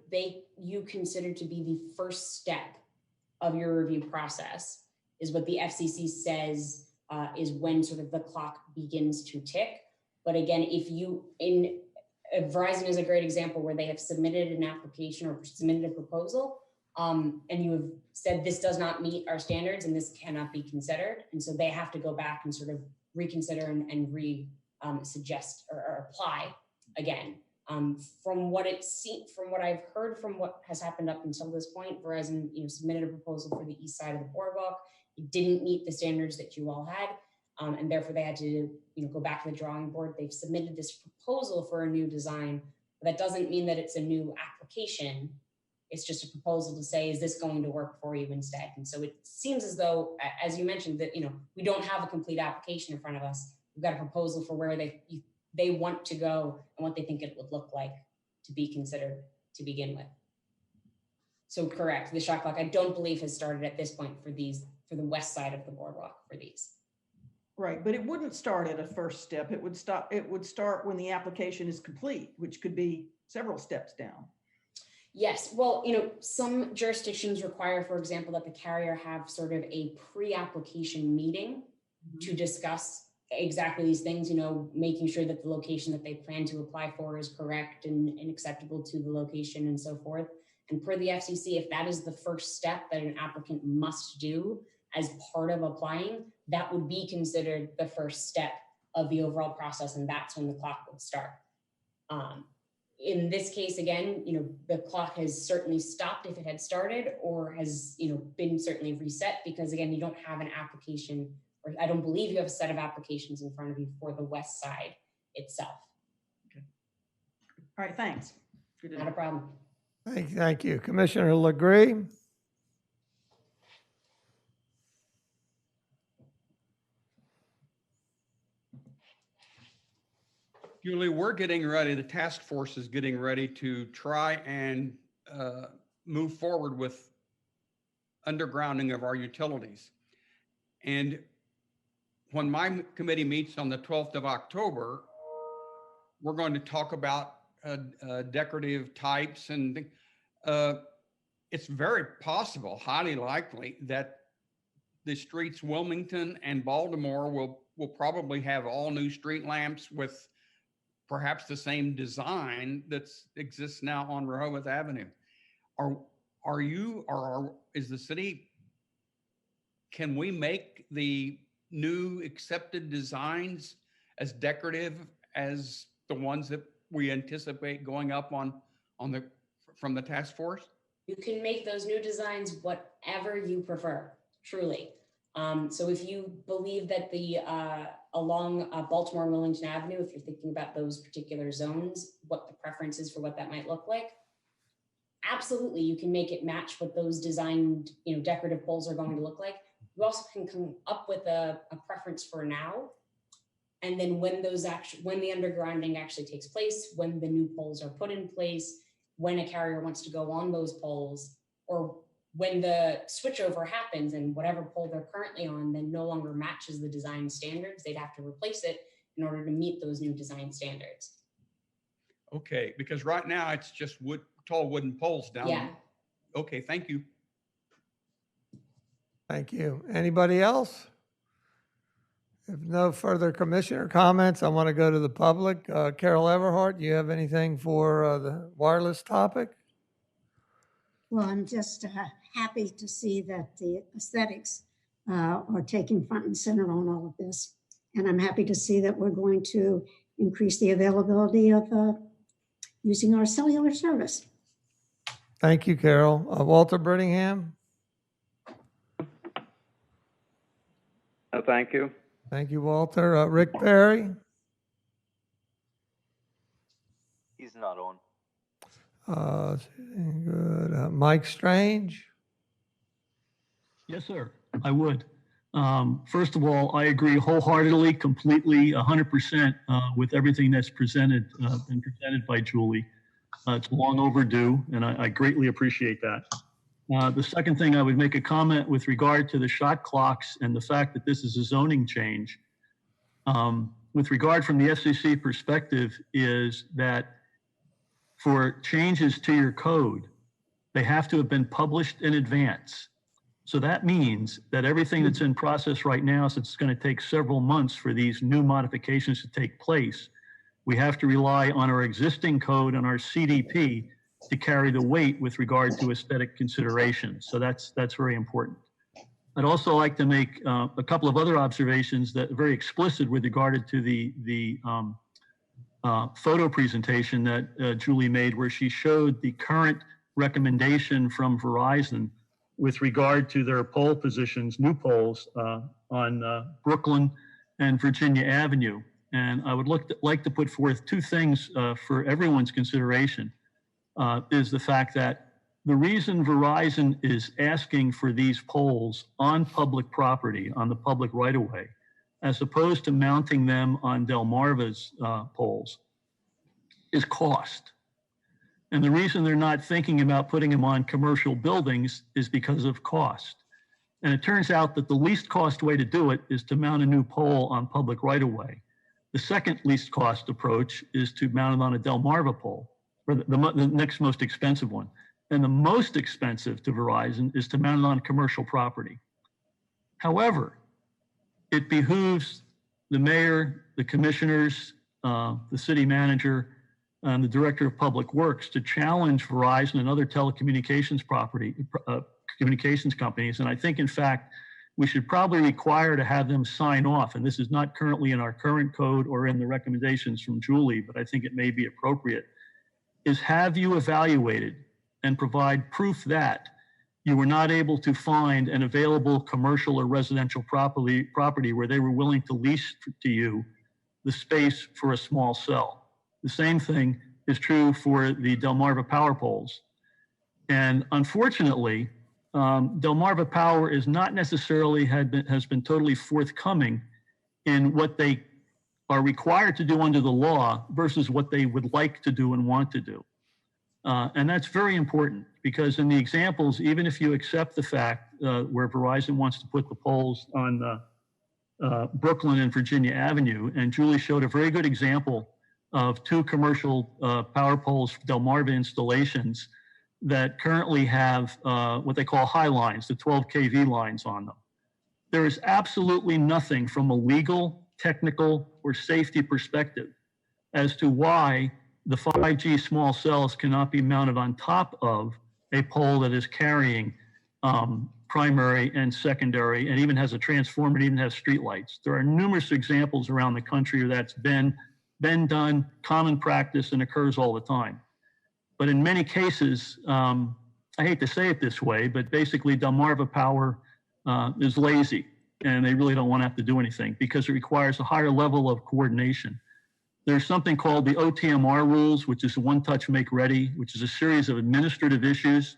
you consider to be the first step of your review process is what the FCC says is when sort of the clock begins to tick. But again, Verizon is a great example where they have submitted an application or submitted a proposal, and you have said this does not meet our standards and this cannot be considered. And so they have to go back and sort of reconsider and suggest or apply again. From what I've heard from what has happened up until this point, Verizon submitted a proposal for the east side of the boardwalk. It didn't meet the standards that you all had, and therefore they had to go back to the drawing board. They've submitted this proposal for a new design, but that doesn't mean that it's a new application. It's just a proposal to say, is this going to work for you instead? And so it seems as though, as you mentioned, that we don't have a complete application in front of us. We've got a proposal for where they want to go and what they think it would look like to be considered to begin with. So correct, the shot clock, I don't believe has started at this point for these, for the west side of the boardwalk for these. Right, but it wouldn't start at a first step. It would start when the application is complete, which could be several steps down. Yes, well, some jurisdictions require, for example, that the carrier have sort of a pre-application meeting to discuss exactly these things, making sure that the location that they plan to apply for is correct and acceptable to the location and so forth. And per the FCC, if that is the first step that an applicant must do as part of applying, that would be considered the first step of the overall process, and that's when the clock would start. In this case, again, the clock has certainly stopped if it had started, or has, been certainly reset, because again, you don't have an application, or I don't believe you have a set of applications in front of you for the west side itself. Okay. All right, thanks. Good to Not know. a problem. Thank you. Commissioner Legree? Julie, we're getting ready, the task force is getting ready to try and move forward with undergrounding of our utilities. And when my committee meets on the 12th of October, we're going to talk about decorative types, and it's very possible, highly likely, that the streets Wilmington and Baltimore will probably have all new street lamps with perhaps the same design that exists now on Rehoboth Avenue. Is the city, can we make the new accepted designs as decorative as the ones that we anticipate going up from the task force? You can make those new designs whatever you prefer, truly. So if you believe that along Baltimore and Wilmington Avenue, if you're thinking about those particular zones, what the preference is for what that might look like, absolutely, you can make it match what those designed, decorative poles are going to look like. You also can come up with a preference for now. And then when the undergrounding actually takes place, when the new poles are put in place, when a carrier wants to go on those poles, or when the switchover happens and whatever pole they're currently on then no longer matches the design standards, they'd have to replace it in order to meet those new design standards. Okay, because right now it's just tall wooden poles down. Yeah. Okay, thank you. Thank you. Anybody else? If no further commissioner comments, I want to go to the public. Carol Everhart, do you have anything for the wireless topic? Well, I'm just happy to see that the aesthetics are taking front and center on all of this. And I'm happy to see that we're going to increase the availability of using our cellular service. Thank you, Carol. Walter Brittingham? No, thank you. Thank you, Walter. Rick Perry? He's not on. Good. Mike Strange? Yes, sir, I would. First of all, I agree wholeheartedly, completely, 100% with everything that's been presented by Julie. It's long overdue, and I greatly appreciate that. The second thing, I would make a comment with regard to the shot clocks and the fact that this is a zoning change. With regard from the FCC perspective is that for changes to your code, they have to have been published in advance. So that means that everything that's in process right now, since it's going to take several months for these new modifications to take place, we have to rely on our existing code and our CDP to carry the weight with regard to aesthetic considerations. So that's very important. I'd also like to make a couple of other observations that are very explicit with regard to the photo presentation that Julie made, where she showed the current recommendation from Verizon with regard to their pole positions, new poles on Brooklyn and Virginia Avenue. And I would like to put forth two things for everyone's consideration. Is the fact that the reason Verizon is asking for these poles on public property, on the public right-of-way, as opposed to mounting them on Delmarva's poles, is cost. And the reason they're not thinking about putting them on commercial buildings is because of cost. And it turns out that the least cost way to do it is to mount a new pole on public right-of-way. The second least cost approach is to mount it on a Delmarva pole, or the next most expensive one. And the most expensive to Verizon is to mount it on commercial property. However, it behooves the mayor, the commissioners, the city manager, and the director of public works to challenge Verizon and other telecommunications communications companies. And I think, in fact, we should probably require to have them sign off. And this is not currently in our current code or in the recommendations from Julie, but I think it may be appropriate, is have you evaluated and provide proof that you were not able to find an available commercial or residential property where they were willing to lease to you the space for a small cell. The same thing is true for the Delmarva power poles. And unfortunately, Delmarva Power is not necessarily has been totally forthcoming in what they are required to do under the law versus what they would like to do and want to do. And that's very important because in the examples, even if you accept the fact where Verizon wants to put the poles on Brooklyn and Virginia Avenue, and Julie showed a very good example of two commercial power poles, Delmarva installations that currently have what they call high lines, the 12 kV lines on them. There is absolutely nothing from a legal, technical, or safety perspective as to why the 5G small cells cannot be mounted on top of a pole that is carrying primary and secondary, and even has a transformer, and even has streetlights. There are numerous examples around the country where that's been done, common practice, and occurs all the time. But in many cases, I hate to say it this way, but basically Delmarva Power is lazy, and they really don't want to have to do anything because it requires a higher level of coordination. There's something called the OTMR rules, which is one touch make ready, which is a series of administrative issues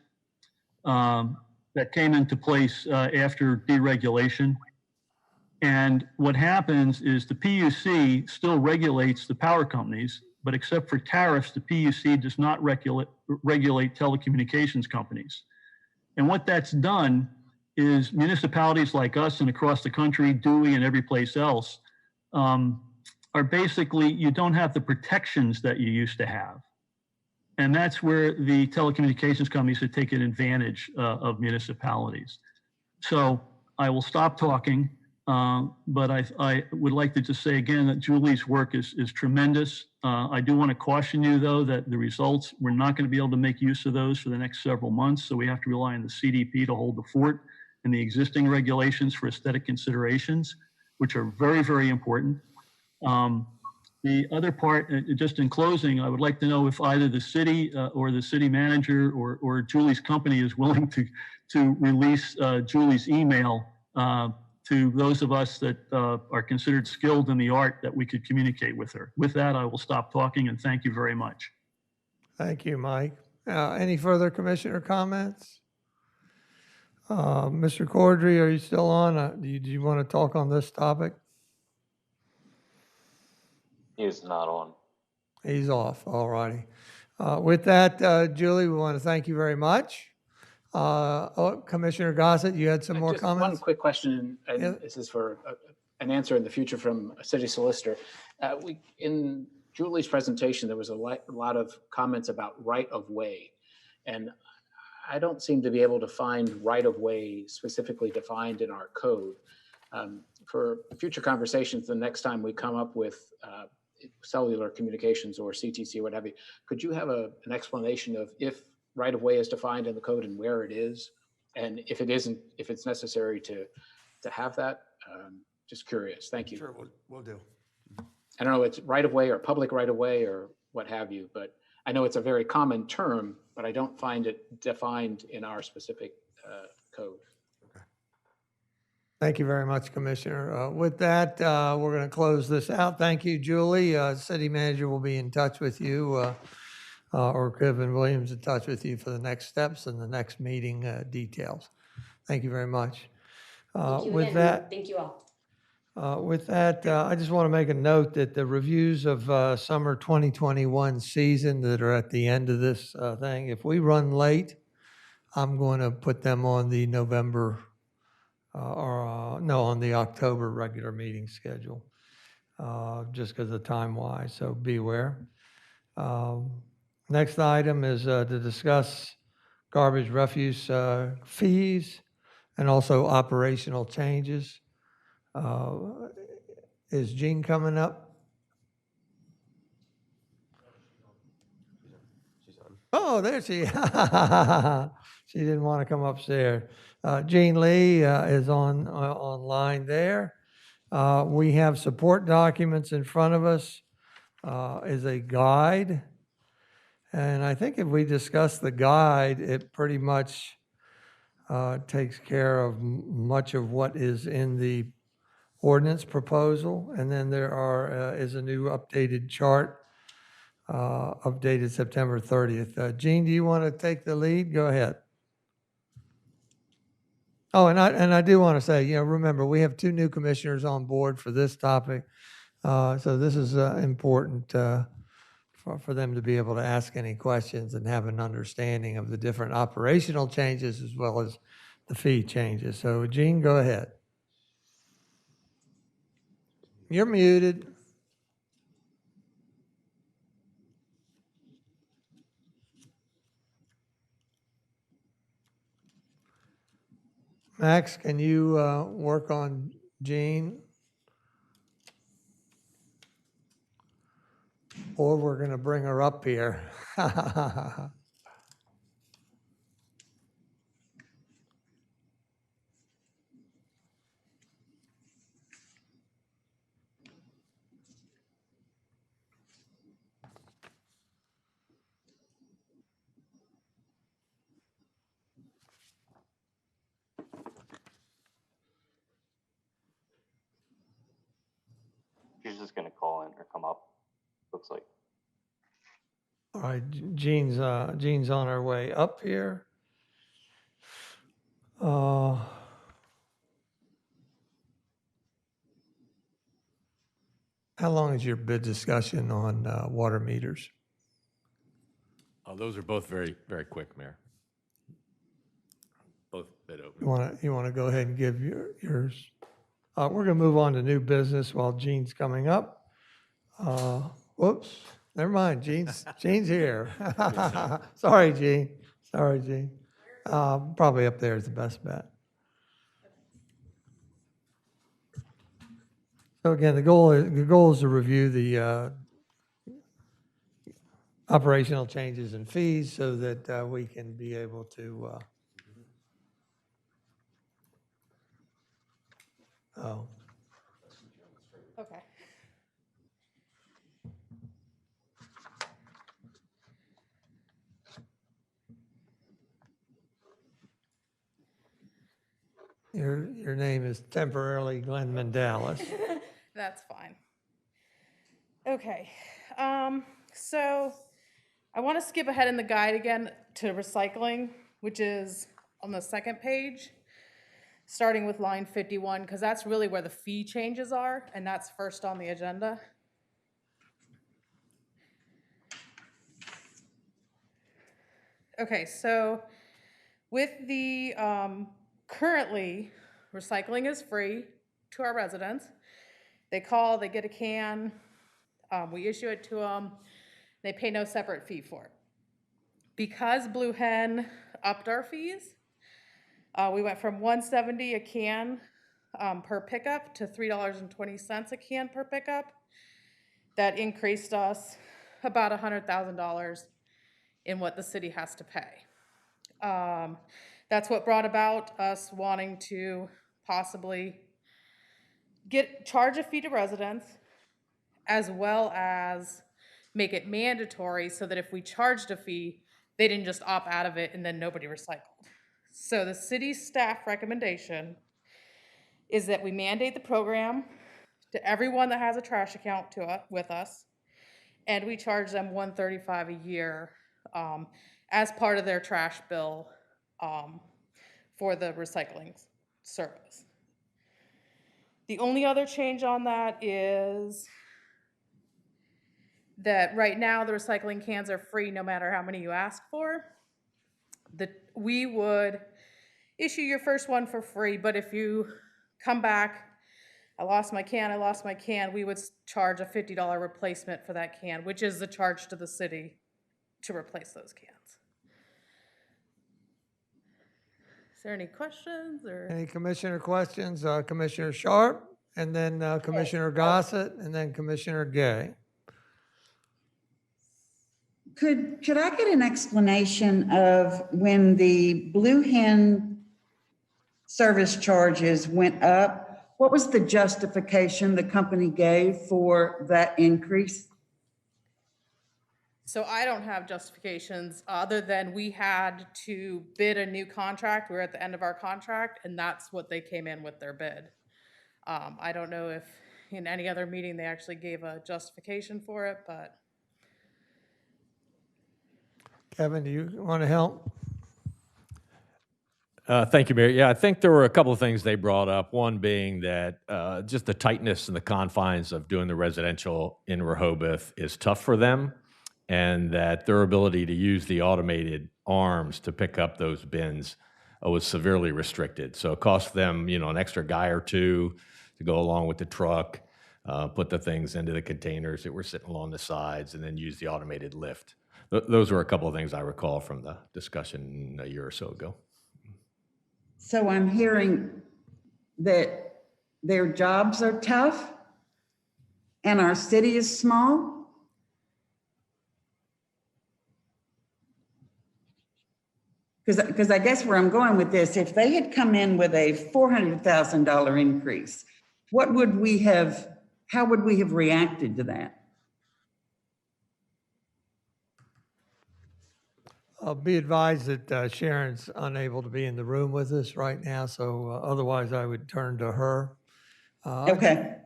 that came into place after deregulation. And what happens is the PUC still regulates the power companies, but except for tariffs, the PUC does not regulate telecommunications companies. And what that's done is municipalities like us and across the country, Dewey and every place else, are basically, you don't have the protections that you used to have. And that's where the telecommunications companies have taken advantage of municipalities. So I will stop talking, but I would like to just say again that Julie's work is tremendous. I do want to caution you though that the results, we're not going to be able to make use of those for the next several months. So we have to rely on the CDP to hold the fort and the existing regulations for aesthetic considerations, which are very, very important. The other part, just in closing, I would like to know if either the city or the city manager or Julie's company is willing to release Julie's email to those of us that are considered skilled in the art that we could communicate with her. With that, I will stop talking and thank you very much. Thank you, Mike. Any further commissioner comments? Mr. Cordry, are you still on? Do you want to talk on this topic? He is not on. He's off. All righty. With that, Julie, we want to thank you very much. Commissioner Gossett, you had some more Just comments? one quick question, and this is for an answer in the future from a city solicitor. In Julie's presentation, there was a lot of comments about right-of-way, and I don't seem to be able to find right-of-way specifically defined in our code. For future conversations, the next time we come up with cellular communications or CTC, what have you, could you have an explanation of if right-of-way is defined in the code and where it is, and if it isn't, if it's necessary to have that? Just curious. Thank you. Sure, we'll do. I don't know, it's right-of-way or public right-of-way or what have you, but I know it's a very common term, but I don't find it defined in our specific code. Thank you very much, Commissioner. With that, we're going to close this out. Thank you, Julie. City Manager will be in touch with you, or Kevin Williams in touch with you for the next steps and the next meeting details. Thank you very much. Thank you With again. that, Thank you all. With that, I just want to make a note that the reviews of summer 2021 season that are at the end of this thing, if we run late, I'm going to put them on the November on the October regular meeting schedule, just because of time-wise, so be aware. Next item is to discuss garbage refuse fees and also operational changes. Is Jean coming up? Oh, there she is. She didn't want to come upstairs. Jean Lee is online there. We have support documents in front of us, is a guide. And I think if we discuss the guide, it pretty much takes care of much of what is in the ordinance proposal. And then there is a new updated chart, updated September 30th. Jean, do you want to take the lead? Go ahead. Oh, and I do want to say, remember, we have 2 new commissioners on board for this topic. So this is important for them to be able to ask any questions and have an understanding of the different operational changes as well as the fee changes. So Jean, go ahead. You're muted. Max, can you work on Jean? Or we're going to bring her up here. She's just gonna call in or come up, looks like. All right, Jean's on her way up here. How long is your bid discussion on water meters? Those are both very, very quick, Mayor. Both bid open. You want to go ahead and give yours? We're going to move on to new business while Jean's coming up. Whoops, never mind, Jean's here. Sorry, Jean. Probably up there is the best bet. So again, the goal is to review the operational changes and fees so that we can be able to. Okay. Your name is temporarily Glenn Mandalis. That's fine. Okay. So I want to skip ahead in the guide again to recycling, which is on the second page, starting with line 51, because that's really where the fee changes are, and that's first on the agenda. Okay, so with the currently, recycling is free to our residents. They call, they get a can, we issue it to them, they pay no separate fee for it. Because Blue Hen upped our fees, we went from $1.70 a can per pickup to $3.20 a can per pickup. That increased us about $100,000 in what the city has to pay. That's what brought about us wanting to possibly charge a fee to residents, as well as make it mandatory so that if we charged a fee, they didn't just opt out of it and then nobody recycled. So the city staff recommendation is that we mandate the program to everyone that has a trash account with us, and we charge them $135 a year as part of their trash bill for the recycling service. The only other change on that is that right now the recycling cans are free no matter how many you ask for. We would issue your first one for free, but if you come back, I lost my can, we would charge a $50 replacement for that can, which is the charge to the city to replace those cans. Is there any questions or? Any commissioner questions? Commissioner Sharp, and then Commissioner Gossett, and then Commissioner Gay. Could I get an explanation of when the Blue Hen service charges went up? What was the justification the company gave for that increase? So I don't have justifications other than we had to bid a new contract. We're at the end of our contract, and that's what they came in with their bid. I don't know if in any other meeting they actually gave a justification for it, but. Kevin, do you want to help? Thank you, Mayor. Yeah, I think there were a couple of things they brought up. One being that just the tightness and the confines of doing the residential in Rehoboth is tough for them, and that their ability to use the automated arms to pick up those bins was severely restricted. So it cost them, an extra guy or two to go along with the truck, put the things into the containers that were sitting along the sides, and then use the automated lift. Those were a couple of things I recall from the discussion a year or so ago. So I'm hearing that their jobs are tough and our city is small? Because I guess where I'm going with this, if they had come in with a $400,000 increase, how would we have reacted to that? Be advised that Sharon's unable to be in the room with us right now, so otherwise I would turn to her. Okay.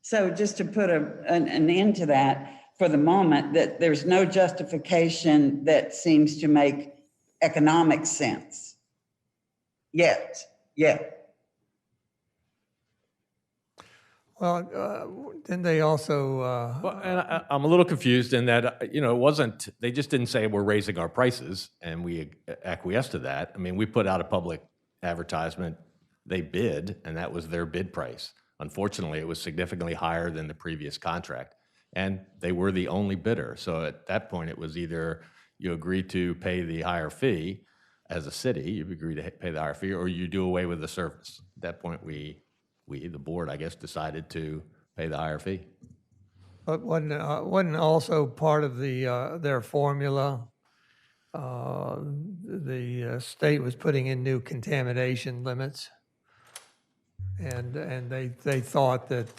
So just to put an end to that for the moment, that there's no justification that seems to make economic sense yet. Well, then they also. Well, and I'm a little confused in that, it wasn't, they just didn't say we're raising our prices and we acquiesced to that. I mean, we put out a public advertisement, they bid, and that was their bid price. Unfortunately, it was significantly higher than the previous contract, and they were the only bidder. So at that point, it was either you agree to pay the higher fee as a city, you agree to pay the higher fee, or you do away with the service. At that point, we, the board, I guess, decided to pay the higher fee. But wasn't also part of their formula, the state was putting in new contamination limits, and they thought that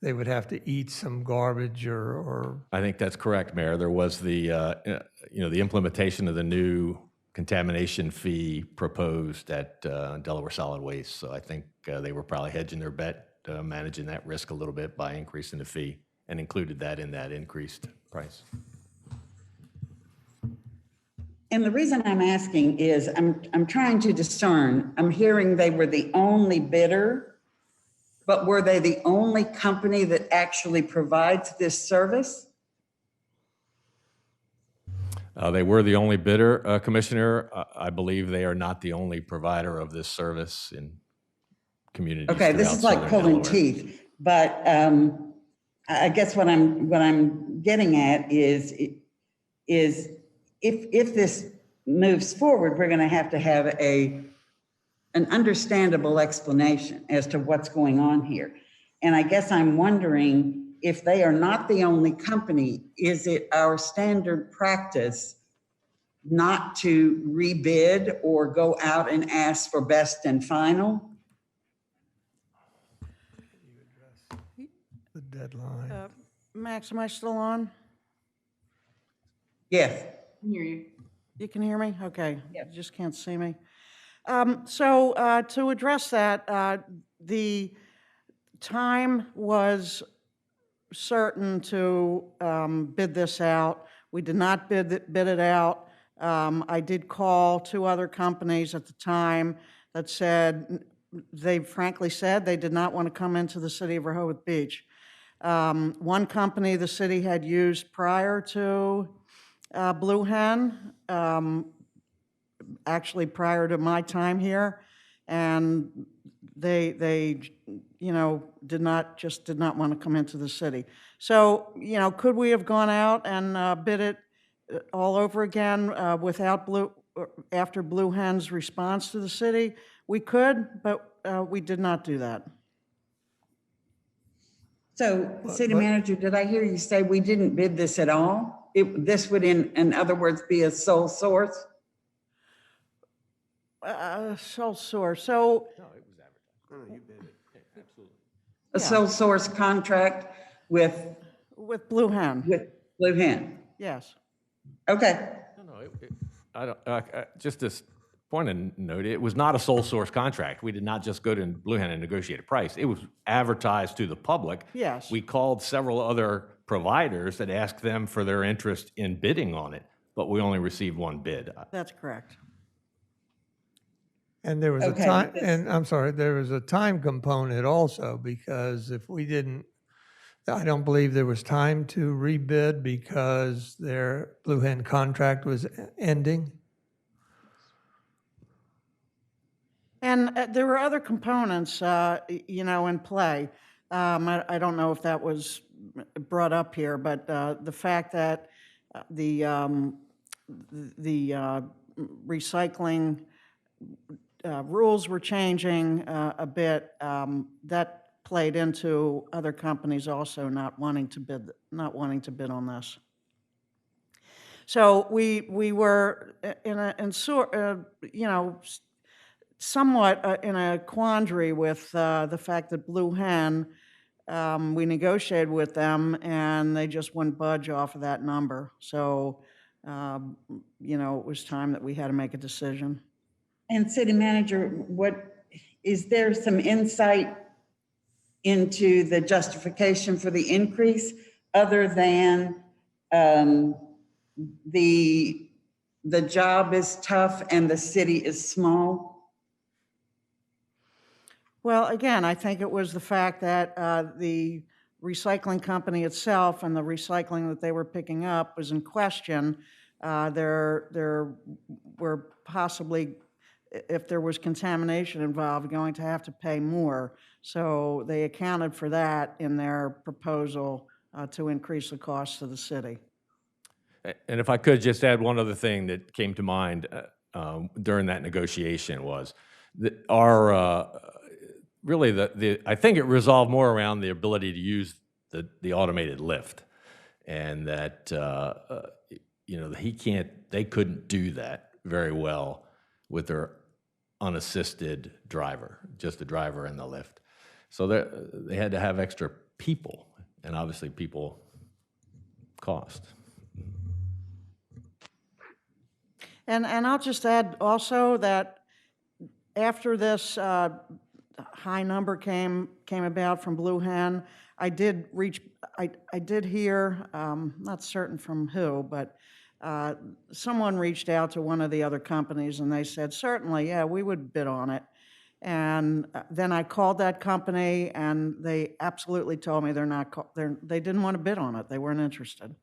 they would have to eat some garbage or. I think that's correct, Mayor. There was the the implementation of the new contamination fee proposed at Delaware Solid Waste. So I think they were probably hedging their bet, managing that risk a little bit by increasing the fee, and included that in that increased price. And the reason I'm asking is I'm trying to discern. I'm hearing they were the only bidder, but were they the only company that actually provides this service? They were the only bidder, Commissioner. I believe they are not the only provider of this service in communities. Okay, this is like pulling teeth, but I guess what I'm getting at is if this moves forward, we're going to have an understandable explanation as to what's going on here. And I guess I'm wondering, if they are not the only company, is it our standard practice not to rebid or go out and ask for best and final? The deadline. Max, am I still on? Yes. I can hear you. You can hear me? Okay. You just can't see me. So to address that, the time was certain to bid this out. We did not bid it out. I did call 2 other companies at the time that said, they frankly said they did not want to come into the city of Rehoboth Beach. One company the city had used prior to Blue Hen, actually prior to my time here, and they you know, did not want to come into the city. So, you know, could we have gone out and bid it all over again without after Blue Hen's response to the city? We could, but we did not do that. So, city manager, did I hear you say we didn't bid this at all? This would, in other words, be a sole source? Sole source. So. No, it was advertised. No, you bid it. Yeah, absolutely. A sole source contract with Blue Hen. With Blue Hen. Yes. Okay. No, I don't. Just this point of note, it was not a sole source contract. We did not just go to Blue Hen and negotiate a price. It was advertised to the public. Yes. We called several other providers and asked them for their interest in bidding on it, but we only received 1 bid. That's correct. And there was a time, and I'm sorry, there was a time component also, because if we didn't, I don't believe there was time to rebid because their Blue Hen contract was ending. And there were other components, you know, in play. I don't know if that was brought up here, but the fact that the recycling rules were changing a bit, that played into other companies also not wanting to bid on this. So we were you know, somewhat in a quandary with the fact that Blue Hen, we negotiated with them and they just wouldn't budge off of that number. So, you know, it was time that we had to make a decision. And city manager, is there some insight into the justification for the increase other than the job is tough and the city is small? Well, again, I think it was the fact that the recycling company itself and the recycling that they were picking up was in question. There were possibly, if there was contamination involved, going to have to pay more. So they accounted for that in their proposal to increase the cost to the city. And if I could just add one other thing that came to mind during that negotiation was that really I think it resolved more around the ability to use the automated lift, and that you know, they couldn't do that very well with their unassisted driver, just the driver and the lift. So they had to have extra people, and obviously people cost. And I'll just add also that after this high number came about from Blue Hen, I did hear, not certain from who, but someone reached out to one of the other companies and they said, certainly, yeah, we would bid on it. And then I called that company and they absolutely told me they didn't want to bid on it. They weren't interested.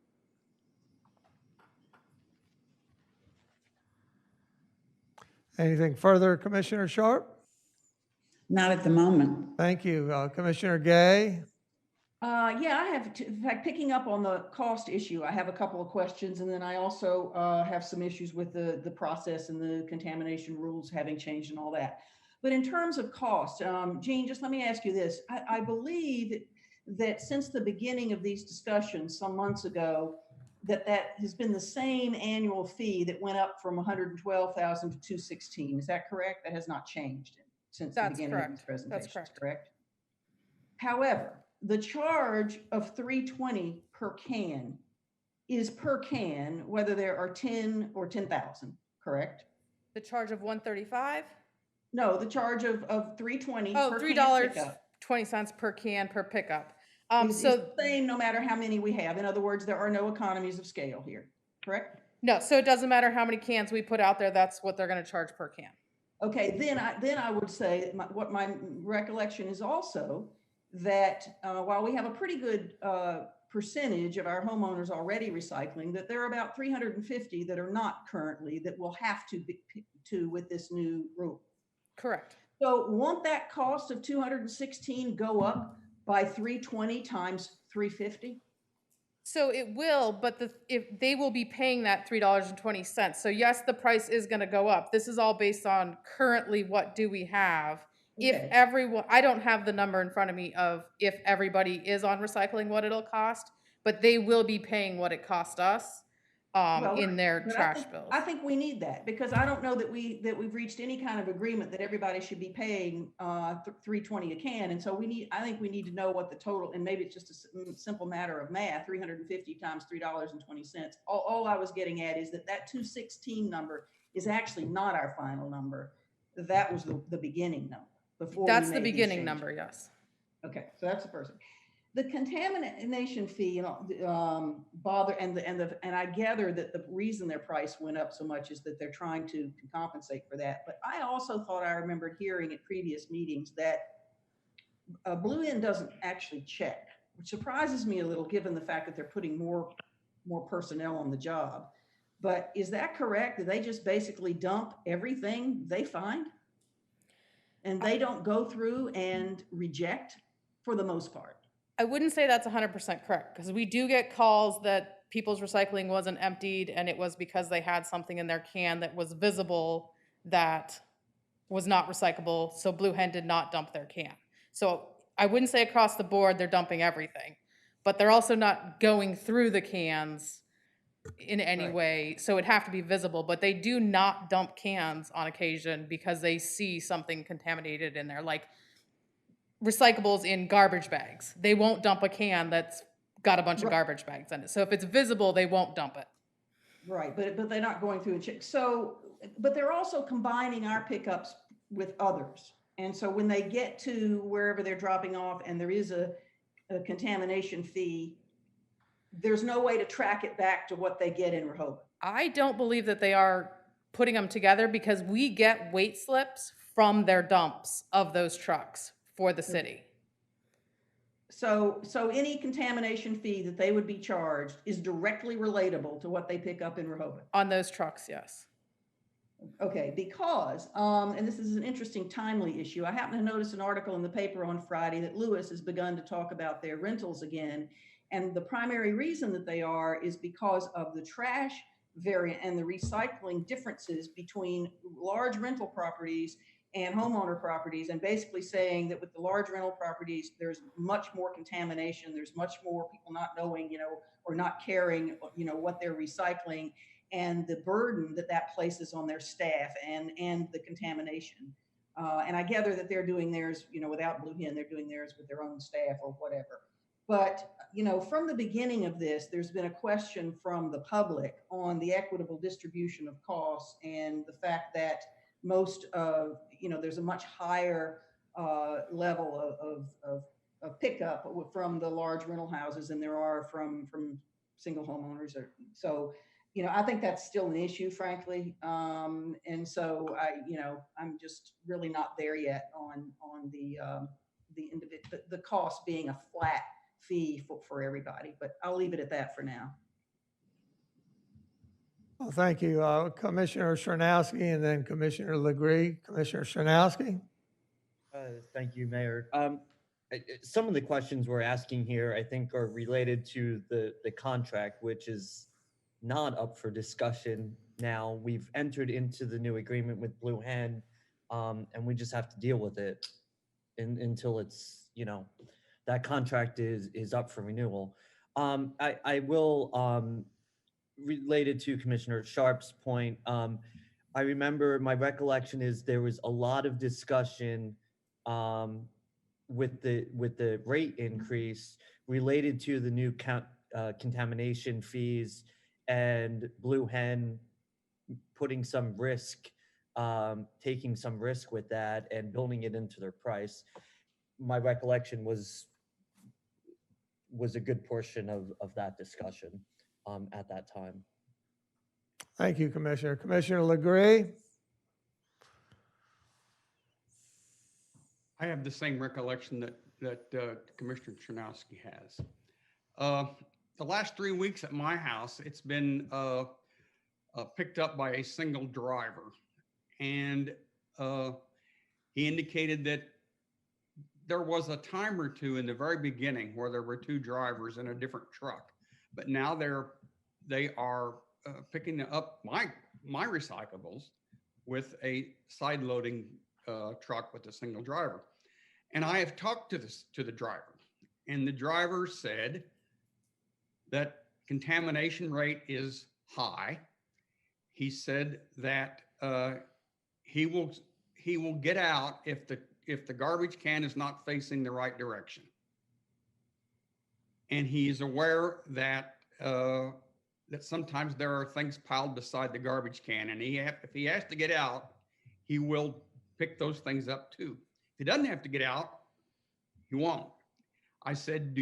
Anything further, Commissioner Sharp? Not at the moment. Thank you. Commissioner Gay? Yeah, I have, in fact, picking up on the cost issue, I have a couple of questions, and then I also have some issues with the process and the contamination rules having changed and all that. But in terms of cost, Jean, just let me ask you this. I believe that since the beginning of these discussions some months ago, that has been the same annual fee that went up from $112,000 to $216,000. Is that correct? That has not changed since the beginning of these presentations, That's correct? However, the charge of $320 per can is per can, whether there are 10 or 10,000, correct? The charge of $135? No, the charge of $320 Oh, per $3.20 per can per pickup. It's the same no matter how many we have. In other words, there are no economies of scale here, correct? No, so it doesn't matter how many cans we put out there, that's what they're gonna charge per can. Okay, then I would say what my recollection is also that while we have a pretty good percentage of our homeowners already recycling, that there are about 350 that are not currently, that will have to be with this new rule. Correct. So won't that cost of 216 go up by 320 times 350? So it will, but if they will be paying that $3.20. So yes, the price is gonna go up. This is all based on currently what do we have. If Okay. everyone, I don't have the number in front of me of if everybody is on recycling, what it'll cost, but they will be paying what it cost us Well, in their but trash bills. I think we need that because I don't know that we've reached any kind of agreement that everybody should be paying $3.20 a can. And so I think we need to know what the total, and maybe it's just a simple matter of math, 350 times $3.20. All I was getting at is that 216 number is actually not our final number. That was the beginning number before. That's the beginning number, yes. Okay, so that's the first thing. The contamination fee, bother, and I gather that the reason their price went up so much is that they're trying to compensate for that. But I also thought I remembered hearing at previous meetings that Blue Hen doesn't actually check, which surprises me a little given the fact that they're putting more personnel on the job. But is that correct? Do they just basically dump everything they find? And they don't go through and reject for the most part? I wouldn't say that's 100% correct because we do get calls that people's recycling wasn't emptied and it was because they had something in their can that was visible that was not recyclable. So Blue Hen did not dump their can. So I wouldn't say across the board they're dumping everything, but they're also not going through the cans in any way. So it'd have to be visible, but they do not dump cans on occasion because they see something contaminated in there. Like recyclables in garbage bags. They won't dump a can that's got a bunch of garbage bags in it. So if it's visible, they won't dump it. Right, but they're not going through and check. So, but they're also combining our pickups with others. And so when they get to wherever they're dropping off and there is a contamination fee, there's no way to track it back to what they get in Rehoboth. I don't believe that they are putting them together because we get weight slips from their dumps of those trucks for the city. So any contamination fee that they would be charged is directly relatable to what they pick up in Rehoboth? On those trucks, yes. Okay, because, and this is an interesting timely issue. I happened to notice an article in the paper on Friday that Lewis has begun to talk about their rentals again. And the primary reason that they are is because of the trash variant and the recycling differences between large rental properties and homeowner properties, and basically saying that with the large rental properties, there's much more contamination. There's much more people not knowing, or not caring, what they're recycling, and the burden that places on their staff and the contamination. And I gather that they're doing theirs, without Blue Hen, they're doing theirs with their own staff or whatever. But, from the beginning of this, there's been a question from the public on the equitable distribution of costs and the fact that most of, there's a much higher level of pickup from the large rental houses than there are from single homeowners. So, I think that's still an issue, frankly. And so I'm just really not there yet on the cost being a flat fee for everybody, but I'll leave it at that for now. Well, thank you, Commissioner Chernowski, and then Commissioner Legree. Commissioner Chernowski. Thank you, Mayor. Some of the questions we're asking here, I think, are related to the contract, which is not up for discussion now. We've entered into the new agreement with Blue Hen, and we just have to deal with it until it's, that contract is up for renewal. I will, related to Commissioner Sharp's point, I remember my recollection is there was a lot of discussion with the rate increase related to the new contamination fees and Blue Hen putting some risk, taking some risk with that and building it into their price. My recollection was was a good portion of that discussion at that time. Thank you, Commissioner. Commissioner Legree? I have the same recollection that Commissioner Chernowski has. The last 3 weeks at my house, it's been picked up by a single driver. And he indicated that there was a time or two in the very beginning where there were 2 drivers in a different truck, but now they are picking up my recyclables with a side loading truck with a single driver. And I have talked to the driver, and the driver said that contamination rate is high. He said that he will get out if the garbage can is not facing the right direction. And he is aware that that sometimes there are things piled beside the garbage can, and if he has to get out, he will pick those things up too. If he doesn't have to get out, he won't. I said,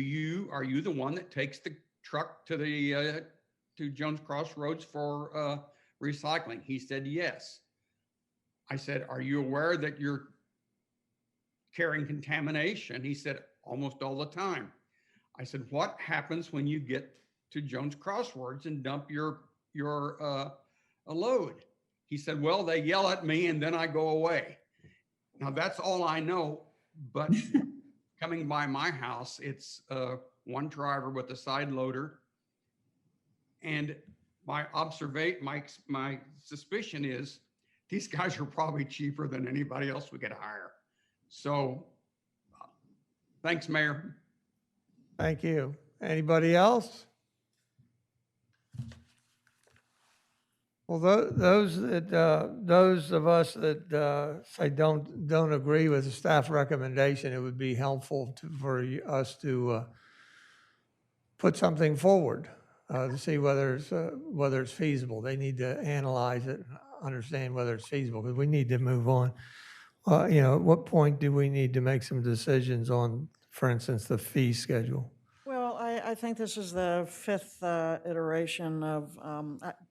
are you the one that takes the truck to the to Jones Crossroads for recycling? He said, yes. I said, are you aware that you're carrying contamination? He said, almost all the time. I said, what happens when you get to Jones Crossroads and dump your load? He said, well, they yell at me and then I go away. Now that's all I know, but coming by my house, it's one driver with a side loader. And my suspicion is these guys are probably cheaper than anybody else we could hire. So thanks, Mayor. Thank you. Anybody else? Well, those of us that say don't agree with the staff recommendation, it would be helpful for us to put something forward to see whether it's feasible. They need to analyze it, and understand whether it's feasible, because we need to move on. At what point do we need to make some decisions on, for instance, the fee schedule? Well, I think this is the 5th iteration of,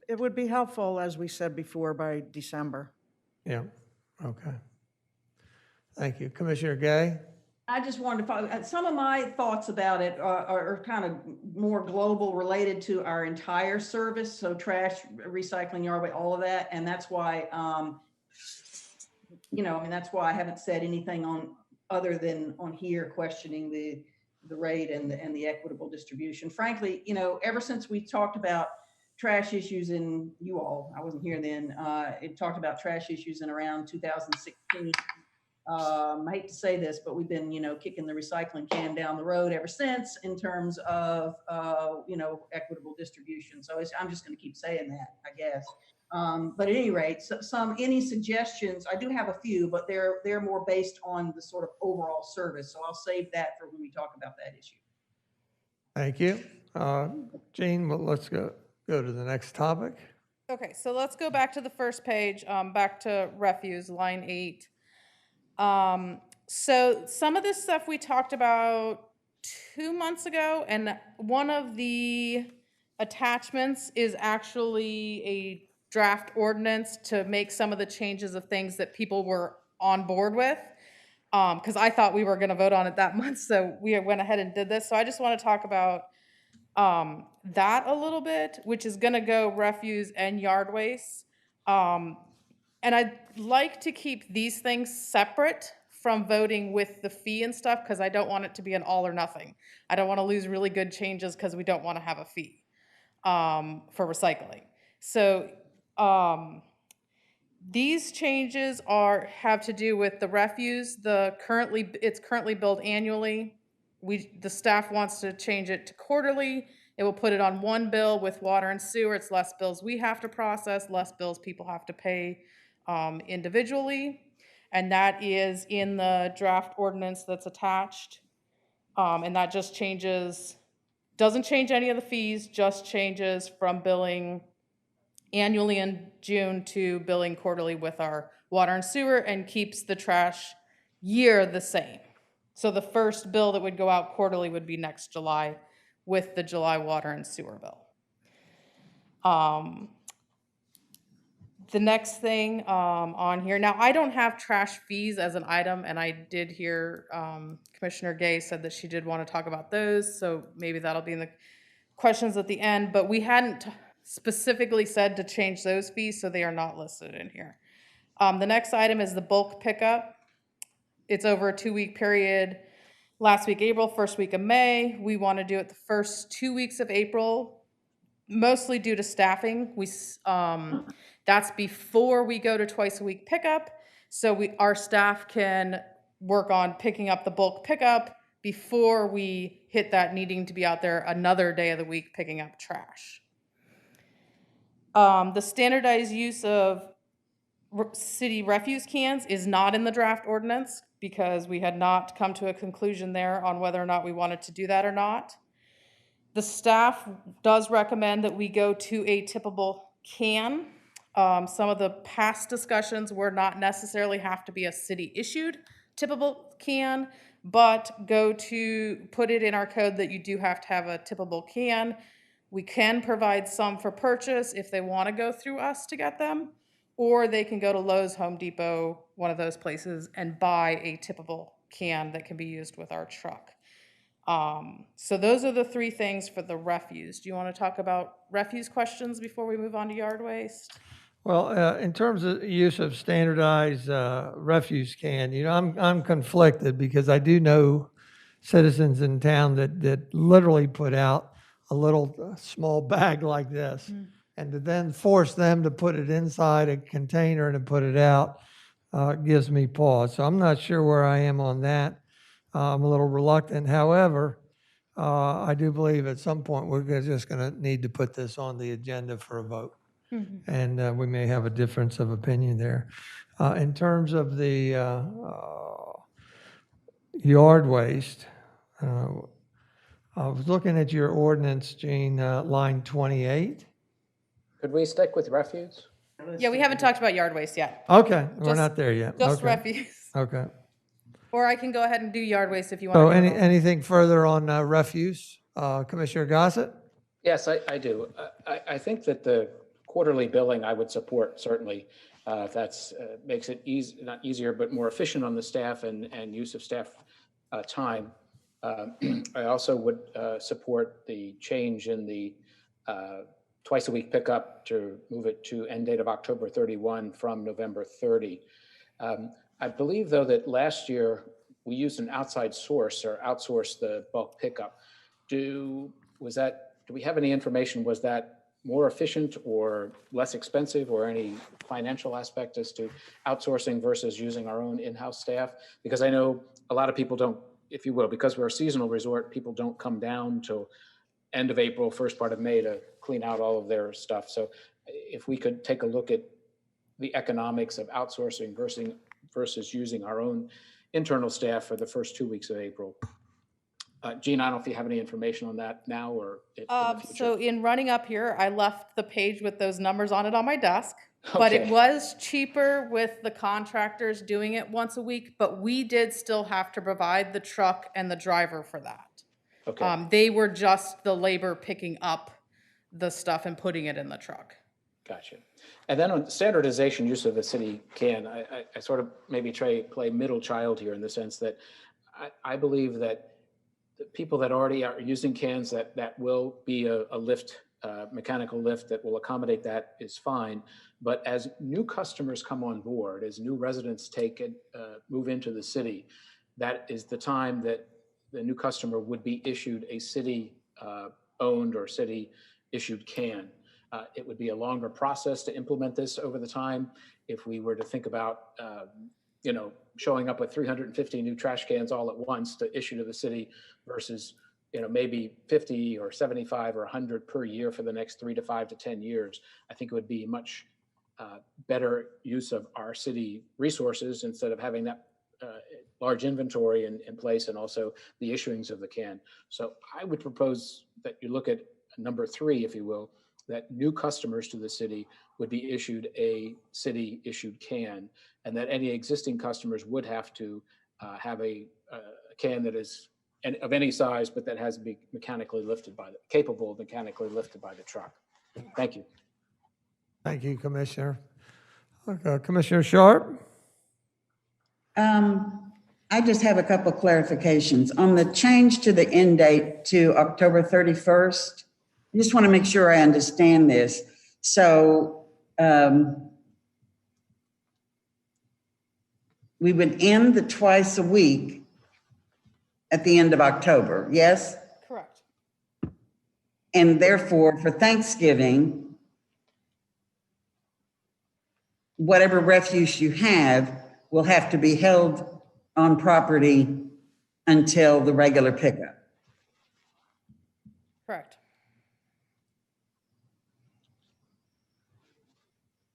it would be helpful, as we said before, by December. Yeah, okay. Thank you. Commissioner Gay? I just wanted to follow, some of my thoughts about it are kind of more global, related to our entire service. So trash, recycling, yard waste, all of that. And that's why, that's why I haven't said anything on other than on here questioning the rate and the equitable distribution. Frankly, ever since we talked about trash issues I wasn't here then, it talked about trash issues in around 2016. I hate to say this, but we've been, kicking the recycling can down the road ever since in terms of, equitable distribution. So I'm just going to keep saying that, I guess. But at any rate, any suggestions, I do have a few, but they're more based on the sort of overall service. So I'll save that for when we talk about that issue. Thank you. Jean, well, let's go to the next topic. Okay, so let's go back to the first page, back to refuse, line 8. So some of this stuff we talked about 2 months ago, and one of the attachments is actually a draft ordinance to make some of the changes of things that people were on board with, because I thought we were going to vote on it that month, so we went ahead and did this. So I just want to talk about that a little bit, which is going to go refuse and yard waste. And I'd like to keep these things separate from voting with the fee and stuff, because I don't want it to be an all or nothing. I don't want to lose really good changes because we don't want to have a fee for recycling. So these changes have to do with the refuse. It's currently billed annually. The staff wants to change it to quarterly. It will put it on one bill with water and sewer. It's less bills we have to process, less bills people have to pay individually. And that is in the draft ordinance that's attached. And that just doesn't change any of the fees, just changes from billing annually in June to billing quarterly with our water and sewer, and keeps the trash year the same. So the first bill that would go out quarterly would be next July, with the July water and sewer bill. The next thing on here, now I don't have trash fees as an item, and I did hear Commissioner Gay said that she did want to talk about those, so maybe that'll be in the questions at the end, but we hadn't specifically said to change those fees, so they are not listed in here. The next item is the bulk pickup. It's over a 2-week period. Last week, April, first week of May. We want to do it the first 2 weeks of April, mostly due to staffing. That's before we go to twice a week pickup. So our staff can work on picking up the bulk pickup before we hit that needing to be out there another day of the week picking up trash. The standardized use of city refuse cans is not in the draft ordinance because we had not come to a conclusion there on whether or not we wanted to do that or not. The staff does recommend that we go to a tippable can. Some of the past discussions were not necessarily have to be a city issued tippable can, but put it in our code that you do have to have a tippable can. We can provide some for purchase if they want to go through us to get them, or they can go to Lowe's, Home Depot, one of those places, and buy a tippable can that can be used with our truck. So those are the 3 things for the refuse. Do you want to talk about refuse questions before we move on to yard waste? Well, in terms of use of standardized refuse can, I'm conflicted because I do know citizens in town that literally put out a little small bag like this, and to then force them to put it inside a container and to put it out gives me pause. So I'm not sure where I am on that. I'm a little reluctant. However, I do believe at some point we're just going to need to put this on the agenda for a vote. And we may have a difference of opinion there. In terms of the yard waste, I was looking at your ordinance, Gene, line 28. Could we stick with refuse? Yeah, we haven't talked about yard waste yet. Okay, we're not there yet. Just Okay. refuse. Okay. Or I can go ahead and do yard waste if you want So to. anything further on refuse? Commissioner Gossett? Yes, I do. I think that the quarterly billing I would support, certainly. If that's makes it not easier, but more efficient on the staff and use of staff time. I also would support the change in the twice a week pickup to move it to end date of October 31 from November 30. I believe, though, that last year we used an outside source or outsourced the bulk pickup. Do we have any information? Was that more efficient or less expensive, or any financial aspect as to outsourcing versus using our own in-house staff? Because I know a lot of people don't, if you will, because we're a seasonal resort, people don't come down till end of April, first part of May to clean out all of their stuff. So if we could take a look at the economics of outsourcing versus using our own internal staff for the first 2 weeks of April. Gene, I don't know if you have any information on that now or in the future. So in running up here, I left the page with those numbers on it on my desk, but it was cheaper with the contractors doing it once a week, but we did still have to provide the truck and the driver for that. Okay. They were just the labor picking up the stuff and putting it in the truck. Gotcha. And then on standardization use of the city can, I sort of maybe play middle child here in the sense that I believe that the people that already are using cans, that will be a lift, mechanical lift that will accommodate that is fine. But as new customers come on board, as new residents move into the city, that is the time that the new customer would be issued a city owned or city issued can. It would be a longer process to implement this over the time. If we were to think about, showing up with 350 new trash cans all at once to issue to the city versus, maybe 50 or 75 or 100 per year for the next 3 to 5 to 10 years, I think it would be much better use of our city resources instead of having that large inventory in place and also the issuings of the can. So I would propose that you look at number 3, if you will, that new customers to the city would be issued a city issued can, and that any existing customers would have to have a can that is and of any size, but that has to be mechanically lifted capable of mechanically lifted by the truck. Thank you. Thank you, Commissioner. Commissioner Sharp? I just have a couple clarifications. On the change to the end date to October 31st, I just want to make sure I understand this. So we would end the twice a week at the end of October, yes? Correct. And therefore, for Thanksgiving, whatever refuse you have will have to be held on property until the regular pickup. Correct.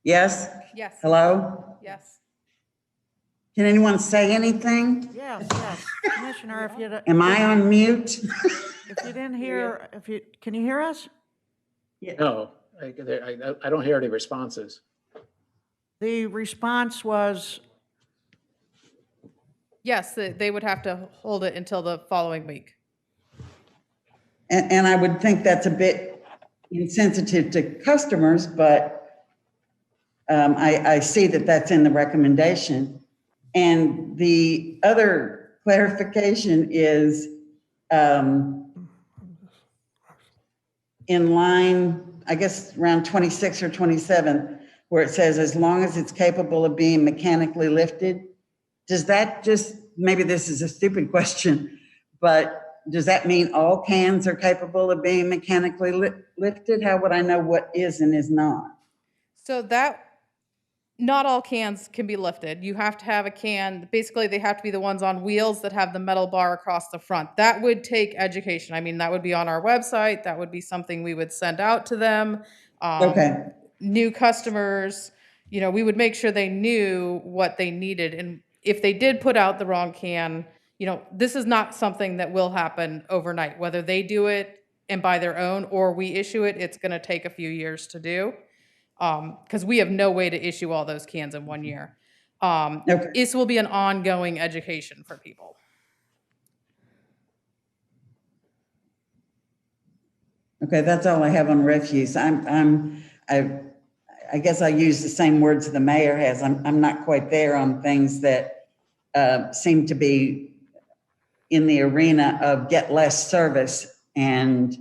Yes? Yes. Hello? Yes. Can anyone say anything? Yes, yes. Commissioner, if you. Am I on mute? If you didn't hear, can you hear us? No, I don't hear any responses. The response was, Yes, they would have to hold it until the following week. And I would think that's a bit insensitive to customers, but I see that that's in the recommendation. And the other clarification is in line, I guess around 26 or 27, where it says, as long as it's capable of being mechanically lifted. Does that just, maybe this is a stupid question, but does that mean all cans are capable of being mechanically lifted? How would I know what is and is not? So that, not all cans can be lifted. You have to have a can, basically they have to be the ones on wheels that have the metal bar across the front. That would take education. I mean, that would be on our website. That would be something we would send out to them. Okay. New customers, we would make sure they knew what they needed. And if they did put out the wrong can, this is not something that will happen overnight. Whether they do it and buy their own or we issue it, it's going to take a few years to do. Because we have no way to issue all those cans in 1 year. Okay. This will be an ongoing education for people. Okay, that's all I have on refuse. I guess I use the same words the mayor has. I'm not quite there on things that seem to be in the arena of get less service and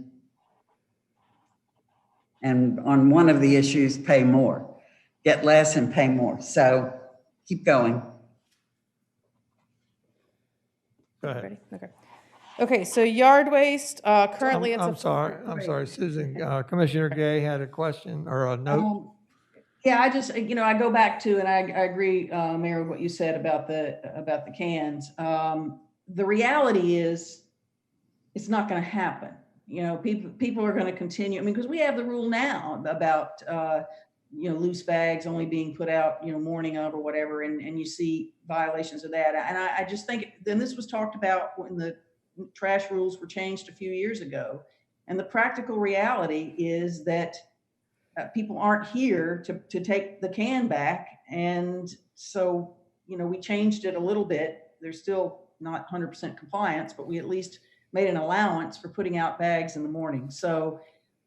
on one of the issues, pay more. Get less and pay more. So keep going. Go ahead. Ready? Okay, so yard waste, currently I'm sorry, Susan. Commissioner Gay had a question or a note. Yeah, I just, I go back to, and I agree, Mayor, with what you said about the cans. The reality is, it's not going to happen. People are going to continue. I mean, because we have the rule now about, loose bags only being put out, morning of or whatever, and you see violations of that. And I just think, then this was talked about when the trash rules were changed a few years ago. And the practical reality is that people aren't here to take the can back. And so, we changed it a little bit. There's still not 100% compliance, but we at least made an allowance for putting out bags in the morning. So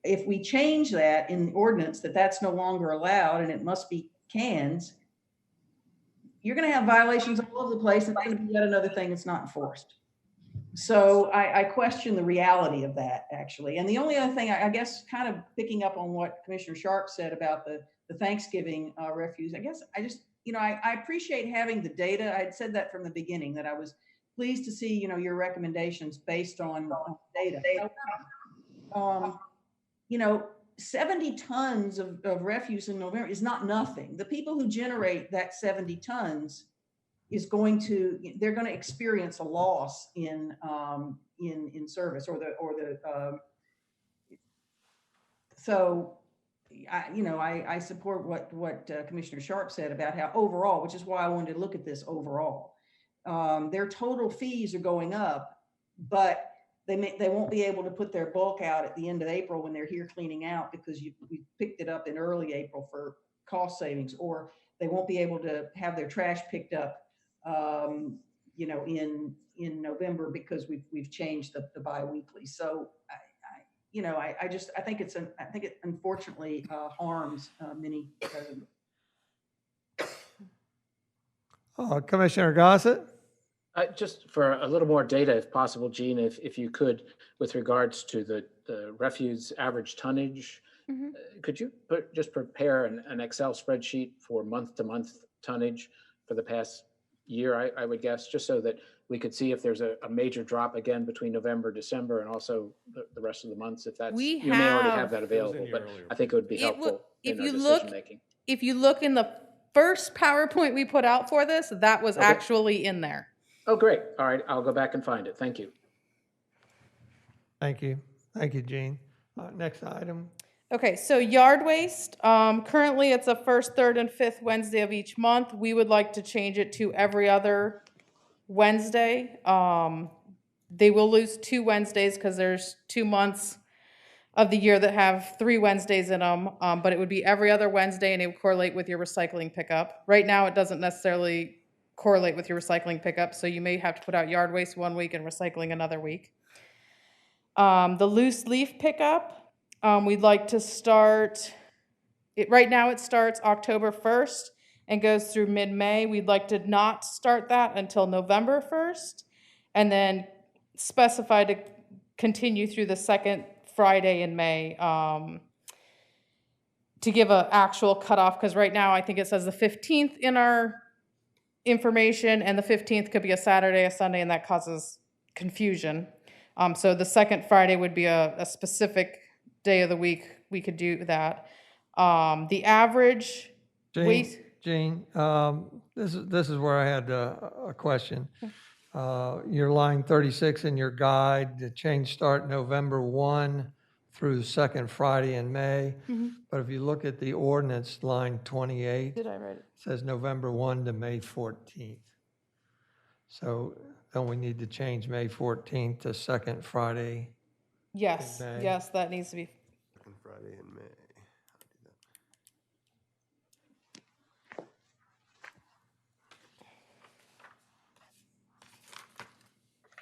if we change that in the ordinance, that's no longer allowed and it must be cans, you're going to have violations all over the place. And it's going to be yet another thing that's not enforced. So I question the reality of that, actually. And the only other thing, I guess, kind of picking up on what Commissioner Sharp said about the Thanksgiving refuse, I guess I just, I appreciate having the data. I'd said that from the beginning, that I was pleased to see, your recommendations based on data. 70 tons of refuse in November is not nothing. The people who generate that 70 tons they're going to experience a loss in service so I support what Commissioner Sharp said about how overall, which is why I wanted to look at this overall. Their total fees are going up, but they won't be able to put their bulk out at the end of April when they're here cleaning out because we picked it up in early April for cost savings, or they won't be able to have their trash picked up you know, in November because we've changed the biweekly. So I think it unfortunately harms many residents. Commissioner Gossett? Just for a little more data, if possible, Gene, if you could, with regards to the refuse average tonnage, could you just prepare an Excel spreadsheet for month-to-month tonnage for the past year, I would guess, just so that we could see if there's a major drop again between November, December, and also the rest of the months, if that's, you may already have that available, but I think it would be helpful in our decision-making. If you look in the first PowerPoint we put out for this, that was actually in there. Oh, great. All right, I'll go back and find it. Thank you. Thank you. Thank you, Gene. Next item. Okay, so yard waste, currently it's the first, third, and fifth Wednesday of each month. We would like to change it to every other Wednesday. They will lose 2 Wednesdays because there's 2 months of the year that have 3 Wednesdays in them, but it would be every other Wednesday and it would correlate with your recycling pickup. Right now, it doesn't necessarily correlate with your recycling pickup, so you may have to put out yard waste one week and recycling another week. The loose leaf pickup, we'd like to start, right now it starts October 1st and goes through mid-May. We'd like to not start that until November 1st and then specify to continue through the second Friday in May to give an actual cutoff, because right now I think it says the 15th in our information, and the 15th could be a Saturday, a Sunday, and that causes confusion. So the second Friday would be a specific day of the week we could do that. The average waste. Gene, this is where I had a question. Your line 36 in your guide, the change start November 1 through the second Friday in May. But if you look at the ordinance, line 28, Did I write it? says November 1 to May 14th. So don't we need to change May 14th to second Friday? Yes, in May? yes, that needs to be. Second Friday in May.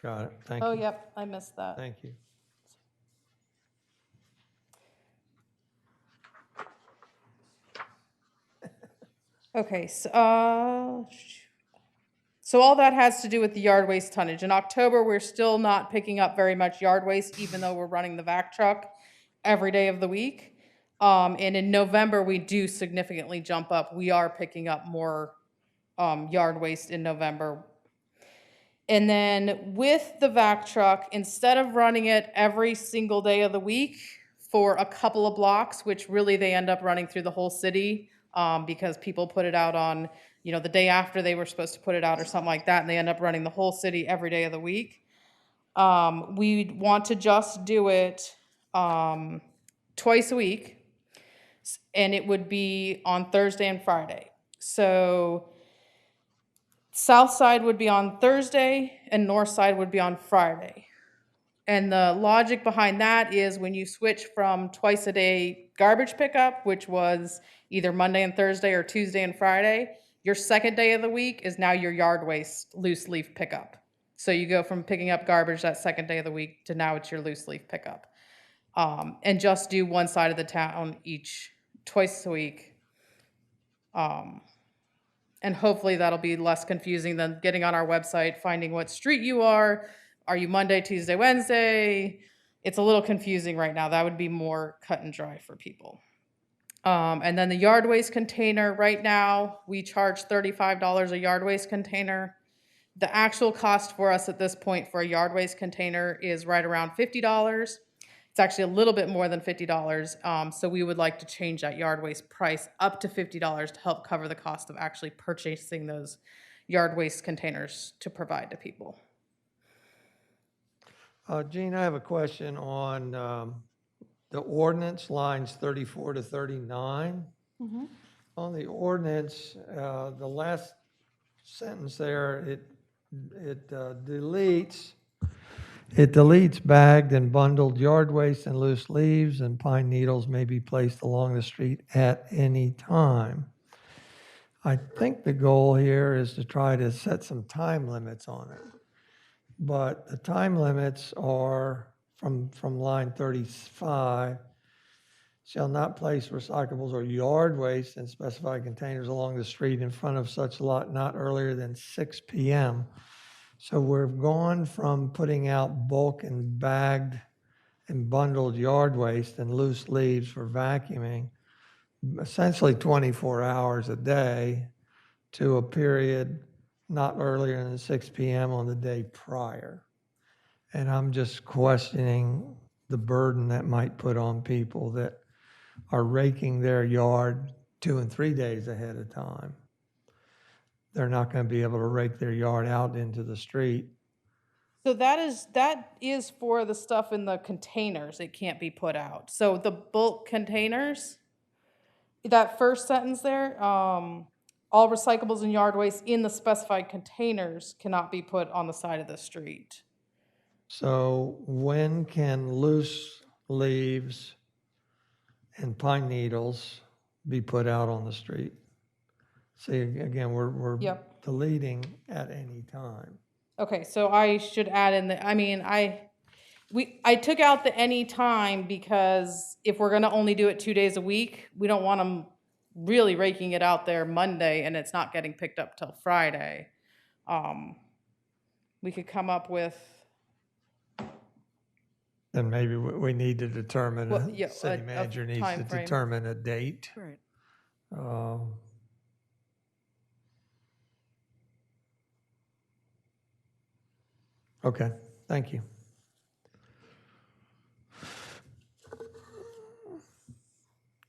Got it. Thank Oh, you. yep, I missed that. Thank you. Okay, so all that has to do with the yard waste tonnage. In October, we're still not picking up very much yard waste, even though we're running the vac truck every day of the week. And in November, we do significantly jump up. We are picking up more yard waste in November. And then with the vac truck, instead of running it every single day of the week for a couple of blocks, which really they end up running through the whole city, because people put it out on, the day after they were supposed to put it out or something like that, and they end up running the whole city every day of the week. We want to just do it twice a week, and it would be on Thursday and Friday. So south side would be on Thursday and north side would be on Friday. And the logic behind that is when you switch from twice a day garbage pickup, which was either Monday and Thursday or Tuesday and Friday, your second day of the week is now your yard waste loose leaf pickup. So you go from picking up garbage that second day of the week to now it's your loose leaf pickup. And just do one side of the town twice a week. And hopefully that'll be less confusing than getting on our website, finding what street you are. Are you Monday, Tuesday, Wednesday? It's a little confusing right now. That would be more cut and dry for people. And then the yard waste container, right now, we charge $35 a yard waste container. The actual cost for us at this point for a yard waste container is right around $50. It's actually a little bit more than $50. So we would like to change that yard waste price up to $50 to help cover the cost of actually purchasing those yard waste containers to provide to people. Gene, I have a question on the ordinance lines 34 to 39. On the ordinance, the last sentence there, it deletes bagged and bundled yard waste and loose leaves, and pine needles may be placed along the street at any time. I think the goal here is to try to set some time limits on it. But the time limits are from line 35, shall not place recyclables or yard waste in specified containers along the street in front of such lot not earlier than 6 p.m. So we've gone from putting out bulk and bagged and bundled yard waste and loose leaves for vacuuming, essentially 24 hours a day, to a period not earlier than 6 p.m. on the day prior. And I'm just questioning the burden that might put on people that are raking their yard 2 and 3 days ahead of time. They're not going to be able to rake their yard out into the street. So that is for the stuff in the containers. It can't be put out. So the bulk containers, that first sentence there, all recyclables and yard waste in the specified containers cannot be put on the side of the street. So when can loose leaves and pine needles be put out on the street? See, again, we're Yep. deleting at any time. Okay, so I should add in the, I took out the any time because if we're gonna only do it 2 days a week, we don't want them really raking it out there Monday and it's not getting picked up till Friday. We could come up with, Then maybe we need to determine, Well, yeah, city a manager needs to time frame. determine a date. Right. Okay, thank you.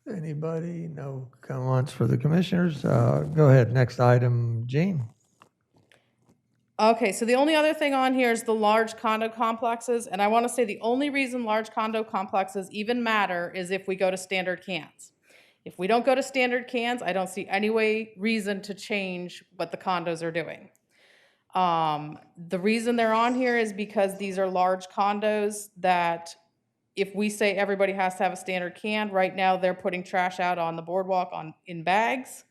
Anybody? No comments for the commissioners? Go ahead, next item, Jean. okay, so the only other thing on here is the large condo complexes. And I wanna say the only reason large condo complexes even matter is if we go to standard cans. If we don't go to standard cans, I don't see any reason to change what the condos are doing. The reason they're on here is because these are large condos that if we say everybody has to have a standard can, right now they're putting trash out on the boardwalk in bags.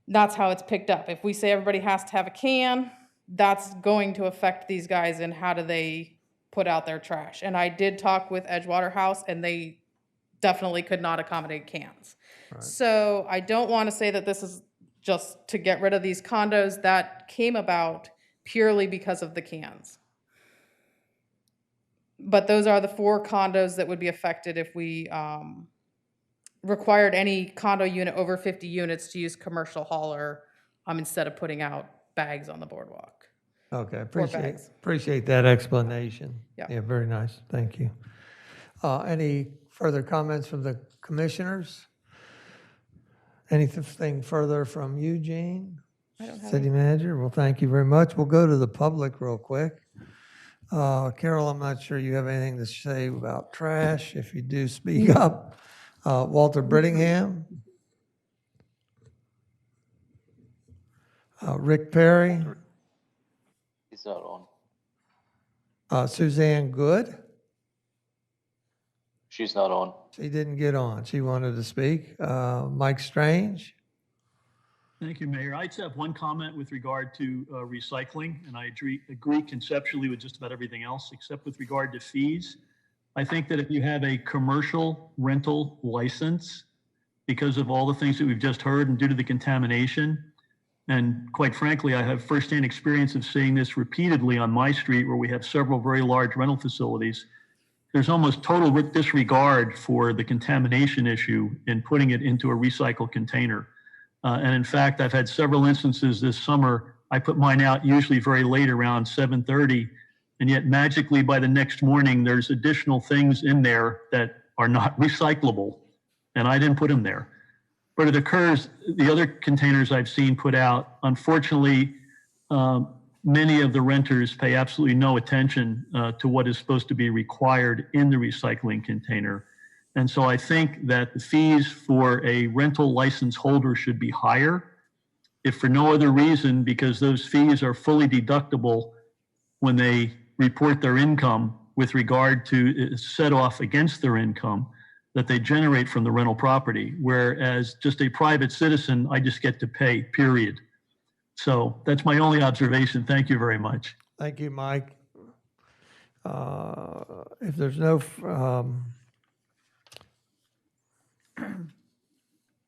That's how it's picked up. If we say everybody has to have a can, that's going to affect these guys in how do they put out their trash. And I did talk with Edgewater House and they definitely could not accommodate cans. Right. So I don't want to say that this is just to get rid of these condos. That came about purely because of the cans. But those are the 4 condos that would be affected if we required any condo unit over 50 units to use commercial hauler instead of putting out bags on the boardwalk. Okay, bags. appreciate that explanation. Yeah. Yeah, very nice, thank you. Any further comments from the commissioners? Anything further from you, Jean? I don't have City any. manager, well, thank you very much. We'll go to the public real quick. Carol, I'm not sure you have anything to say about trash. If you do, speak up. Walter Brittingham. Rick Perry. He's not on. Suzanne Good. She's not on. She didn't get on. She wanted to speak. Mike Strange. Thank you, Mayor. I just have one comment with regard to recycling, and I agree conceptually with just about everything else, except with regard to fees. I think that if you have a commercial rental license, because of all the things that we've just heard and due to the contamination, and quite frankly, I have firsthand experience of seeing this repeatedly on my street where we have several very large rental facilities, there's almost total disregard for the contamination issue in putting it into a recycled container. And in fact, I've had several instances this summer. I put mine out usually very late, around 7:30, and yet magically by the next morning, there's additional things in there that are not recyclable, and I didn't put them there. But it occurs, the other containers I've seen put out, unfortunately, many of the renters pay absolutely no attention to what is supposed to be required in the recycling container. And so I think that the fees for a rental license holder should be higher, if for no other reason, because those fees are fully deductible when they report their income with regard to set off against their income. that they generate from the rental property, whereas just a private citizen, I just get to pay, period. So that's my only observation. Thank you very much. Thank you, Mike. If there's no,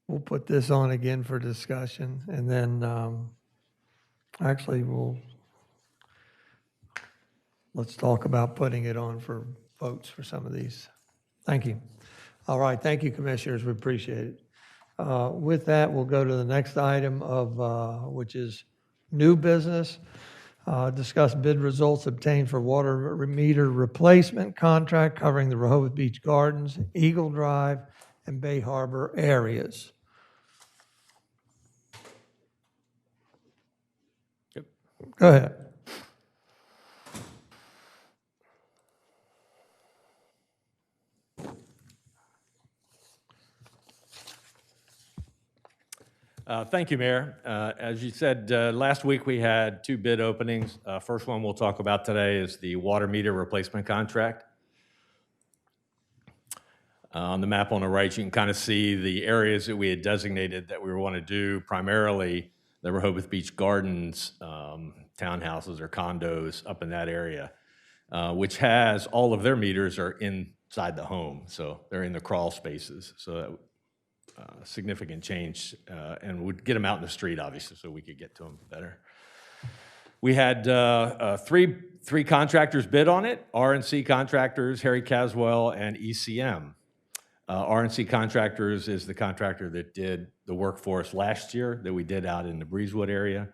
we'll put this on again for discussion, and then actually let's talk about putting it on for votes for some of these. Thank you. All right, thank you, Commissioners, we appreciate it. With that, we'll go to the next item of, which is new business. Discuss bid results obtained for water meter replacement contract covering the Rehoboth Beach Gardens, Eagle Drive, and Bay Harbor areas. Yep. Go ahead. Thank you, Mayor. As you said, last week we had 2 bid openings. First one we'll talk about today is the water meter replacement contract. On the map on the right, you can kind of see the areas that we had designated that we want to do, primarily the Rehoboth Beach Gardens, townhouses or condos up in that area, which has all of their meters are inside the home. So they're in the crawl spaces. So that significant change, and would get them out in the street, obviously, so we could get to them better. We had three contractors bid on it: RNC Contractors, Harry Caswell, and ECM. RNC Contractors is the contractor that did the work for us last year that we did out in the Breezewood area.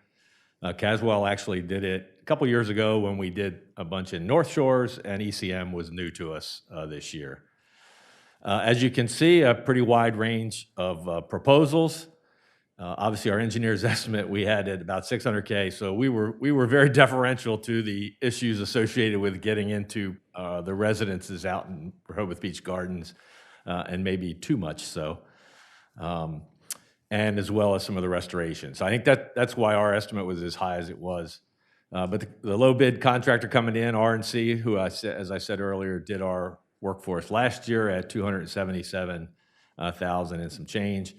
Caswell actually did it a couple years ago when we did a bunch in North Shores, and ECM was new to us this year. As you can see, a pretty wide range of proposals. Obviously, our engineer's estimate we had at about $600K, so we were very deferential to the issues associated with getting into the residences out in Rehoboth Beach Gardens, and maybe too much so, and as well as some of the restoration. So I think that's why our estimate was as high as it was. But the low bid contractor coming in, RNC, who as I said earlier, did our workforce last year at $277,000 and some change.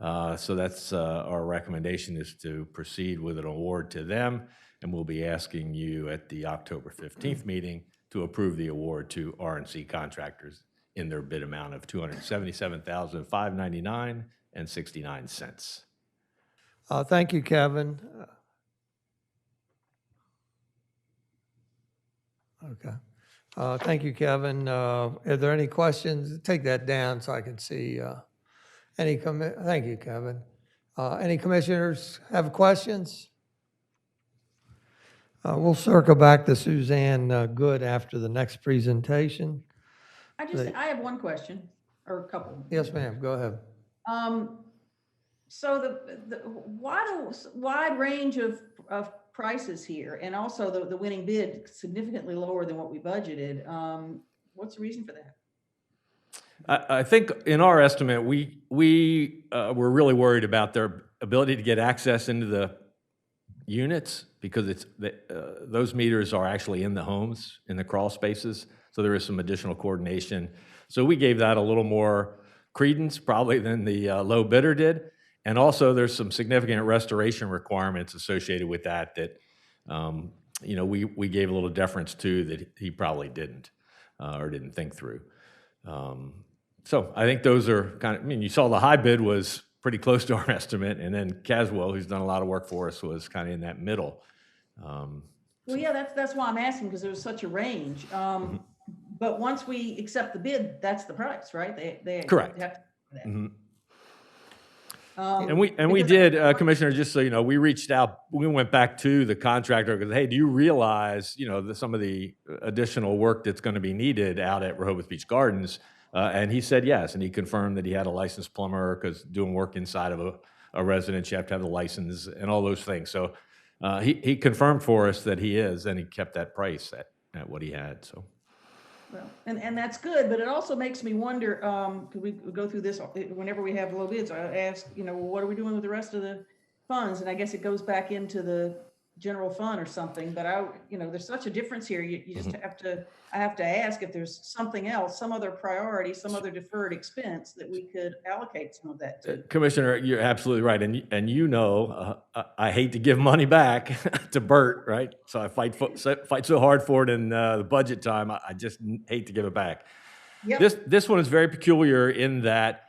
So that's our recommendation is to proceed with an award to them, and we'll be asking you at the October 15th meeting to approve the award to RNC Contractors in their bid amount of $277,599.69. Thank you, Kevin. Okay. Thank you, Kevin. Are there any questions? Take that down so I can see. Thank you, Kevin. Any commissioners have questions? We'll circle back to Suzanne Good after the next presentation. I have one question, or a couple. Yes, ma'am. Go ahead. So the wide range of prices here, and also the winning bid significantly lower than what we budgeted. What's the reason for that? I think in our estimate, we were really worried about their ability to get access into the units because those meters are actually in the homes, in the crawl spaces. So there is some additional coordination. So we gave that a little more credence probably than the low bidder did. And also there's some significant restoration requirements associated with that we gave a little deference to that he probably didn't or didn't think through. So I think those are you saw the high bid was pretty close to our estimate, and then Caswell, who's done a lot of work for us, was kind of in that middle. Well, yeah, that's why I'm asking, because there was such a range. But once we accept the bid, that's the price, right? They Correct. Have to do that. Mm-hmm. And we did, Commissioner, just so you know, we reached out, we went back to the contractor because, hey, do you realize, some of the additional work that's going to be needed out at Rehoboth Beach Gardens? And he said yes, and he confirmed that he had a licensed plumber because doing work inside of a residence, you have to have the license and all those things. So he confirmed for us that he is, and he kept that price at what he had. So. Well, and that's good, but it also makes me wonder, because we go through this whenever we have low bids. I ask, what are we doing with the rest of the funds? And I guess it goes back into the general fund or something, but there's such a difference here. You just Mm-hmm. I have to ask if there's something else, some other priority, some other deferred expense that we could allocate some of that to. Commissioner, you're absolutely right. And I hate to give money back to Bert, right? So I fight so hard for it in the budget time. I just hate to give it back. Yep. This one is very peculiar in that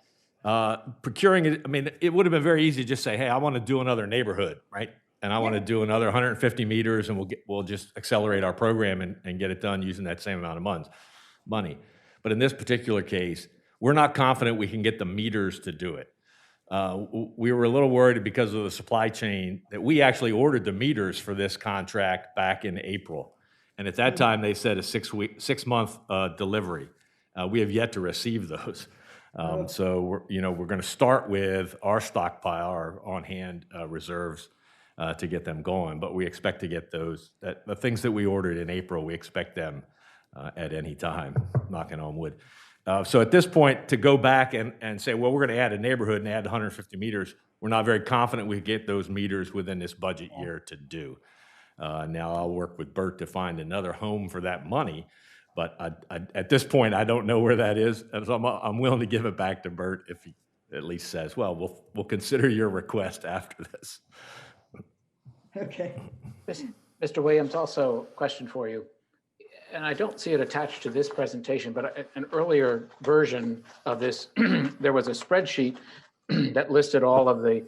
procuring it, I mean, it would have been very easy to just say, hey, I want to do another neighborhood, right? And I want to do another 150 meters and we'll just accelerate our program and get it done using that same amount of money. But in this particular case, we're not confident we can get the meters to do it. We were a little worried because of the supply chain that we actually ordered the meters for this contract back in April. And at that time, they said a 6-month delivery. We have yet to receive those. So we're going to start with our stockpile, our on-hand reserves to get them going. But we expect to get the things that we ordered in April, we expect them at any time, knocking on wood. So at this point, to go back and say, well, we're going to add a neighborhood and add 150 meters, we're not very confident we get those meters within this budget year to do. Now I'll work with Bert to find another home for that money. But at this point, I don't know where that is. And so I'm willing to give it back to Bert if he at least says, well, we'll consider your request after this. Okay. Mr. Williams, also a question for you. And I don't see it attached to this presentation, but an earlier version of this, there was a spreadsheet that listed all of the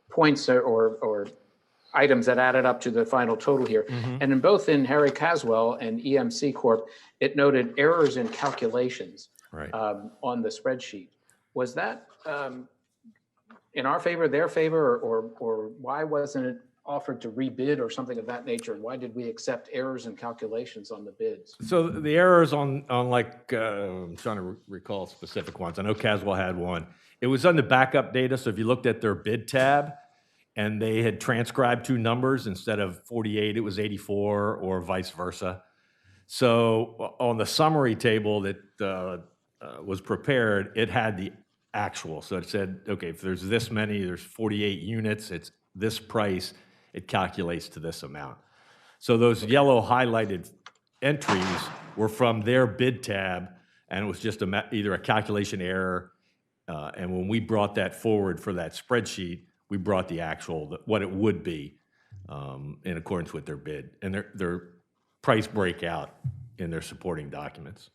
points or items that added up to the final total here. Mm-hmm. And in Harry Caswell and EMC Corp, it noted errors in calculations on the spreadsheet. Was that in our favor, their favor, or why wasn't it offered to rebid or something of that nature? Why did we accept errors in calculations on the bids? So the errors on like, I'm trying to recall specific ones. I know Caswell had one. It was on the backup data. So if you looked at their bid tab and they had transcribed 2 numbers instead of 48, it was 84 or vice versa. So on the summary table that was prepared, it had the actual. So it said, okay, if there's this many, there's 48 units, it's this price, it calculates to this amount. So those yellow highlighted entries were from their bid tab, and it was just either a calculation error, and when we brought that forward for that spreadsheet, we brought the actual, what it would be in accordance with their bid, and their price breakout in their supporting documents.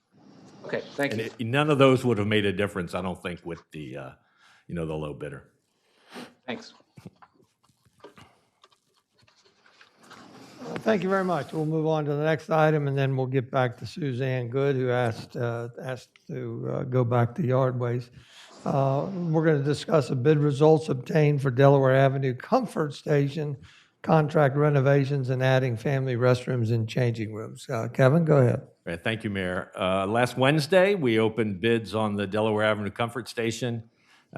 Okay, thank you. None of those would have made a difference, I don't think, with the, the low bidder. Thanks. Thank you very much. We'll move on to the next item, and then we'll get back to Suzanne Good, who asked to go back to Yardways. We're going to discuss the bid results obtained for Delaware Avenue Comfort Station, contract renovations, and adding family restrooms and changing rooms. Kevin, go ahead. Right, thank you, Mayor. Last Wednesday, we opened bids on the Delaware Avenue Comfort Station.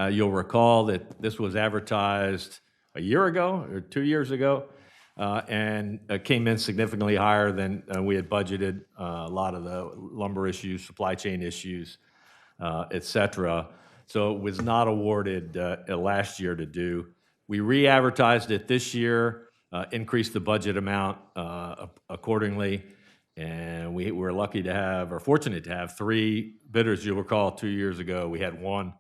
You'll recall that this was advertised a year ago or 2 years ago. And came in significantly higher than we had budgeted. A lot of the lumber issues, supply chain issues, et cetera. So it was not awarded last year to do. We re-advertised it this year, increased the budget amount accordingly. And we were lucky to have, or fortunate to have, 3 bidders. You'll recall 2 years ago, we had one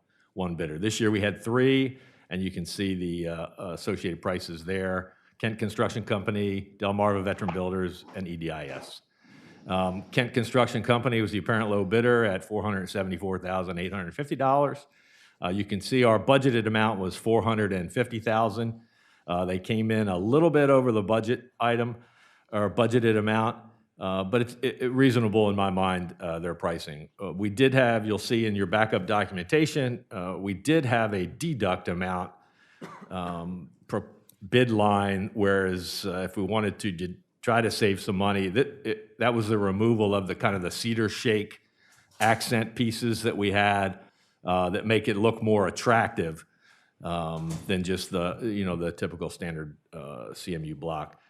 bidder. This year we had 3, and you can see the associated prices there. Kent Construction Company, Delmarva Veteran Builders, and EDIS. Kent Construction Company was the apparent low bidder at $474,850. You can see our budgeted amount was $450,000. They came in a little bit over the budget item, or budgeted amount, but it's reasonable in my mind, their pricing. We did have, you'll see in your backup documentation, we did have a deduct amount bid line, whereas if we wanted to try to save some money, that was the removal of the kind of the cedar shake accent pieces that we had that make it look more attractive than just the typical standard CMU block.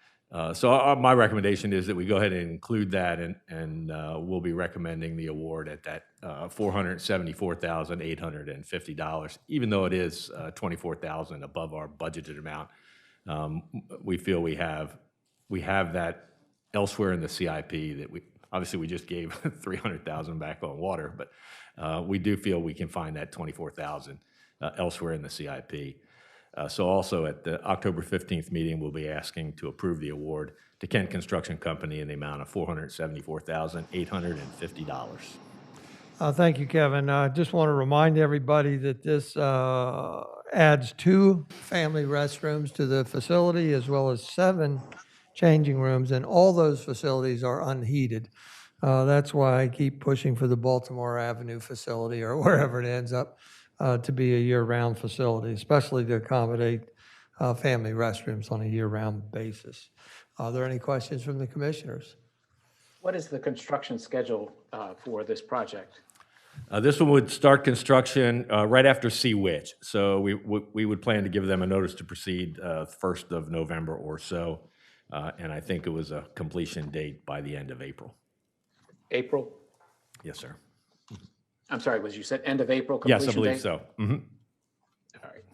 So my recommendation is that we go ahead and include that, and we'll be recommending the award at that $474,850, even though it is $24,000 above our budgeted amount. We feel we have that elsewhere in the CIP that we just gave 300,000 back on water, but we do feel we can find that 24,000 elsewhere in the CIP. So also at the October 15th meeting, we'll be asking to approve the award to Kent Construction Company in the amount of $474,850. Thank you, Kevin. I just want to remind everybody that this adds 2 family restrooms to the facility as well as 7 changing rooms, and all those facilities are unheated. That's why I keep pushing for the Baltimore Avenue facility or wherever it ends up to be a year-round facility, especially to accommodate family restrooms on a year-round basis. Are there any questions from the commissioners? What is the construction schedule for this project? This one would start construction right after Sea-Witch. So we would plan to give them a notice to proceed 1st of November or so. And I think it was a completion date by the end of April. April? Yes, sir. I'm sorry, was you said end of April completion Yes, I believe date? so. Mm-hmm. All right.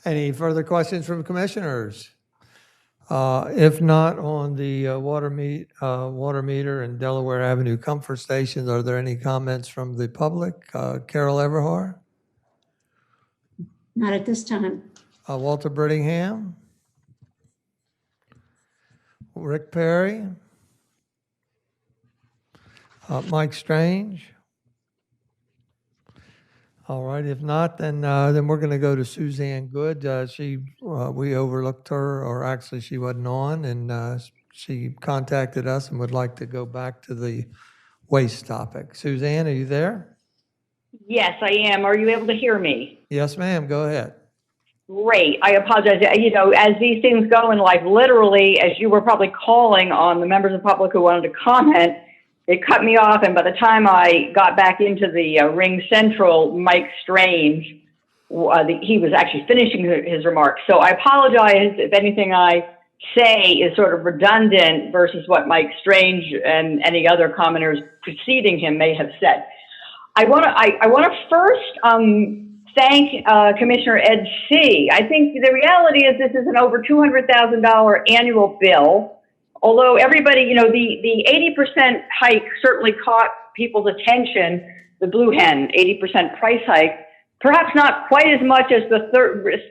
Any further questions from commissioners? If not, on the water meter and Delaware Avenue comfort stations, are there any comments from the public? Carol Everhart? Not at this time. Walter Brittingham? Rick Perry? Mike Strange? All right, if not, then we're going to go to Suzanne Good. We overlooked her, or actually she wasn't on, and she contacted us and would like to go back to the waste topic. Suzanne, are you there? Yes, I am. Are you able to hear me? Yes, ma'am. Go ahead. Great. I apologize. You know, as these things go in life, literally, as you were probably calling on the members of the public who wanted to comment, it cut me off, and by the time I got back into the Ring Central, Mike Strange, he was actually finishing his remarks. So I apologize if anything I say is sort of redundant versus what Mike Strange and any other commenters preceding him may have said. I want to first thank Commissioner Ed C. I think the reality is this is an over $200,000 annual bill. Although everybody, you know, the 80% hike certainly caught people's attention, the Blue Hen 80% price hike, perhaps not quite as much as the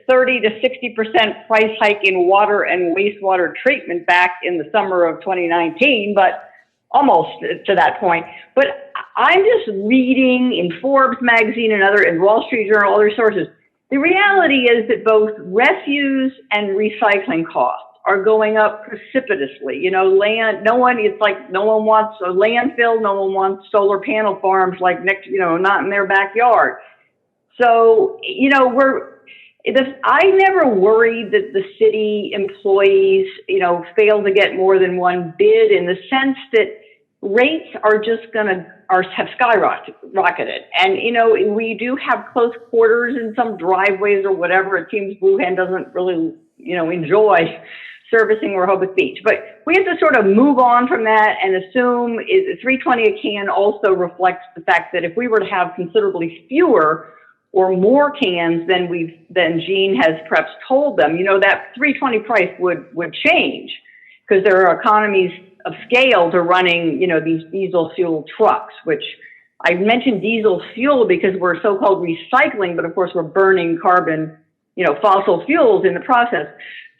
30 to 60% price hike in water and wastewater treatment back in the summer of 2019, but almost to that point. But I'm just reading in Forbes magazine and in Wall Street Journal, other sources. The reality is that both refuse and recycling costs are going up precipitously. You know, no one wants a landfill, no one wants solar panel farms like not in their backyard. So, you know, I never worried that the city employees, you know, fail to get more than one bid, in the sense that rates are just have skyrocketed. And, you know, we do have close quarters in some driveways or whatever. It seems Blue Hen doesn't really, you know, enjoy servicing Rehoboth Beach. But we have to sort of move on from that and assume $3.20 a can also reflects the fact that if we were to have considerably fewer or more cans than Gene has perhaps told them, you know, that $3.20 price would change, because there are economies of scale to running, you know, these diesel fuel trucks, which I mentioned diesel fuel because we're so-called recycling, but of course we're burning carbon, you know, fossil fuels in the process.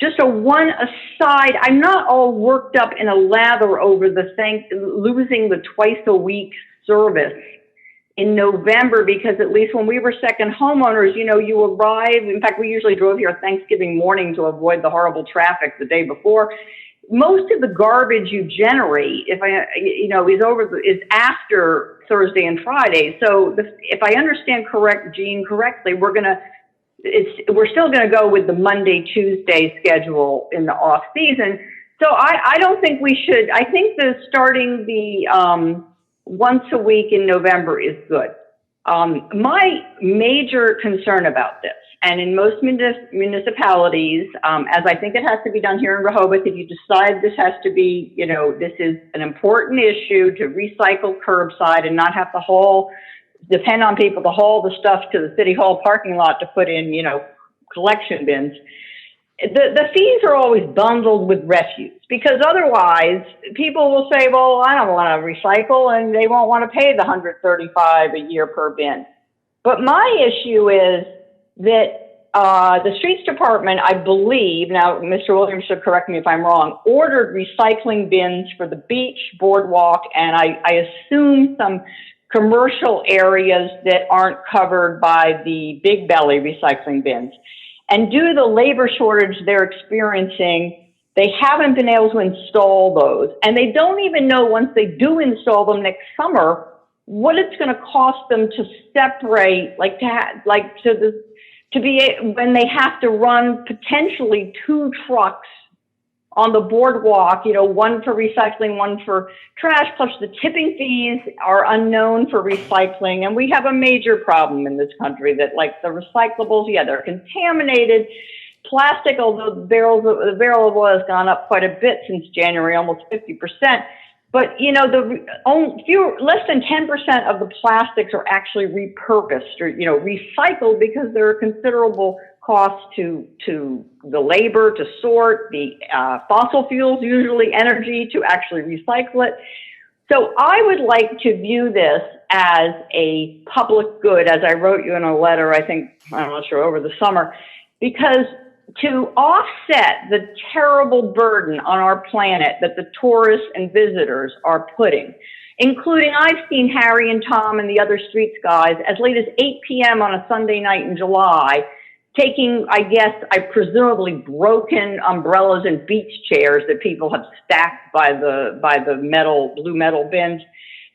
Just one aside, I'm not all worked up in a lather over losing the twice-a-week service in November, because at least when we were second homeowners, you know, you arrive. In fact, we usually drove here Thanksgiving morning to avoid the horrible traffic the day before. Most of the garbage you generate, is after Thursday and Friday. So if I understand Gene correctly, we're still going to go with the Monday, Tuesday schedule in the off season. So I don't think we should. I think starting the once a week in November is good. My major concern about this, and in most municipalities, as I think it has to be done here in Rehoboth, if you decide this has to be, you know, this is an important issue to recycle curbside and not have to depend on people to haul the stuff to the city hall parking lot to put in, you know, collection bins, the fees are always bundled with refuse, because otherwise people will say, well, I don't want to recycle, and they won't want to pay the $135 a year per bin. But my issue is that the streets department, I believe, now Mr. Williams should correct me if I'm wrong, ordered recycling bins for the beach, boardwalk, and I assume some commercial areas that aren't covered by the big belly recycling bins. And due to the labor shortage they're experiencing, they haven't been able to install those. And they don't even know, once they do install them next summer, what it's going to cost them to separate, when they have to run potentially 2 trucks on the boardwalk, one for recycling, one for trash, plus the tipping fees are unknown for recycling. And we have a major problem in this country that, like, the recyclables, they're contaminated. Plastic, although the barrel of oil has gone up quite a bit since January, almost 50%. But, less than 10% of the plastics are actually repurposed or, recycled, because there are considerable costs to the labor to sort, the fossil fuels, usually energy, to actually recycle it. So I would like to view this as a public good, as I wrote you in a letter, I'm not sure, over the summer, because to offset the terrible burden on our planet that the tourists and visitors are putting, including, I've seen Harry and Tom and the other streets guys as late as 8 p.m. on a Sunday night in July, taking, presumably broken umbrellas and beach chairs that people have stacked by the blue metal bins.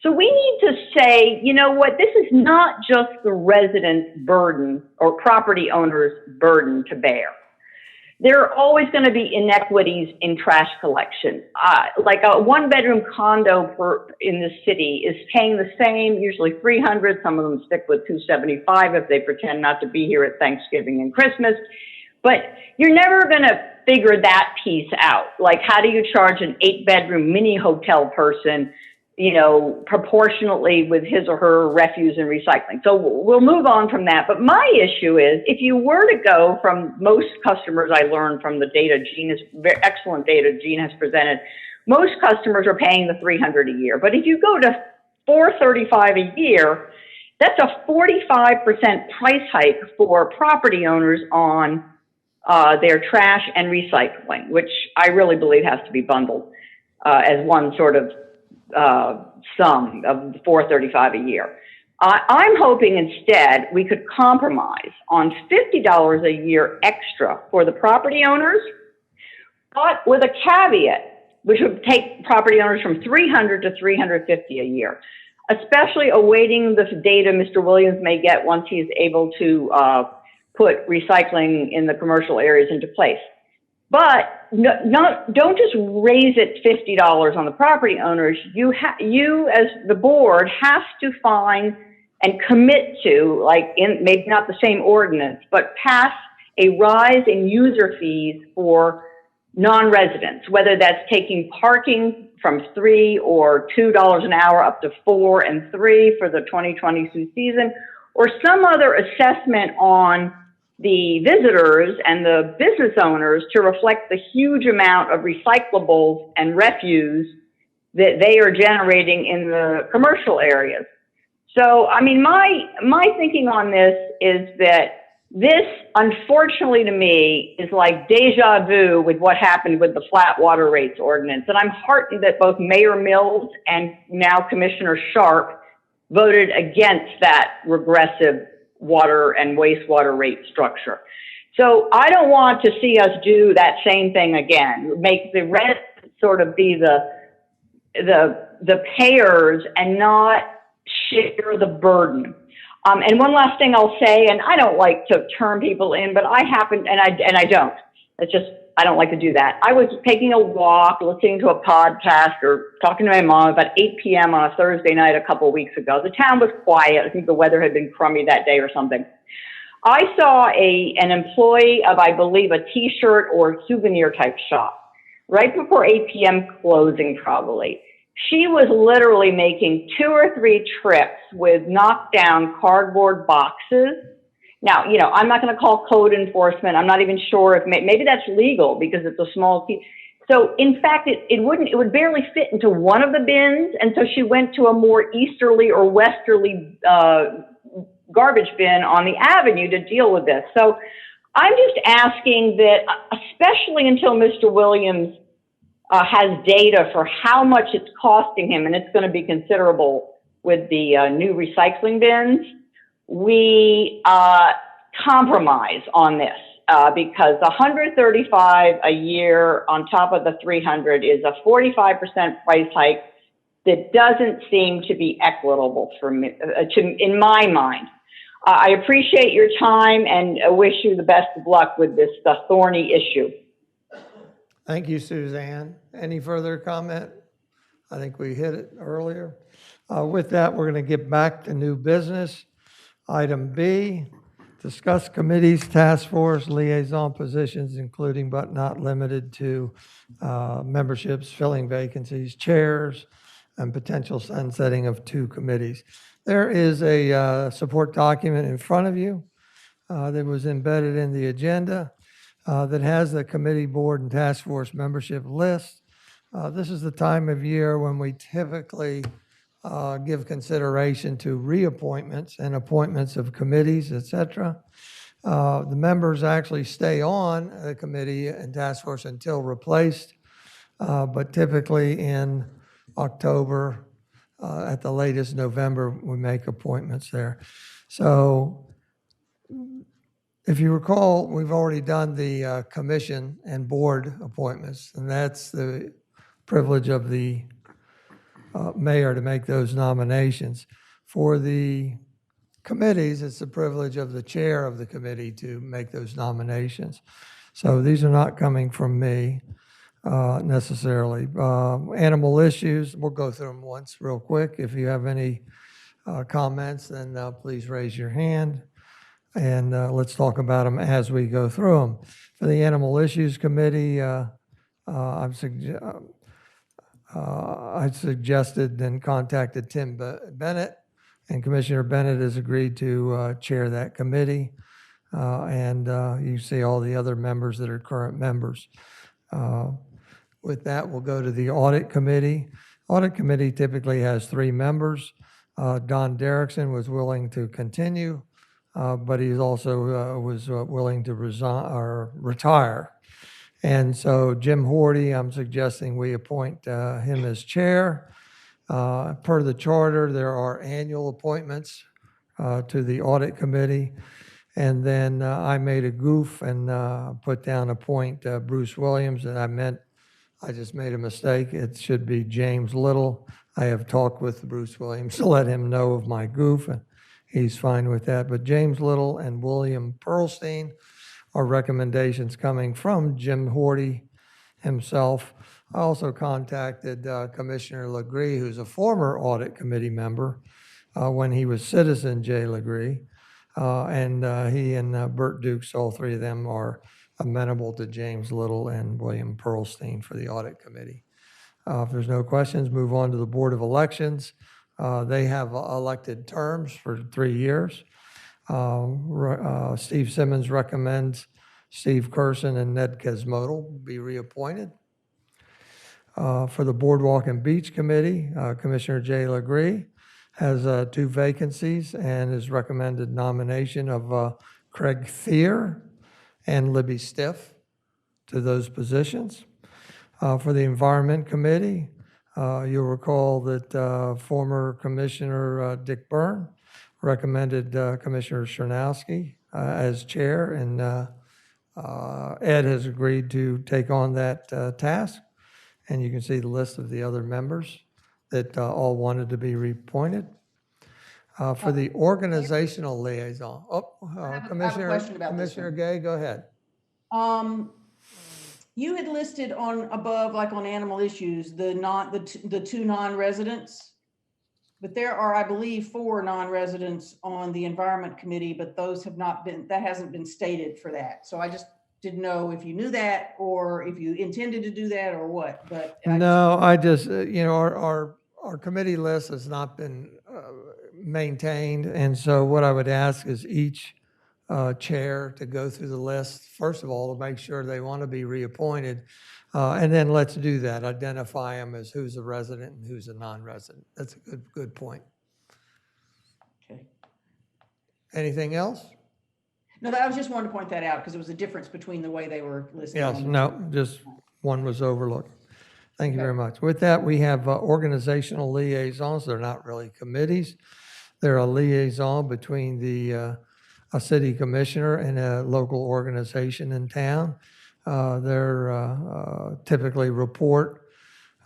So we need to say, this is not just the resident's burden or property owner's burden to bear. There are always going to be inequities in trash collection. Like a 1-bedroom condo in the city is paying the same, usually $300. Some of them stick with $275 if they pretend not to be here at Thanksgiving and Christmas. But you're never going to figure that piece out. Like, how do you charge an 8-bedroom mini hotel person, proportionately with his or her refuse and recycling? So we'll move on from that. But my issue is, if you were to go from most customers, I learned from the data excellent data Gene has presented, most customers are paying the $300 a year. But if you go to $435 a year, that's a 45% price hike for property owners on their trash and recycling, which I really believe has to be bundled as one sort of sum of $435 a year. I'm hoping instead we could compromise on $50 a year extra for the property owners, but with a caveat, which would take property owners from $300 to $350 a year, especially awaiting the data Mr. Williams may get once he's able to put recycling in the commercial areas into place. But don't just raise it $50 on the property owners. You as the board have to find and commit to, maybe not the same ordinance, but pass a rise in user fees for non-residents, whether that's taking parking from $3 or $2 an hour up to $4 and $3 for the 2022 season, or some other assessment on the visitors and the business owners to reflect the huge amount of recyclables and refuse that they are generating in the commercial areas. So, my thinking on this is that this, unfortunately to me, is like deja vu with what happened with the flat water rates ordinance. And I'm heartened that both Mayor Mills and now Commissioner Sharp voted against that regressive water and wastewater rate structure. So I don't want to see us do that same thing again, make the residents sort of be the payers and not share the burden. And one last thing I'll say, and I don't like to turn people in, but I happen, and I don't. It's just, I don't like to do that. I was taking a walk, listening to a podcast or talking to my mom about 8 p.m. on a Thursday night a couple of weeks ago. The town was quiet. I think the weather had been crummy that day or something. I saw an employee of, I believe, a t-shirt or souvenir type shop right before 8 p.m. closing probably. She was literally making 2 or 3 trips with knocked down cardboard boxes, Now, I'm not going to call code enforcement. I'm not even sure if maybe that's legal because it's a small piece. So in fact, it would barely fit into one of the bins. And so she went to a more easterly or westerly garbage bin on the avenue to deal with this. So I'm just asking that, especially until Mr. Williams has data for how much it's costing him, and it's going to be considerable with the new recycling bins, we compromise on this. Because the $135 a year on top of the $300 is a 45% price hike that doesn't seem to be equitable for me, in my mind. I appreciate your time and wish you the best of luck with this thorny issue. Thank you, Suzanne. Any further comment? I think we hit it earlier. With that, we're going to get back to new business. Item B. Discuss committees, task force, liaison positions, including but not limited to memberships, filling vacancies, chairs, and potential sunsetting of 2 committees. There is a support document in front of you that was embedded in the agenda that has the committee, board, and task force membership list. This is the time of year when we typically give consideration to reappointments and appointments of committees, et cetera. The members actually stay on the committee and task force until replaced, but typically in October, at the latest November, we make appointments there. So if you recall, we've already done the commission and board appointments, and that's the privilege of the mayor to make those nominations. For the committees, it's the privilege of the chair of the committee to make those nominations. So these are not coming from me necessarily. Animal issues, we'll go through them once real quick. If you have any comments, then please raise your hand, and let's talk about them as we go through them. For the Animal Issues Committee, I suggested and contacted Tim Bennett, and Commissioner Bennett has agreed to chair that committee. And you see all the other members that are current members. With that, we'll go to the Audit Committee. Audit Committee typically has 3 members. Don Derrickson was willing to continue, but he also was willing to resign or retire. And so Jim Horty, I'm suggesting we appoint him as chair. Per the charter, there are annual appointments to the Audit Committee. And then I made a goof and put down appoint Bruce Williams, and I just made a mistake. It should be James Little. I have talked with Bruce Williams to let him know of my goof, and he's fine with that. But James Little and William Pearlstein are recommendations coming from Jim Horty himself. I also contacted Commissioner Legree, who's a former Audit Committee member when he was Citizen Jay Legree. And he and Bert Dukes, all 3 of them are amenable to James Little and William Pearlstein for the Audit Committee. If there's no questions, move on to the Board of Elections. They have elected terms for 3 years. Steve Simmons recommends Steve Curson and Ned Kesmodal be reappointed. For the Boardwalk and Beach Committee, Commissioner Jay Legree has 2 vacancies and has recommended nomination of Craig Thier and Libby Stiff to those positions. For the Environment Committee, you'll recall that former Commissioner Dick Byrne recommended Commissioner Chernowski as chair, and Ed has agreed to take on that task. And you can see the list of the other members that all wanted to be reappointed. For the organizational liaison, Commissioner Gay, go ahead. You had listed on above, like on animal issues, the 2 non-residents, but there are, I believe, 4 non-residents on the Environment Committee, but those have not been, that hasn't been stated for that. So I just didn't know if you knew that or if you intended to do that or what, but. I just, our committee list has not been maintained. And so what I would ask is each chair to go through the list, first of all, to make sure they want to be reappointed. And then let's do that, identify them as who's a resident and who's a non-resident. That's a good point. Okay. Anything else? No, I was just wanting to point that out because it was a difference between the way they were listed. Yes, on the no, two. just one was overlooked. Thank you very much. With that, we have organizational liaisons. They're not really committees. They're a liaison between a city commissioner and a local organization in town. They're typically report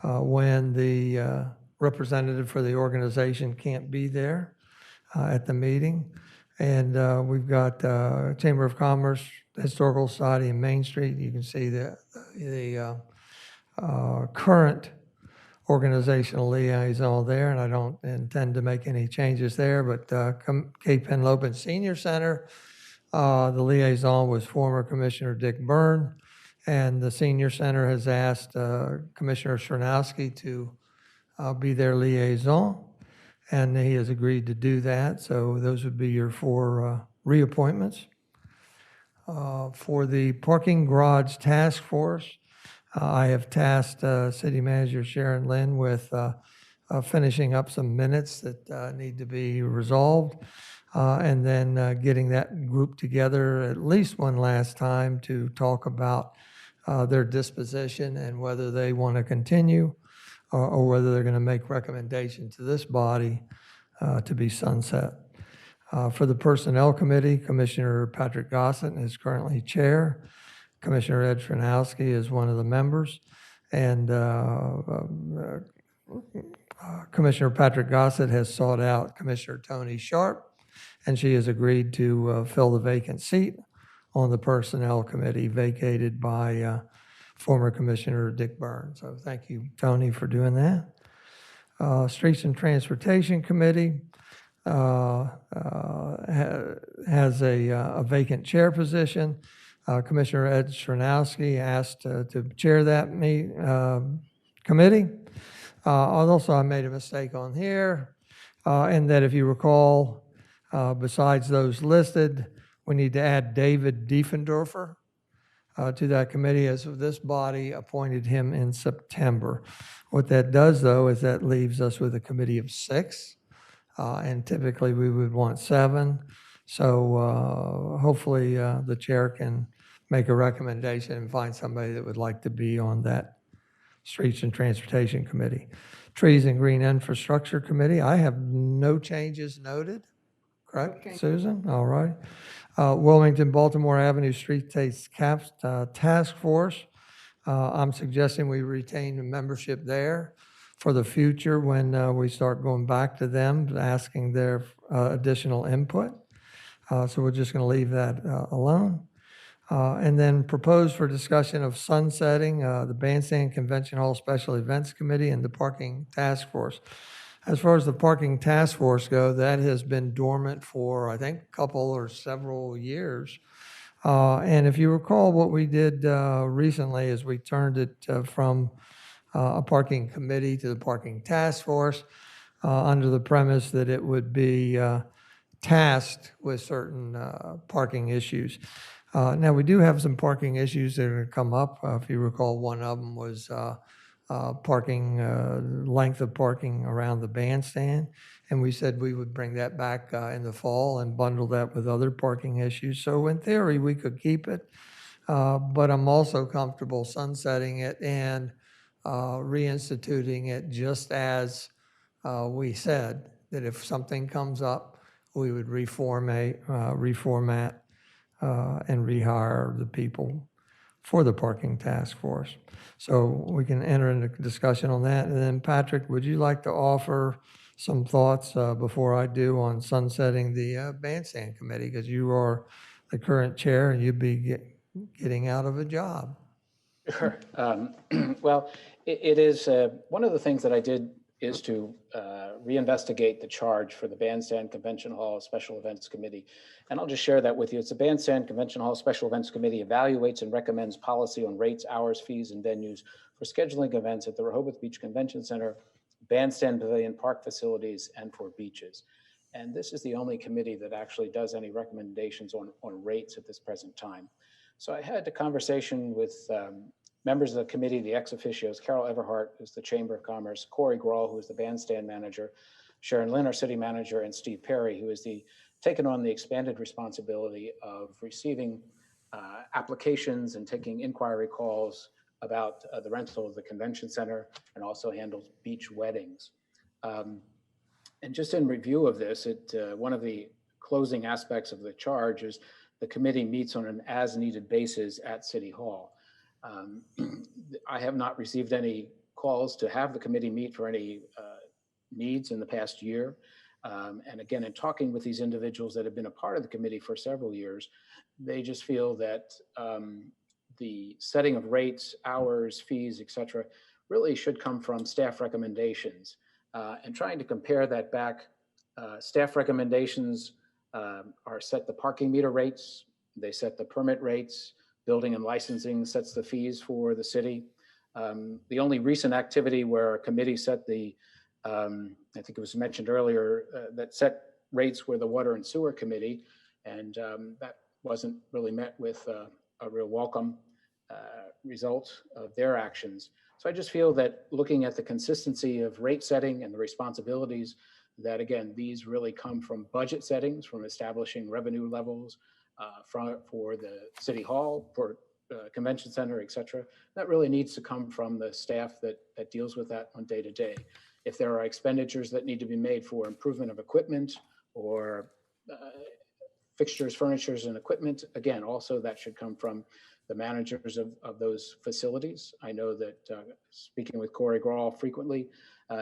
when the representative for the organization can't be there at the meeting. And we've got Chamber of Commerce, Historical Society, and Main Street. You can see the current organizational liaison there, and I don't intend to make any changes there, but Cape Henlopen Senior Center, the liaison was former Commissioner Dick Byrne, and the Senior Center has asked Commissioner Chernowski to be their liaison, and he has agreed to do that, so those would be your 4 reappointments. For the Parking Garage Task Force, I have tasked City Manager Sharon Lynn with finishing up some minutes that need to be resolved, and then getting that group together at least one last time to talk about their disposition and whether they want to continue or whether they're going to make recommendation to this body to be sunset. For the Personnel Committee, Commissioner Patrick Gossett is currently chair. Commissioner Ed Chernowski is one of the members, and Commissioner Patrick Gossett has sought out Commissioner Tony Sharp, and she has agreed to fill the vacant seat on the Personnel Committee vacated by former Commissioner Dick Byrne. So thank you, Tony, for doing that. Streets and Transportation Committee has a vacant chair position. Commissioner Ed Chernowski asked to chair that committee. Also, I made a mistake on here, and that if you recall, besides those listed, we need to add David Diefendorfer to that committee, as this body appointed him in September. What that does, though, is that leaves us with a committee of 6, and typically we would want 7. So hopefully the chair can make a recommendation and find somebody that would like to be on that Streets and Transportation Committee. Trees and Green Infrastructure Committee, I have no changes noted. Correct, okay. Susan? All right. Wilmington, Baltimore Avenue Streetscape Task Force. I'm suggesting we retain the membership there for the future when we start going back to them, asking their additional input. So we're just going to leave that alone. And then propose for discussion of sunsetting the Bandstand Convention Hall Special Events Committee and the Parking Task Force. As far as the Parking Task Force go, that has been dormant for, I think, a couple or several years. And if you recall, what we did recently is we turned it from a parking committee to the Parking Task Force under the premise that it would be tasked with certain parking issues. Now, we do have some parking issues that are going to come up. If you recall, one of them was parking, length of parking around the bandstand. And we said we would bring that back in the fall and bundle that with other parking issues. So in theory, we could keep it. But I'm also comfortable sunsetting it and reinstituting it just as we said, that if something comes up, we would reformat and rehire the people for the Parking Task Force. So we can enter into discussion on that. And then Patrick, would you like to offer some thoughts before I do on sunsetting the Bandstand Committee? Because you are the current chair and you'd be getting out of a job. Sure. Well, it is one of the things that I did is to reinvestigate the charge for the Bandstand Convention Hall Special Events Committee. And I'll just share that with you. It's the Bandstand Convention Hall Special Events Committee evaluates and recommends policy on rates, hours, fees, and venues for scheduling events at the Rehoboth Beach Convention Center, Bandstand Pavilion, park facilities, and for beaches. And this is the only committee that actually does any recommendations on rates at this present time. So I had a conversation with members of the committee, the ex officios, Carol Everhart, who's the Chamber of Commerce, Corey Grawl, who is the bandstand manager, Sharon Lynn, our city manager, and Steve Perry, who is taken on the expanded responsibility of receiving applications and taking inquiry calls about the rental of the convention center, and also handles beach weddings. And just in review of this, one of the closing aspects of the charge is the committee meets on an as-needed basis at City Hall. I have not received any calls to have the committee meet for any needs in the past year. And again, in talking with these individuals that have been a part of the committee for several years, they just feel that the setting of rates, hours, fees, et cetera, really should come from staff recommendations. And trying to compare that back, staff recommendations are set the parking meter rates, they set the permit rates, building and licensing sets the fees for the city. The only recent activity where a committee set the, I think it was mentioned earlier, that set rates were the Water and Sewer Committee, and that wasn't really met with a real welcome result of their actions. So I just feel that looking at the consistency of rate setting and the responsibilities, that again, these really come from budget settings, from establishing revenue levels for the city hall, for convention center, et cetera. That really needs to come from the staff that deals with that on day to day. If there are expenditures that need to be made for improvement of equipment or fixtures, furnitures, and equipment, again, also that should come from the managers of those facilities. I know that speaking with Corey Grawl frequently,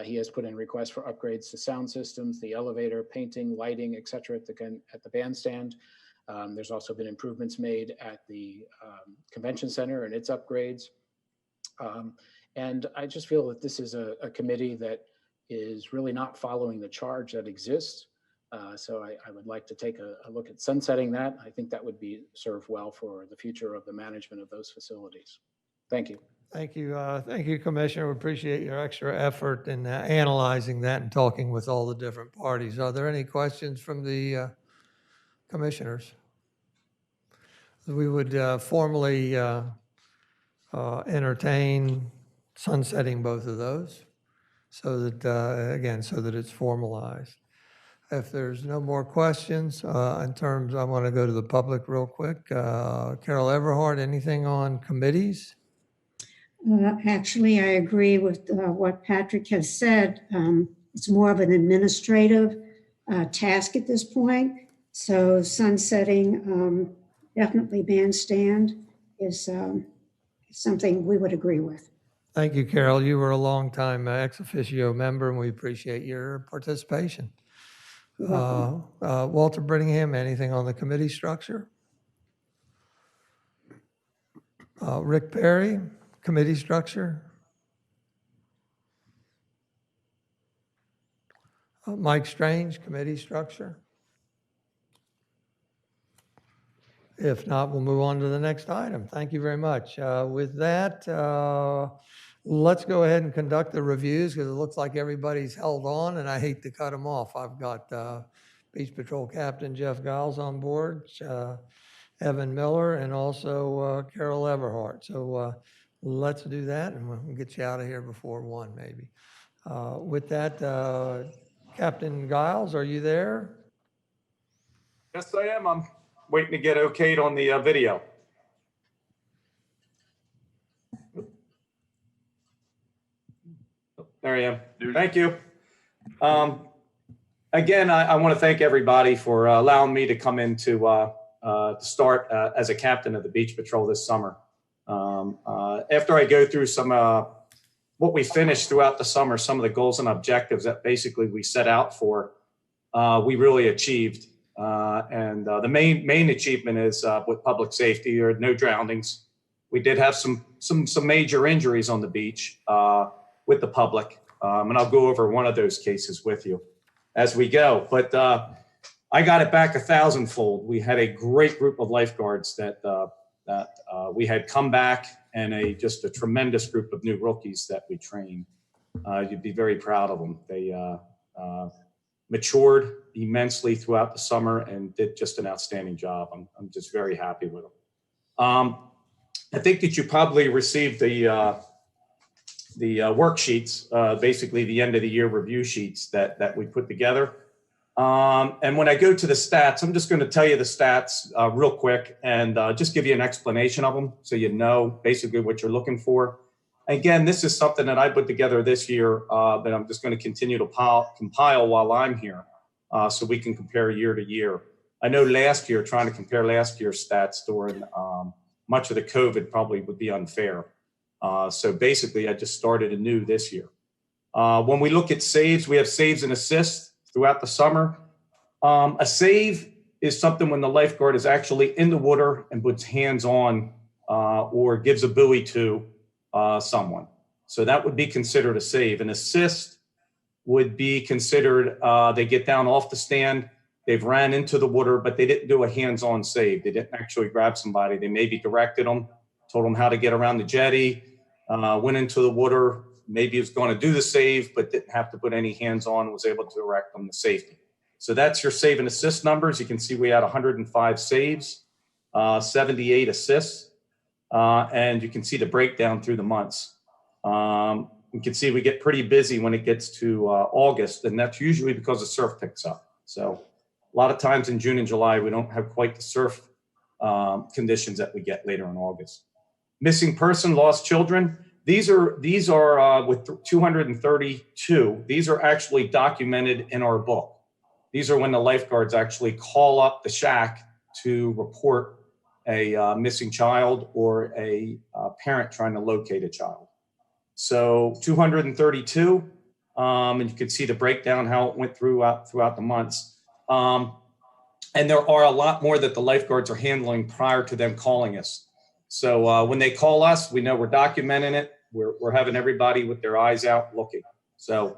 he has put in requests for upgrades to sound systems, the elevator, painting, lighting, et cetera, at the bandstand. There's also been improvements made at the convention center and its upgrades. And I just feel that this is a committee that is really not following the charge that exists. So I would like to take a look at sunsetting that. I think that would serve well for the future of the management of those facilities. Thank you. Thank you. Thank you, Commissioner. We appreciate your extra effort in analyzing that and talking with all the different parties. Are there any questions from the commissioners? We would formally entertain sunsetting both of those so that, again, so that it's formalized. If there's no more questions, in terms, I want to go to the public real quick. Carol Everhart, anything on committees? Actually, I agree with what Patrick has said. It's more of an administrative task at this point. So sunsetting, definitely bandstand is something we would agree with. Thank you, Carol. You were a longtime ex officio member, and we appreciate your participation. Walter Brittingham, anything on the committee structure? Rick Perry, committee structure? Mike Strange, committee structure? If not, we'll move on to the next item. Thank you very much. With that, let's go ahead and conduct the reviews because it looks like everybody's held on, and I hate to cut them off. I've got Beach Patrol Captain Jeff Giles on board, Evan Miller, and also Carol Everhart. So let's do that, and we'll get you out of here before 1, maybe. With that, Captain Giles, are you there? Yes, I am. I'm waiting to get okayed on the video. There I am. Thank you. Again, I want to thank everybody for allowing me to come in to start as a captain of the Beach Patrol this summer. After I go through some what we finished throughout the summer, some of the goals and objectives that basically we set out for, we really achieved. And the main achievement is with public safety, or no drownings. We did have some major injuries on the beach with the public, and I'll go over one of those cases with you as we go. But I got it back 1,000-fold. We had a great group of lifeguards that we had come back, and just a tremendous group of new rookies that we trained. You'd be very proud of them. They matured immensely throughout the summer and did just an outstanding job. I'm just very happy with them. I think that you probably received the worksheets, basically the end of the year review sheets that we put together. And when I go to the stats, I'm just going to tell you the stats real quick and just give you an explanation of them so you know basically what you're looking for. Again, this is something that I put together this year that I'm just going to continue to compile while I'm here so we can compare year to year. I know last year, trying to compare last year's stats during much of the COVID probably would be unfair. So basically, I just started anew this year. When we look at saves, we have saves and assists throughout the summer. A save is something when the lifeguard is actually in the water and puts hands on or gives a buoy to someone. So that would be considered a save. An assist would be considered, they get down off the stand, they've ran into the water, but they didn't do a hands-on save. They didn't actually grab somebody. They maybe directed them, told them how to get around the jetty, went into the water, maybe was going to do the save, but didn't have to put any hands on, was able to direct them to safety. So that's your save and assist numbers. You can see we had 105 saves, 78 assists, and you can see the breakdown through the months. You can see we get pretty busy when it gets to August, and that's usually because the surf picks up. So a lot of times in June and July, we don't have quite the surf conditions that we get later in August. Missing person, lost children. These are with 232. These are actually documented in our book. These are when the lifeguards actually call up the shack to report a missing child or a parent trying to locate a child. So 232, and you can see the breakdown, how it went throughout the months. And there are a lot more that the lifeguards are handling prior to them calling us. So when they call us, we know we're documenting it. We're having everybody with their eyes out looking. So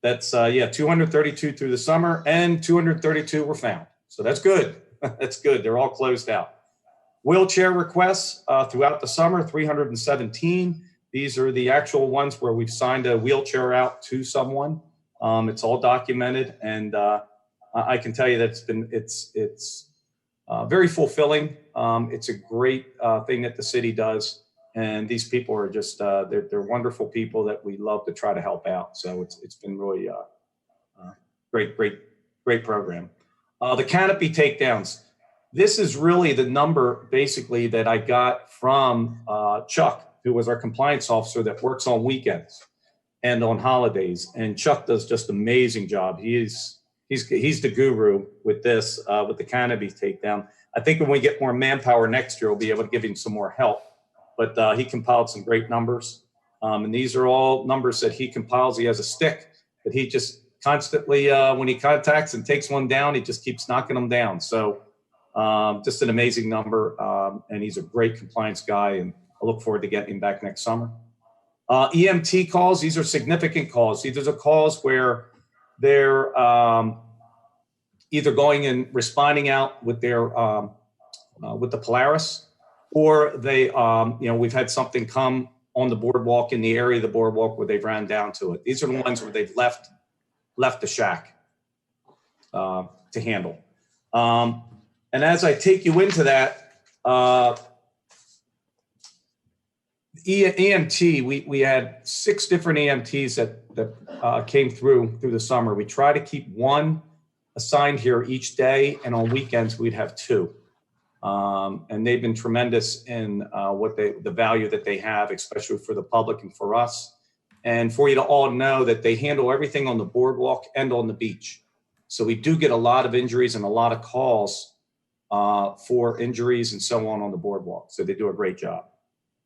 that's, 232 through the summer and 232 were found. So that's good. That's good. They're all closed out. Wheelchair requests throughout the summer, 317. These are the actual ones where we've signed a wheelchair out to someone. It's all documented, and I can tell you that it's very fulfilling. It's a great thing that the city does, and these people are just they're wonderful people that we love to try to help out. So it's been really great program. The canopy takedowns. This is really the number basically that I got from Chuck, who was our compliance officer that works on weekends and on holidays. And Chuck does just an amazing job. He's the guru with this, with the canopy takedown. I think when we get more manpower next year, we'll be able to give him some more help. But he compiled some great numbers. And these are all numbers that he compiles. He has a stick that he just constantly, when he contacts and takes one down, he just keeps knocking them down. So just an amazing number. And he's a great compliance guy. And I look forward to getting him back next summer. EMT calls, these are significant calls. These are calls where they're either going and responding out with their with the Polaris, or they we've had something come on the boardwalk, in the area of the boardwalk where they've ran down to it. These are the ones where they've left the shack to handle. And as I take you into that, EMT, we had 6 different EMTs that came through the summer. We try to keep one assigned here each day, and on weekends we'd have 2. And they've been tremendous in the value that they have, especially for the public and for us. And for you to all know that they handle everything on the boardwalk and on the beach. So we do get a lot of injuries and a lot of calls for injuries and so on the boardwalk. So they do a great job.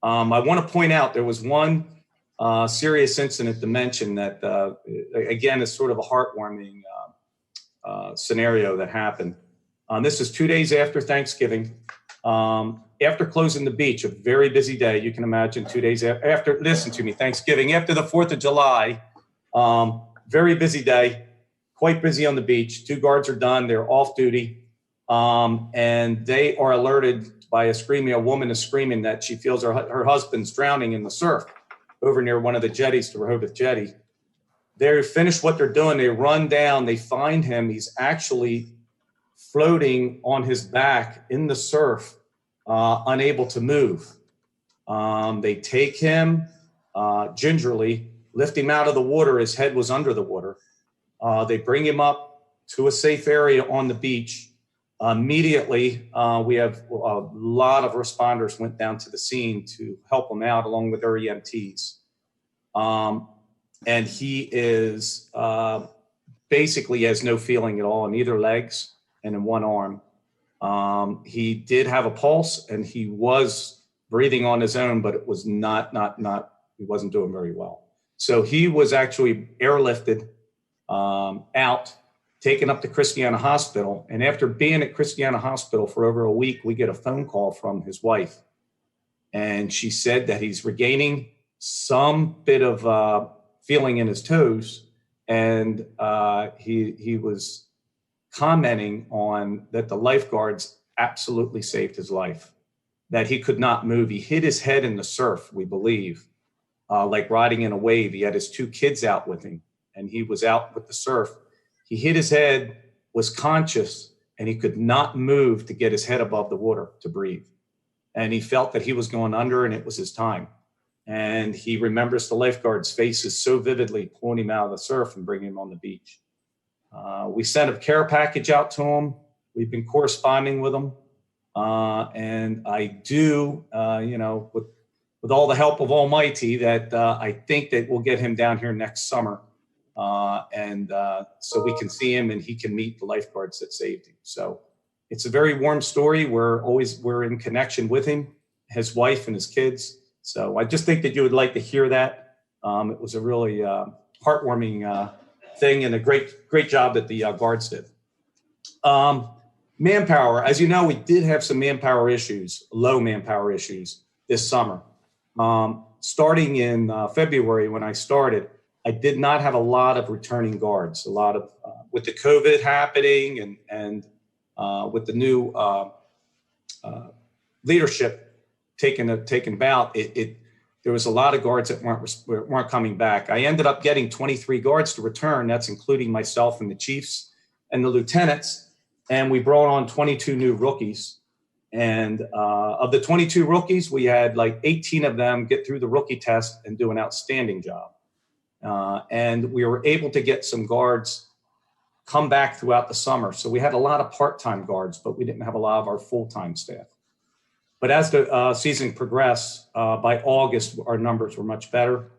I want to point out there was one serious incident to mention that, again, is sort of a heartwarming scenario that happened. This is 2 days after Thanksgiving. After closing the beach, a very busy day, you can imagine 2 days after, listen to me, Thanksgiving, after the 4th of July, very busy day, quite busy on the beach. 2 guards are done, they're off duty, and they are alerted by a woman is screaming that she feels her husband's drowning in the surf over near one of the jetties, the Rehoboth Jetty. They finish what they're doing. They run down. They find him. He's actually floating on his back in the surf, unable to move. They take him gingerly, lift him out of the water. His head was under the water. They bring him up to a safe area on the beach. Immediately, we have a lot of responders went down to the scene to help him out along with their EMTs. And he is basically has no feeling at all in either legs and in one arm. He did have a pulse and he was breathing on his own, but it was he wasn't doing very well. So he was actually airlifted out, taken up to Christiana Hospital. And after being at Christiana Hospital for over a week, we get a phone call from his wife. And she said that he's regaining some bit of feeling in his toes. And he was commenting on that the lifeguards absolutely saved his life, that he could not move. He hit his head in the surf, we believe, like riding in a wave. He had his 2 kids out with him and he was out with the surf. He hit his head, was conscious, and he could not move to get his head above the water to breathe. And he felt that he was going under and it was his time. And he remembers the lifeguards' faces so vividly, pulling him out of the surf and bringing him on the beach. We sent a care package out to him. We've been corresponding with him. And I do, with all the help of Almighty, that I think that we'll get him down here next summer. So we can see him and he can meet the lifeguards that saved him. So it's a very warm story. We're in connection with him, his wife and his kids. So I just think that you would like to hear that. It was a really heartwarming thing and a great job that the guards did. Manpower, as you know, we did have some manpower issues, low manpower issues this summer. Starting in February when I started, I did not have a lot of returning guards. A lot of with the COVID happening and with the new leadership taken about, there was a lot of guards that weren't coming back. I ended up getting 23 guards to return. That's including myself and the chiefs and the lieutenants. And we brought on 22 new rookies. And of the 22 rookies, we had like 18 of them get through the rookie test and do an outstanding job. And we were able to get some guards come back throughout the summer. So we had a lot of part-time guards, but we didn't have a lot of our full-time staff. But as the season progressed, by August, our numbers were much better.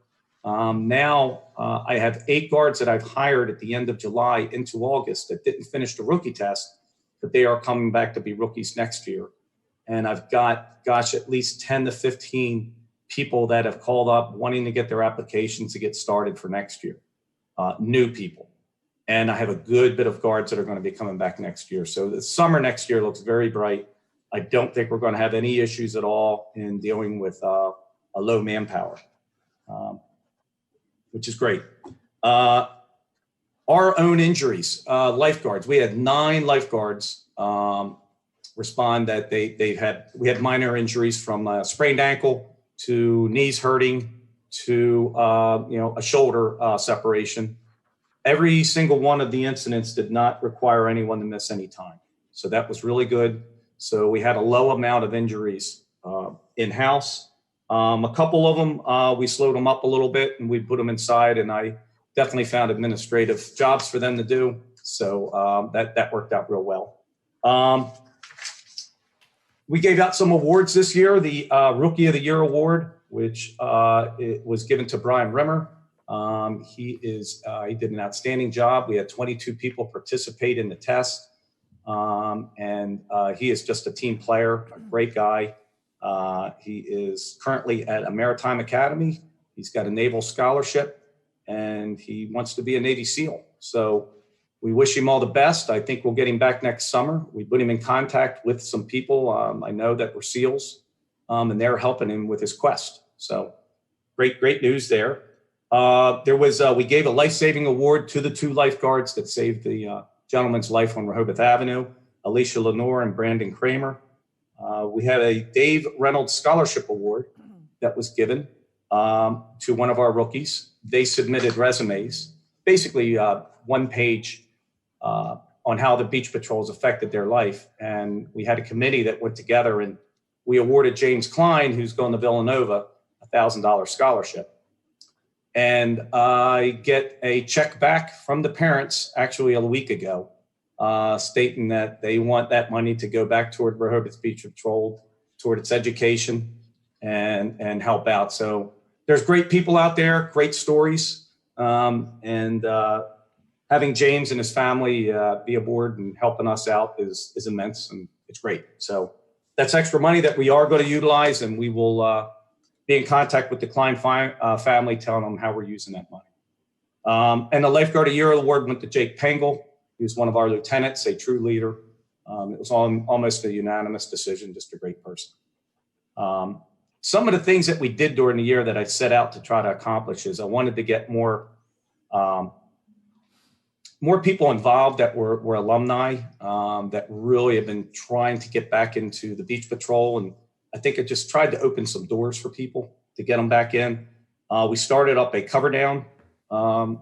Now I have 8 guards that I've hired at the end of July into August that didn't finish the rookie test, but they are coming back to be rookies next year. And I've got, at least 10 to 15 people that have called up wanting to get their applications to get started for next year, new people. And I have a good bit of guards that are going to be coming back next year. So the summer next year looks very bright. I don't think we're going to have any issues at all in dealing with a low manpower, which is great. Our own injuries, lifeguards. We had 9 lifeguards respond that we had minor injuries from a sprained ankle to knees hurting to a shoulder separation. Every single one of the incidents did not require anyone to miss any time. So that was really good. So we had a low amount of injuries in-house. A couple of them, we slowed them up a little bit and we put them inside, and I definitely found administrative jobs for them to do. So that worked out real well. We gave out some awards this year. The Rookie of the Year award, which it was given to Brian Rimmer. He did an outstanding job. We had 22 people participate in the test. And he is just a team player, a great guy. He is currently at a maritime academy. He's got a naval scholarship and he wants to be a Navy SEAL. So we wish him all the best. I think we'll get him back next summer. We put him in contact with some people I know that were SEALs, and they're helping him with his quest. So great news there. We gave a life-saving award to the 2 lifeguards that saved the gentleman's life on Rehoboth Avenue, Alicia Lenore and Brandon Kramer. We had a Dave Reynolds Scholarship Award that was given to one of our rookies. They submitted resumes. basically one page on how the beach patrols affected their life. And we had a committee that went together and we awarded James Klein, who's going to Villanova, a $1,000 scholarship. And I get a check back from the parents actually a week ago, stating that they want that money to go back toward Rehoboth Beach Patrol, toward its education and help out. So there's great people out there, great stories. Having James and his family be aboard and helping us out is immense, and it's great. So that's extra money that we are going to utilize, and we will be in contact with the Klein family, telling them how we're using that money. And the Lifeguard of the Year award went to Jake Pengel, who's one of our lieutenants, a true leader. It was almost a unanimous decision, just a great person. Some of the things that we did during the year that I set out to try to accomplish is I wanted to get more people involved that were alumni that really have been trying to get back into the beach patrol. And I think I just tried to open some doors for people to get them back in. We started up a cover down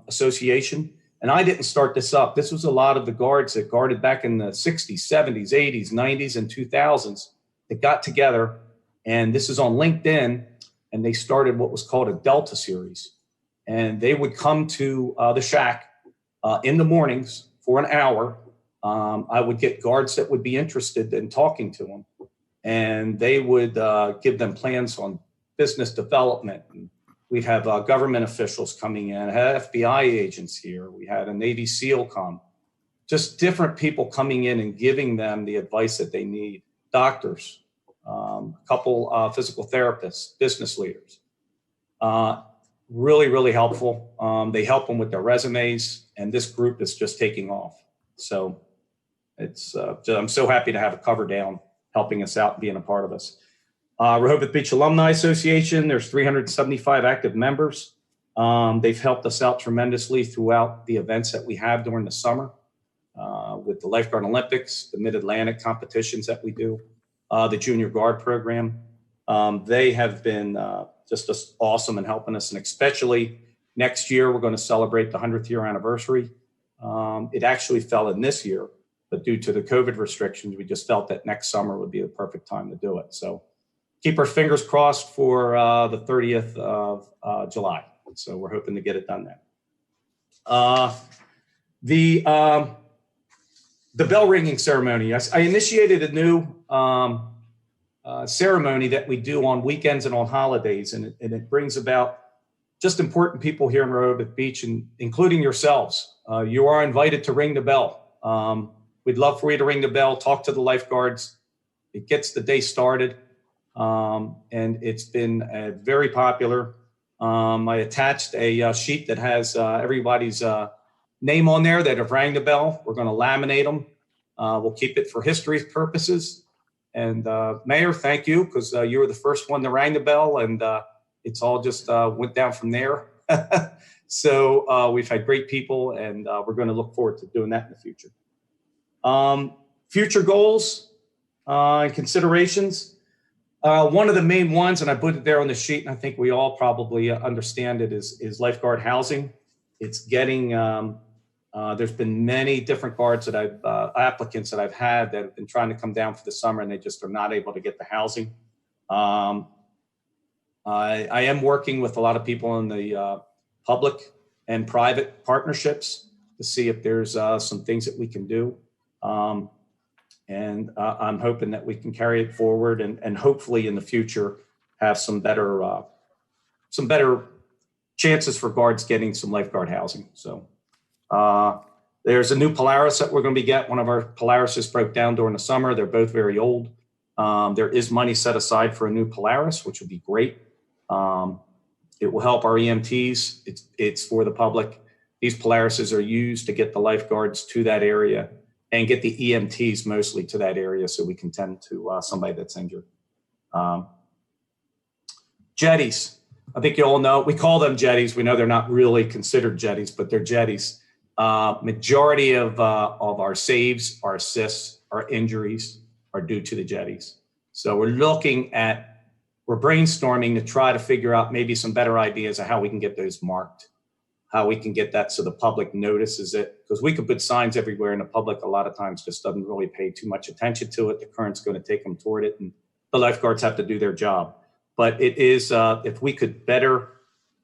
association, and I didn't start this up. This was a lot of the guards that guarded back in the 60s, 70s, 80s, 90s, and 2000s that got together. And this is on LinkedIn, and they started what was called a Delta series. And they would come to the shack in the mornings for an hour. I would get guards that would be interested in talking to them, and they would give them plans on business development. And we'd have government officials coming in, had FBI agents here. We had a Navy SEAL come, just different people coming in and giving them the advice that they need. Doctors, a couple physical therapists, business leaders. Really, really helpful. They help them with their resumes, and this group is just taking off. So it's I'm so happy to have a cover down helping us out and being a part of us. Rehoboth Beach Alumni Association, there's 375 active members. They've helped us out tremendously throughout the events that we have during the summer with the Lifeguard Olympics, the Mid-Atlantic competitions that we do, the Junior Guard program. They have been just awesome in helping us, and especially next year, we're going to celebrate the 100th year anniversary. It actually fell in this year, but due to the COVID restrictions, we just felt that next summer would be the perfect time to do it. So keep our fingers crossed for the 30th of July. So we're hoping to get it done then. The bell ringing ceremony. I initiated a new ceremony that we do on weekends and on holidays, and it brings about just important people here in Rehoboth Beach, and including yourselves. You are invited to ring the bell. We'd love for you to ring the bell, talk to the lifeguards. It gets the day started, and it's been very popular. I attached a sheet that has everybody's name on there that have rang the bell. We're going to laminate them. We'll keep it for history purposes. And Mayor, thank you, because you were the first one to ring the bell, and it's all just went down from there. So we've had great people, and we're going to look forward to doing that in the future. Future goals and considerations. One of the main ones, and I put it there on the sheet, and I think we all probably understand it, is lifeguard housing. It's getting, there's been many different guards that applicants that I've had that have been trying to come down for the summer, and they just are not able to get the housing. I am working with a lot of people in the public and private partnerships to see if there's some things that we can do. And I'm hoping that we can carry it forward and hopefully in the future have some better chances for guards getting some lifeguard housing. So there's a new Polaris that we're going to be getting. One of our Polarises broke down during the summer. They're both very old. There is money set aside for a new Polaris, which would be great. It will help our EMTs. It's for the public. These Polarises are used to get the lifeguards to that area and get the EMTs mostly to that area so we can tend to somebody that's injured. Jetties. I think you all know, we call them jetties. We know they're not really considered jetties, but they're jetties. Majority of our saves, our assists, our injuries are due to the jetties. So we're brainstorming to try to figure out maybe some better ideas of how we can get those marked, how we can get that so the public notices it, because we could put signs everywhere and the public a lot of times just doesn't really pay too much attention to it. The current's going to take them toward it, and the lifeguards have to do their job. But it is, if we could better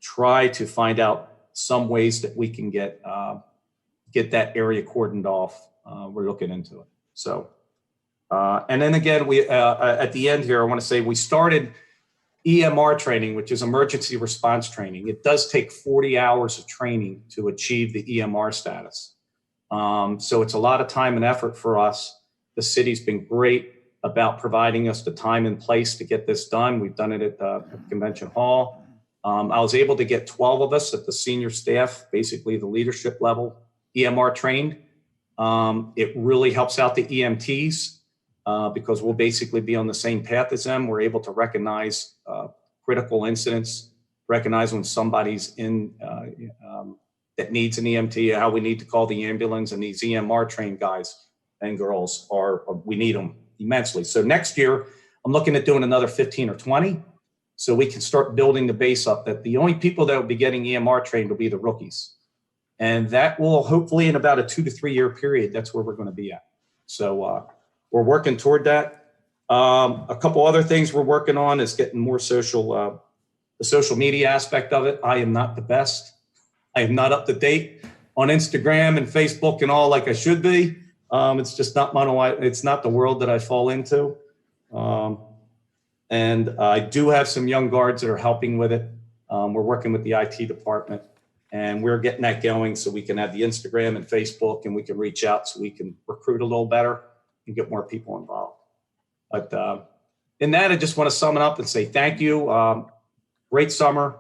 try to find out some ways that we can get that area cordoned off, we're looking into it. So, and then again, we at the end here, I want to say we started EMR training, which is emergency response training. It does take 40 hours of training to achieve the EMR status. So it's a lot of time and effort for us. The city's been great about providing us the time and place to get this done. We've done it at the convention hall. I was able to get 12 of us at the senior staff, basically the leadership level, EMR trained. It really helps out the EMTs because we'll basically be on the same path as them. We're able to recognize critical incidents, recognize when somebody's in that needs an EMT, how we need to call the ambulance, and these EMR trained guys and girls we need them immensely. So next year, I'm looking at doing another 15 or 20 so we can start building the base up that the only people that will be getting EMR trained will be the rookies. And that will hopefully in about a 2 to 3 year period, that's where we're going to be at. So we're working toward that. A couple other things we're working on is getting more the social media aspect of it. I am not the best. I am not up to date on Instagram and Facebook and all like I should be. It's just not it's not the world that I fall into. And I do have some young guards that are helping with it. We're working with the IT department and we're getting that going so we can have the Instagram and Facebook and we can reach out so we can recruit a little better and get more people involved. But in that, I just want to sum it up and say thank you. Great summer,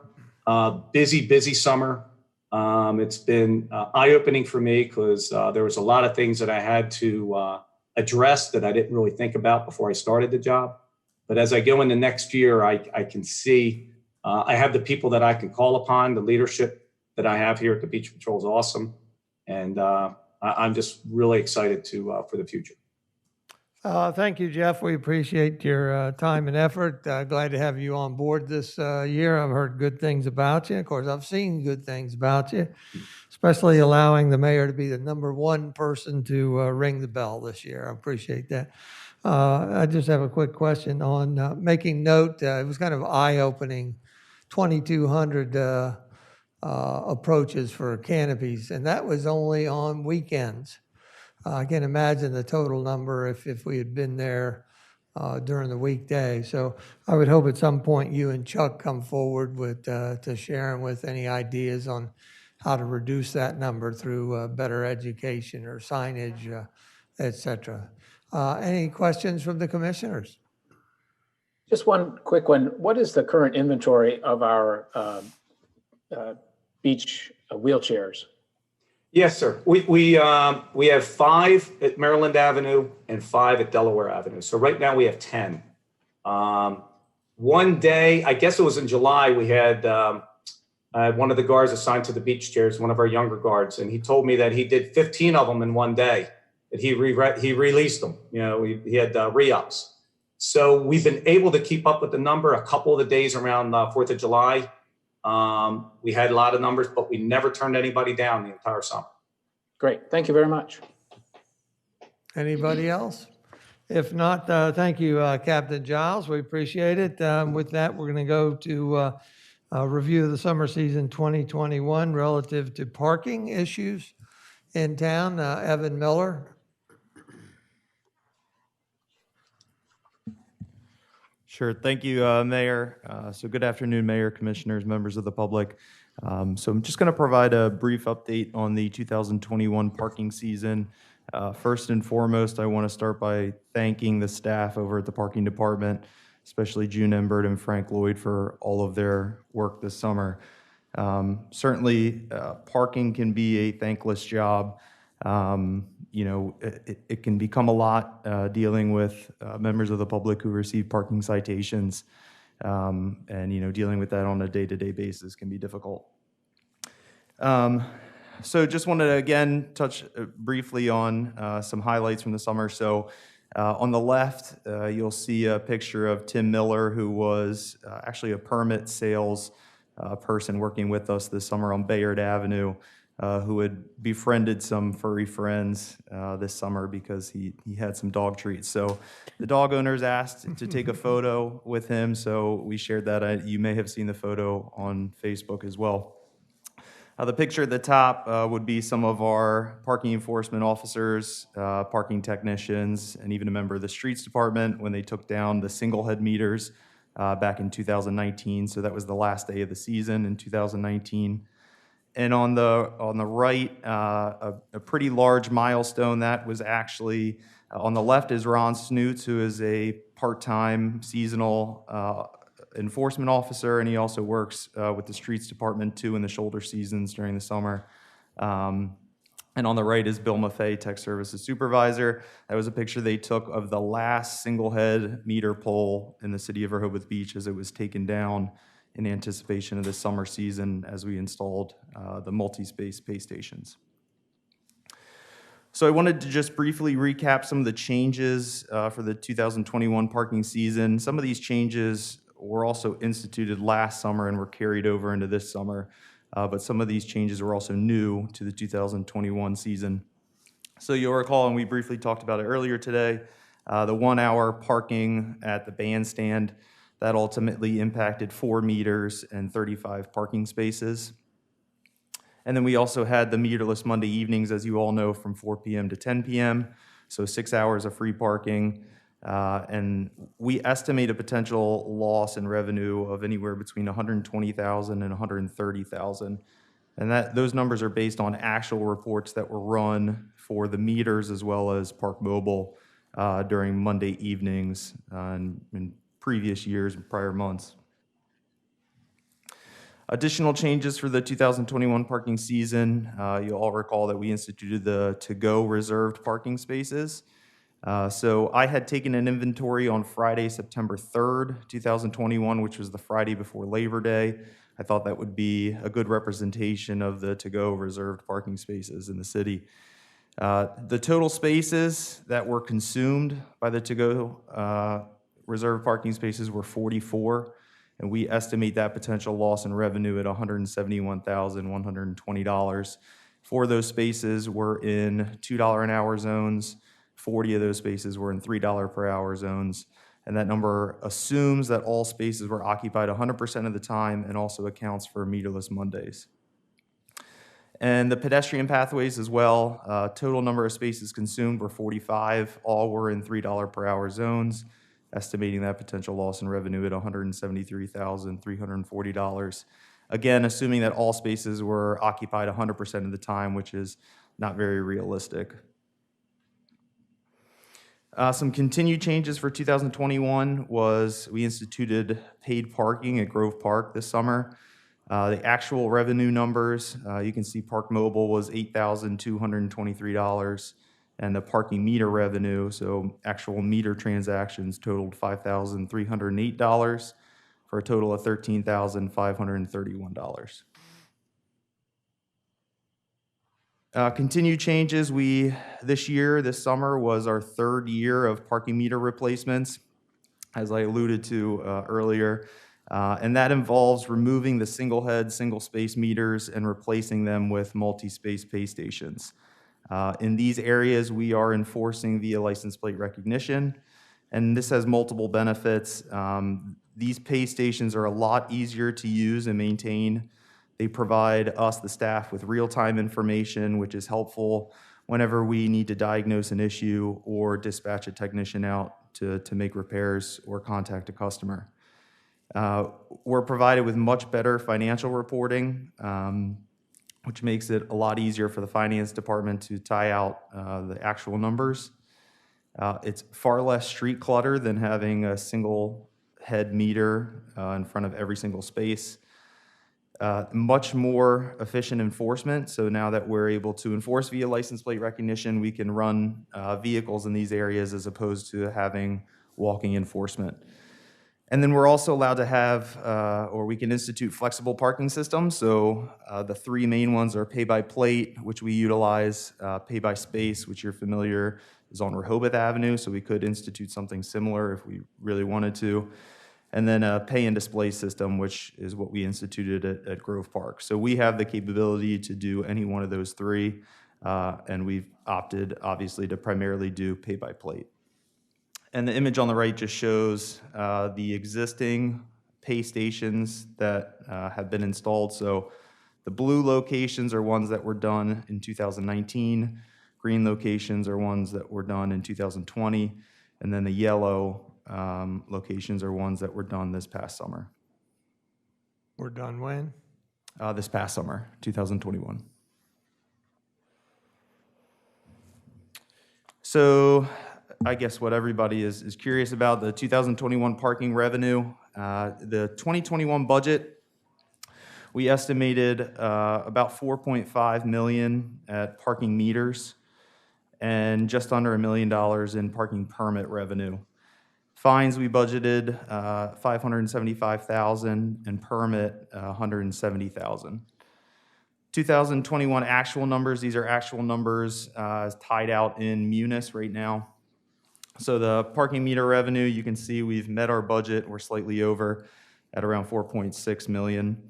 busy summer. It's been eye-opening for me because there was a lot of things that I had to address that I didn't really think about before I started the job. But as I go into next year, I can see I have the people that I can call upon. The leadership that I have here at the Beach Patrol is awesome. And I'm just really excited for the future. Thank you, Jeff. We appreciate your time and effort. Glad to have you on board this year. I've heard good things about you. Of course, I've seen good things about you, especially allowing the mayor to be the #1 person to ring the bell this year. I appreciate that. I just have a quick question on making note. It was kind of eye-opening, 2,200 approaches for canopies, and that was only on weekends. I can imagine the total number if we had been there during the weekday. So I would hope at some point you and Chuck come forward with to sharing with any ideas on how to reduce that number through better education or signage, et cetera. Any questions from the commissioners? Just one quick one. What is the current inventory of our beach wheelchairs? Yes, sir. We have 5 at Maryland Avenue and 5 at Delaware Avenue. So right now we have 10. One day, I guess it was in July, we had one of the guards assigned to the beach chairs, one of our younger guards, and he told me that he did 15 of them in one day. That he released them. You know, he had re-ups. So we've been able to keep up with the number. A couple of the days around 4th of July, we had a lot of numbers, but we never turned anybody down the entire summer. Great. Thank you very much. Anybody else? If not, thank you, Captain Giles. We appreciate it. With that, we're going to go to a review of the summer season 2021 relative to parking issues in town. Evan Miller. Sure. Thank you, Mayor. So good afternoon, Mayor, Commissioners, members of the public. So I'm just going to provide a brief update on the 2021 parking season. First and foremost, I want to start by thanking the staff over at the parking department, especially June Embert and Frank Lloyd, for all of their work this summer. Certainly, parking can be a thankless job. You know, it can become a lot dealing with members of the public who receive parking citations, and, you know, dealing with that on a day-to-day basis can be difficult. So just wanted to, again, touch briefly on some highlights from the summer. So on the left, you'll see a picture of Tim Miller, who was actually a permit sales person working with us this summer on Bayard Avenue who had befriended some furry friends this summer because he had some dog treats. So the dog owners asked to take a photo with him, so we shared that. You may have seen the photo on Facebook as well. The picture at the top would be some of our parking enforcement officers, parking technicians, and even a member of the streets department when they took down the single head meters back in 2019. So that was the last day of the season in 2019. And on the right, a pretty large milestone that was actually on the left is Ron Snoots, who is a part-time seasonal enforcement officer, and he also works with the streets department too in the shoulder seasons during the summer. And on the right is Bill Maffei, tech services supervisor. That was a picture they took of the last single head meter pole in the city of Rehoboth Beach as it was taken down in anticipation of the summer season as we installed the multi-space pay stations. So I wanted to just briefly recap some of the changes for the 2021 parking season. Some of these changes were also instituted last summer and were carried over into this summer, but some of these changes were also new to the 2021 season. So you'll recall, and we briefly talked about it earlier today, the 1 hour parking at the bandstand, that ultimately impacted 4 meters and 35 parking spaces. And then we also had the meterless Monday evenings, as you all know, from 4 p.m. to 10 p.m., so 6 hours of free parking. And we estimate a potential loss in revenue of anywhere between $120,000 and $130,000. And those numbers are based on actual reports that were run for the meters as well as Park Mobile during Monday evenings in previous years and prior months. Additional changes for the 2021 parking season. You'll all recall that we instituted the to-go reserved parking spaces. So I had taken an inventory on Friday, September 3rd, 2021, which was the Friday before Labor Day. I thought that would be a good representation of the to-go reserved parking spaces in the city. The total spaces that were consumed by the to-go reserved parking spaces were 44, and we estimate that potential loss in revenue at $171,120. 4 of those spaces were in $2 an hour zones. 40 of those spaces were in $3 per hour zones, and that number assumes that all spaces were occupied 100% of the time and also accounts for meterless Mondays. And the pedestrian pathways as well, total number of spaces consumed were 45, all were in $3 per hour zones, estimating that potential loss in revenue at $173,340. Again, assuming that all spaces were occupied 100% of the time, which is not very realistic. Some continued changes for 2021 was we instituted paid parking at Grove Park this summer. The actual revenue numbers, you can see Park Mobile was $8,223, and the parking meter revenue, so actual meter transactions, totaled $5,308 for a total of $13,531. Continued changes, this summer was our 3rd year of parking meter replacements, as I alluded to earlier, and that involves removing the single head, single space meters and replacing them with multi-space pay stations. In these areas, we are enforcing via license plate recognition, and this has multiple benefits. These pay stations are a lot easier to use and maintain. They provide us, the staff, with real-time information, which is helpful whenever we need to diagnose an issue or dispatch a technician out to make repairs or contact a customer. We're provided with much better financial reporting, which makes it a lot easier for the finance department to tie out the actual numbers. It's far less street clutter than having a single head meter in front of every single space. Much more efficient enforcement. So now that we're able to enforce via license plate recognition, we can run vehicles in these areas as opposed to having walking enforcement. And then we're also allowed to have, or we can institute flexible parking systems. So the 3 main ones are pay by plate, which we utilize, pay by space, which you're familiar is on Rehoboth Avenue. So we could institute something similar if we really wanted to. and then a pay and display system, which is what we instituted at Grove Park. So we have the capability to do any one of those three, and we've opted, obviously, to primarily do pay by plate. And the image on the right just shows the existing pay stations that have been installed. So the blue locations are ones that were done in 2019. Green locations are ones that were done in 2020. And then the yellow locations are ones that were done this past summer. We're done when? This past summer, 2021. So I guess what everybody is curious about, the 2021 parking revenue. The 2021 budget, we estimated about 4.5 million at parking meters and just under $1 million in parking permit revenue. Fines, we budgeted 575,000 and permit 170,000. 2021 actual numbers, these are actual numbers tied out in Munis right now. So the parking meter revenue, you can see we've met our budget. We're slightly over at around 4.6 million.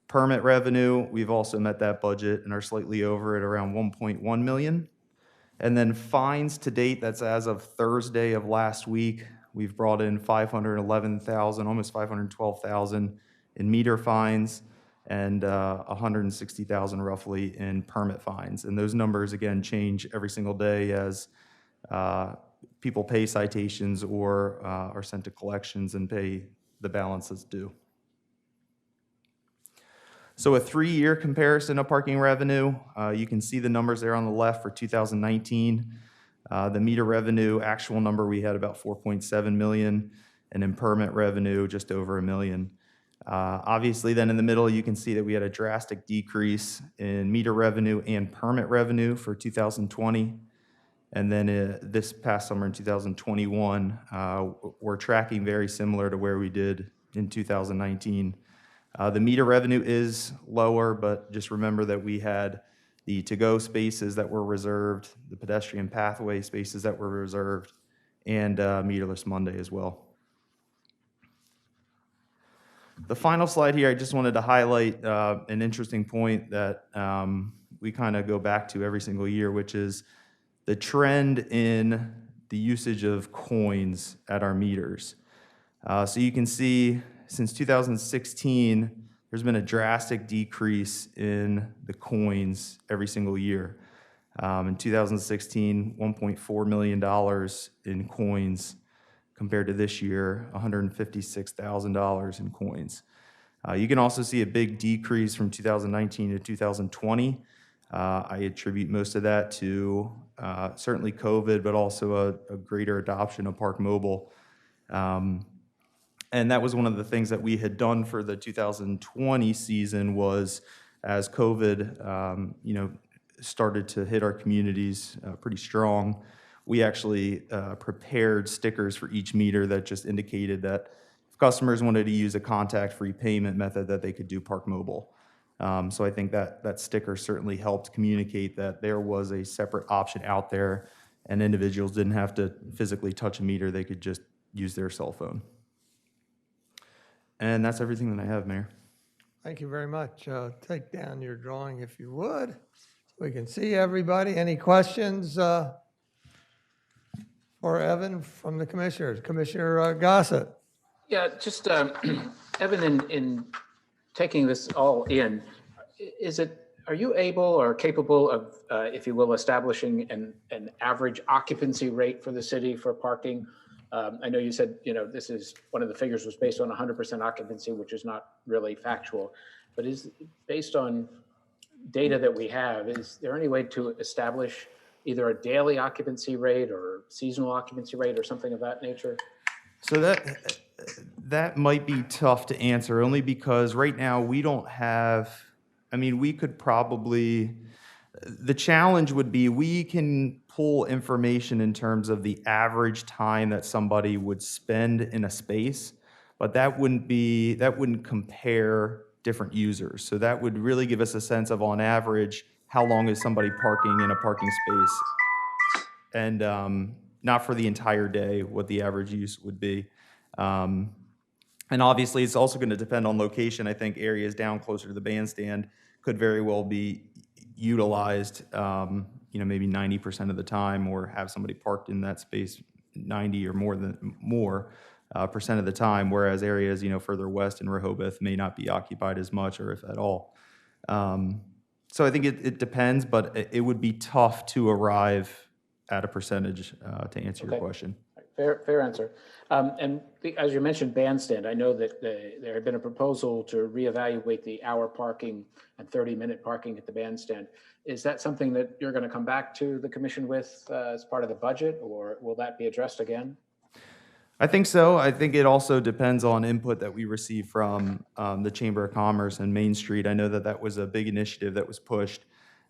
Permit revenue, we've also met that budget and are slightly over at around 1.1 million. And then fines to date, that's as of Thursday of last week, we've brought in 511,000, almost 512,000 in meter fines and 160,000 roughly in permit fines. And those numbers, again, change every single day as people pay citations or are sent to collections and pay the balance that's due. So a 3-year comparison of parking revenue, you can see the numbers there on the left for 2019. The meter revenue actual number, we had about 4.7 million, and in permit revenue, just over $1 million. Obviously, then in the middle, you can see that we had a drastic decrease in meter revenue and permit revenue for 2020. And then this past summer in 2021, we're tracking very similar to where we did in 2019. The meter revenue is lower, but just remember that we had the to-go spaces that were reserved, the pedestrian pathway spaces that were reserved, and Meterless Monday as well. The final slide here, I just wanted to highlight an interesting point that we kind of go back to every single year, which is the trend in the usage of coins at our meters. So you can see since 2016, there's been a drastic decrease in the coins every single year. In 2016, $1.4 million in coins compared to this year, $156,000 in coins. You can also see a big decrease from 2019 to 2020. I attribute most of that to certainly COVID, but also a greater adoption of Park Mobile. And that was one of the things that we had done for the 2020 season was as COVID, started to hit our communities pretty strong, we actually prepared stickers for each meter that just indicated that if customers wanted to use a contact-free payment method that they could do Park Mobile. So I think that sticker certainly helped communicate that there was a separate option out there and individuals didn't have to physically touch a meter, they could just use their cell phone. And that's everything that I have, Mayor. Thank you very much. Take down your drawing if you would, so we can see everybody. Any questions for Evan from the commissioners? Commissioner Gossett. Yeah, just Evan, in taking this all in, are you able or capable of, if you will, establishing an average occupancy rate for the city for parking? I know you said, this is one of the figures was based on 100% occupancy, which is not really factual, but is based on data that we have, is there any way to establish either a daily occupancy rate or seasonal occupancy rate or something of that nature? So that might be tough to answer only because right now we don't have, we could probably, the challenge would be we can pull information in terms of the average time that somebody would spend in a space, but that wouldn't compare different users. So that would really give us a sense of, on average, how long is somebody parking in a parking space, and not for the entire day what the average use would be. And obviously, it's also going to depend on location. I think areas down closer to the bandstand could very well be utilized, maybe 90% of the time, or have somebody parked in that space 90 or more percent of the time, whereas areas, further west in Rehoboth may not be occupied as much, or if at all. So I think it depends, but it would be tough to arrive at a percentage to answer your question. Fair answer. As you mentioned, bandstand, I know that there had been a proposal to reevaluate the hour parking and 30-minute parking at the bandstand. Is that something that you're going to come back to the commission with as part of the budget, or will that be addressed again? I think so. I think it also depends on input that we receive from the Chamber of Commerce and Main Street. I know that was a big initiative that was pushed,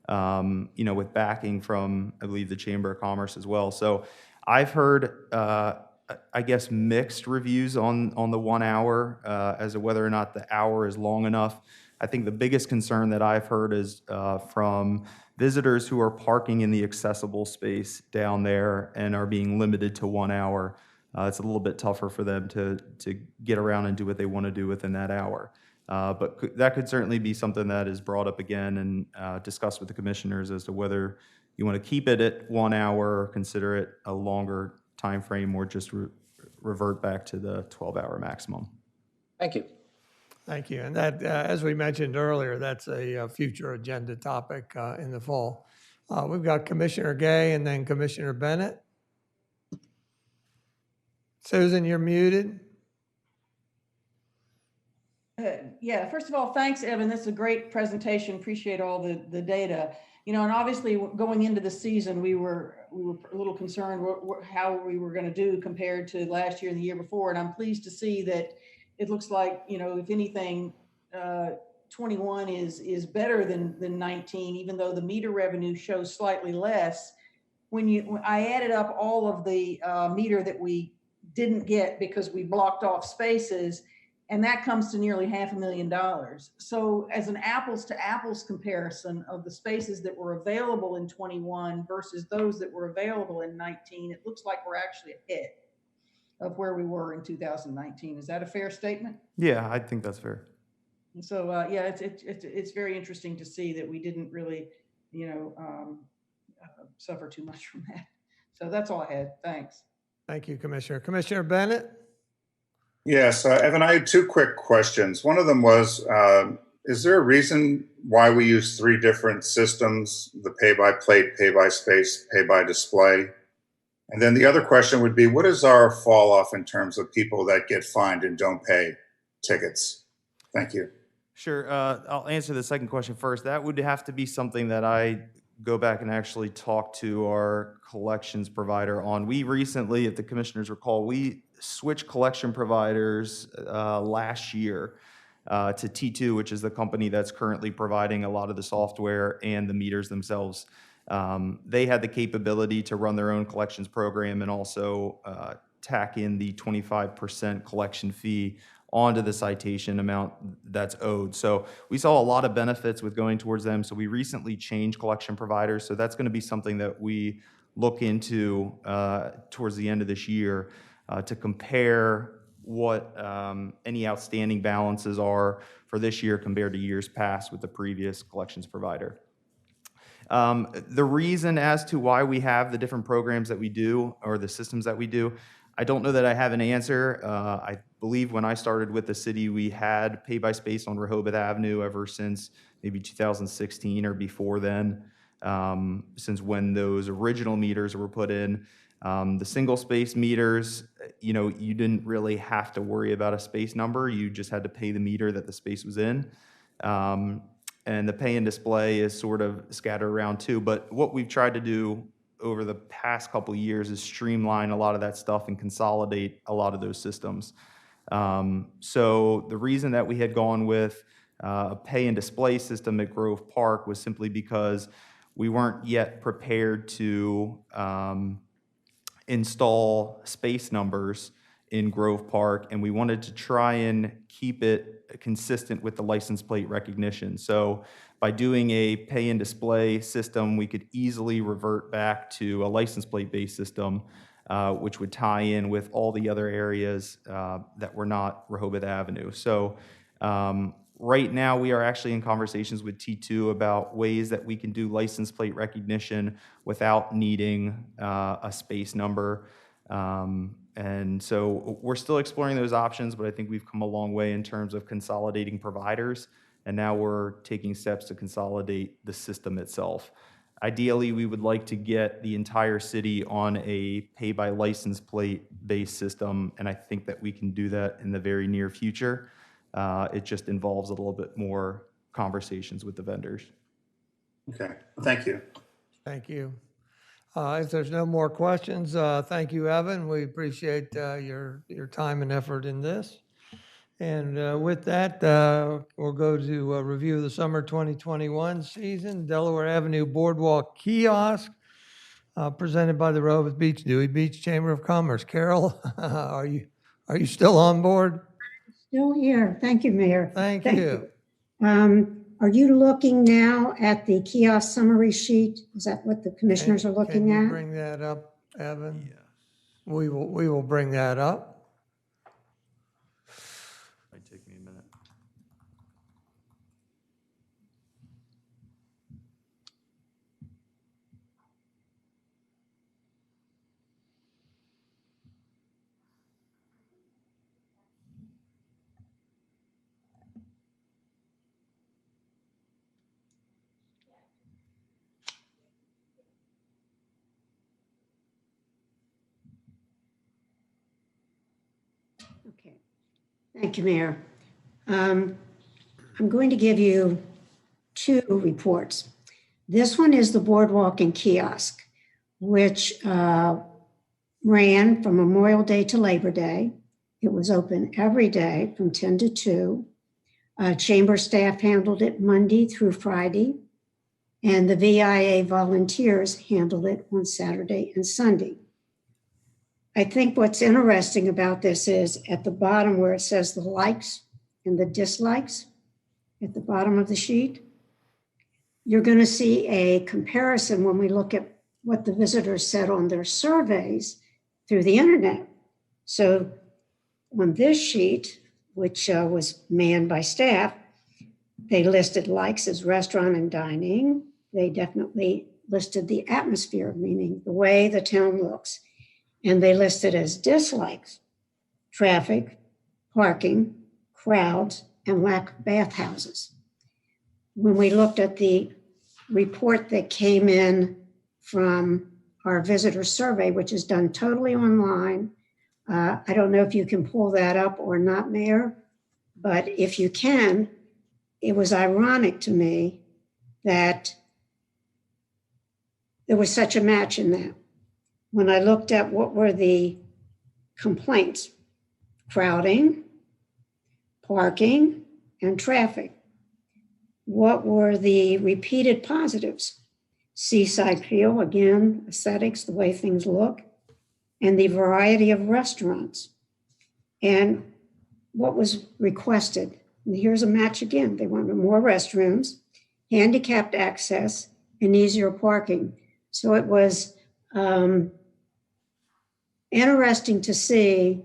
with backing from, I believe, the Chamber of Commerce as well. So I've heard, I guess, mixed reviews on the 1 hour as to whether or not the hour is long enough. I think the biggest concern that I've heard is from visitors who are parking in the accessible space down there and are being limited to 1 hour. It's a little bit tougher for them to get around and do what they want to do within that hour. But that could certainly be something that is brought up again and discussed with the commissioners as to whether you want to keep it at 1 hour or consider it a longer time frame, or just revert back to the 12-hour maximum. Thank you. Thank you. And that, as we mentioned earlier, that's a future agenda topic in the fall. We've got Commissioner Gay and then Commissioner Bennett. Susan, you're muted. Yeah, first of all, thanks, Evan. That's a great presentation. Appreciate all the data. And obviously going into the season, we were a little concerned how we were going to do compared to last year and the year before. And I'm pleased to see that it looks like, if anything, 21 is better than 19, even though the meter revenue shows slightly less. When I added up all of the meter that we didn't get because we blocked off spaces, and that comes to nearly $500,000. So as an apples to apples comparison of the spaces that were available in 21 versus those that were available in 19, it looks like we're actually ahead of where we were in 2019. Is that a fair statement? Yeah, I think that's fair. And so, it's very interesting to see that we didn't really, suffer too much from that. So that's all I had. Thanks. Thank you, Commissioner. Commissioner Bennett? Yes, Evan, I had two quick questions. One of them was, is there a reason why we use three different systems, the pay-by-plate, pay-by-space, pay-by-display? And then the other question would be, what is our fall off in terms of people that get fined and don't pay tickets? Thank you. Sure. I'll answer the second question first. That would have to be something that I go back and actually talk to our collections provider on. We recently, if the commissioners recall, we switched collection providers last year to T2, which is the company that's currently providing a lot of the software and the meters themselves. They had the capability to run their own collections program and also tack in the 25% collection fee onto the citation amount that's owed. So we saw a lot of benefits with going towards them. So we recently changed collection providers. So that's going to be something that we look into towards the end of this year to compare what any outstanding balances are for this year compared to years past with the previous collections provider. The reason as to why we have the different programs that we do, or the systems that we do, I don't know that I have an answer. I believe when I started with the city, we had pay-by-space on Rehoboth Avenue ever since maybe 2016 or before then, since when those original meters were put in. The single space meters, you didn't really have to worry about a space number. You just had to pay the meter that the space was in. And the pay and display is sort of scattered around too. But what we've tried to do over the past couple of years is streamline a lot of that stuff and consolidate a lot of those systems. So the reason that we had gone with a pay and display system at Grove Park was simply because we weren't yet prepared to install space numbers in Grove Park, and we wanted to try and keep it consistent with the license plate recognition. So by doing a pay and display system, we could easily revert back to a license plate based system which would tie in with all the other areas that were not Rehoboth Avenue. So right now, we are actually in conversations with T2 about ways that we can do license plate recognition without needing a space number. And so we're still exploring those options, but I think we've come a long way in terms of consolidating providers. And now we're taking steps to consolidate the system itself. Ideally, we would like to get the entire city on a pay by license plate based system. And I think that we can do that in the very near future. It just involves a little bit more conversations with the vendors. Okay, thank you. Thank you. If there's no more questions, thank you, Evan. We appreciate your time and effort in this. And with that, we'll go to review the summer 2021 season, Delaware Avenue Boardwalk Kiosk, presented by the Rehoboth Dewey Beach Chamber of Commerce. Carol, are you still on board? Still here. Thank you, Mayor. Thank you. Are you looking now at the kiosk summary sheet? Is that what the commissioners are looking Can you at? bring that up, Evan? Yes. We will bring that up. Might take me a minute. Okay. Thank you, Mayor. I'm going to give you two reports. This one is the Boardwalk and Kiosk, which ran from Memorial Day to Labor Day. It was open every day from 10 to 2. Chamber staff handled it Monday through Friday, and the VIA volunteers handled it on Saturday and Sunday. I think what's interesting about this is at the bottom where it says the likes and the dislikes at the bottom of the sheet, you're going to see a comparison when we look at what the visitors said on their surveys through the internet. So on this sheet, which was manned by staff, they listed likes as restaurant and dining. They definitely listed the atmosphere, meaning the way the town looks. And they listed as dislikes, traffic, parking, crowds, and lack of bathhouses. When we looked at the report that came in from our visitor survey, which is done totally online, I don't know if you can pull that up or not, Mayor, but if you can, it was ironic to me that there was such a match in that. When I looked at what were the complaints, crowding, parking, and traffic. What were the repeated positives? Seaside feel, again, aesthetics, the way things look, and the variety of restaurants. And what was requested? And here's a match again. They wanted more restrooms, handicapped access, and easier parking. So it was interesting to see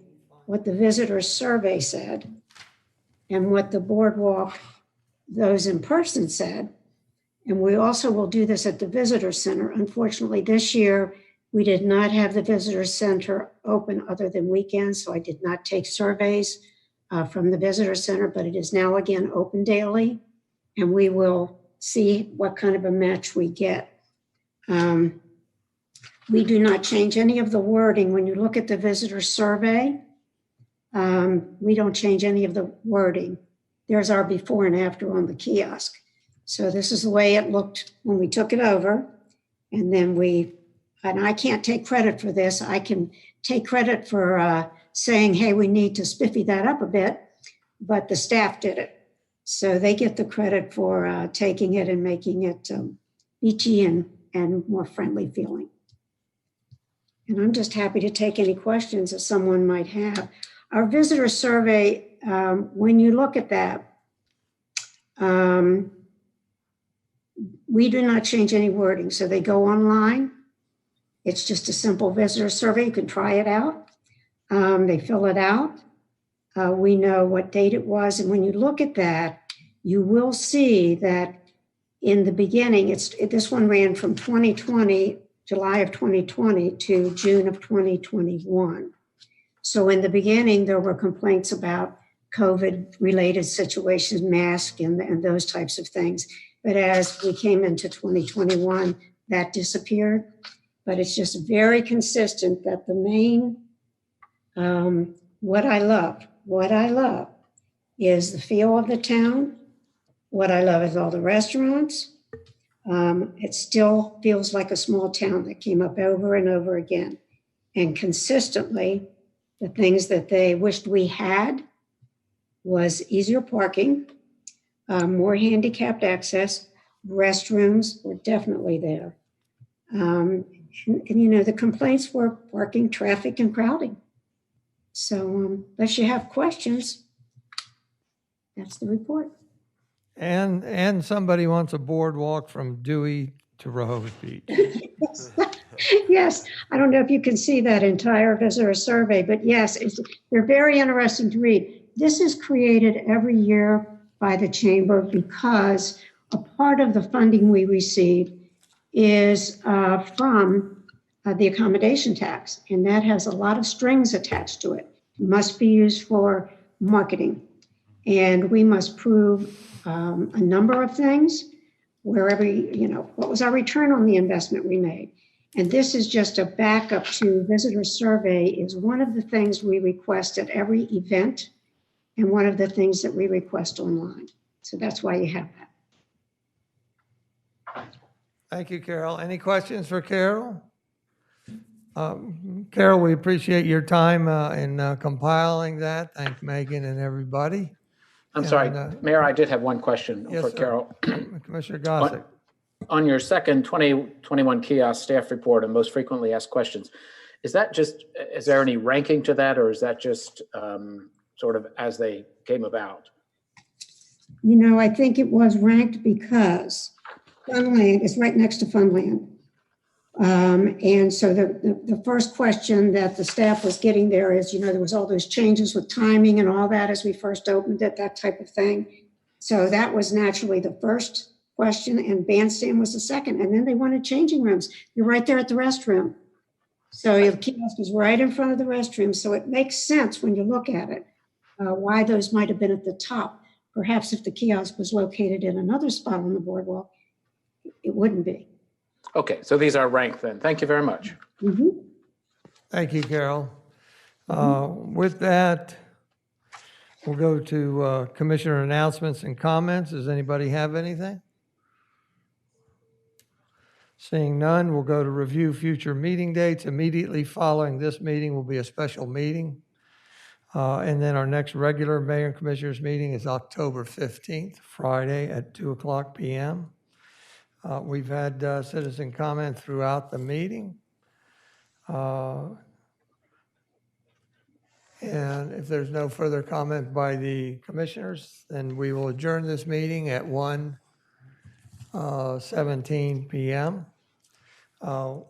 what the visitors survey said and what the boardwalk, those in person said. And we also will do this at the visitor center. Unfortunately, this year, we did not have the visitor center open other than weekends, so I did not take surveys from the visitor center, but it is now again open daily, and we will see what kind of a match we get. We do not change any of the wording. When you look at the visitor survey, we don't change any of the wording. There's our before and after on the kiosk. So this is the way it looked when we took it over. And then and I can't take credit for this. I can take credit for saying, hey, we need to spiffy that up a bit, but the staff did it. So they get the credit for taking it and making it beachy and more friendly feeling. And I'm just happy to take any questions that someone might have. Our visitor survey, when you look at that, we do not change any wording. So they go online It's just a simple visitor survey. You can try it out. They fill it out. We know what date it was. And when you look at that, you will see that in the beginning, this one ran from 2020, July of 2020 to June of 2021. So in the beginning, there were complaints about COVID-related situations, masks and those types of things. But as we came into 2021, that disappeared. But it's just very consistent that the main, what I love is the feel of the town. What I love is all the restaurants. It still feels like a small town that came up over and over again. And consistently, the things that they wished we had was easier parking, more handicapped access, restrooms were definitely there. And you know, the complaints were parking, traffic, and crowding. So unless you have questions, that's the report. And somebody wants a boardwalk from Dewey to Rehoboth Beach. Yes, I don't know if you can see that entire visitor survey, but yes, they're very interesting to read. This is created every year by the Chamber because a part of the funding we receive is from the accommodation tax, and that has a lot of strings attached to it. It must be used for marketing, and we must prove a number of things wherever, you know, what was our return on the investment we made? And this is just a backup to visitor survey is one of the things we request at every event and one of the things that we request online. So that's why you have that. Thank you, Carol. Any questions for Carol? Carol, we appreciate your time in compiling that. Thank Megan and everybody. I'm sorry, Mayor, I did have one question for Carol. Commissioner Gossick. On your second 2021 kiosk staff report and most frequently asked questions, is there any ranking to that, or is that just sort of as they came about? You know, I think it was ranked because Funland is right next to Funland. And so the first question that the staff was getting there is, you know, there was all those changes with timing and all that as we first opened it, that type of thing. So that was naturally the first question, and bandstand was the second. And then they wanted changing rooms. You're right there at the restroom. So your kiosk is right in front of the restroom. So it makes sense when you look at it, why those might have been at the top. Perhaps if the kiosk was located in another spot on the boardwalk, it wouldn't be. Okay, so these are ranked then. Thank you very much. Mm-hmm. Thank you, Carol. With that, we'll go to commissioner announcements and comments. Does anybody have anything? Seeing none, we'll go to review future meeting dates. Immediately following this meeting will be a special meeting. And then our next regular mayor and commissioners meeting is October 15th, Friday at 2:00 p.m. We've had citizen comment throughout the meeting. And if there's no further comment by the commissioners, then we will adjourn this meeting at 1:17 p.m. Now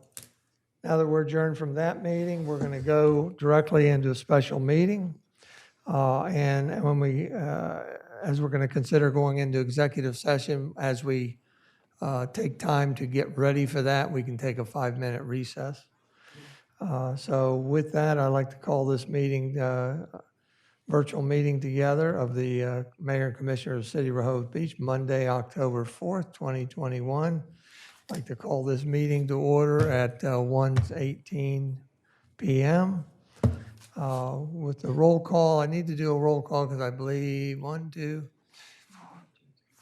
that we're adjourned from that meeting, we're going to go directly into a special meeting. And when as we're going to consider going into executive session, as we take time to get ready for that, we can take a 5-minute recess. So with that, I'd like to call this meeting, virtual meeting together of the Mayor and Commissioner of the City of Rehoboth Beach, Monday, October 4th, 2021. I'd like to call this meeting to order at 1:18 p.m. With the roll call, I need to do a roll call because I believe 1, 2,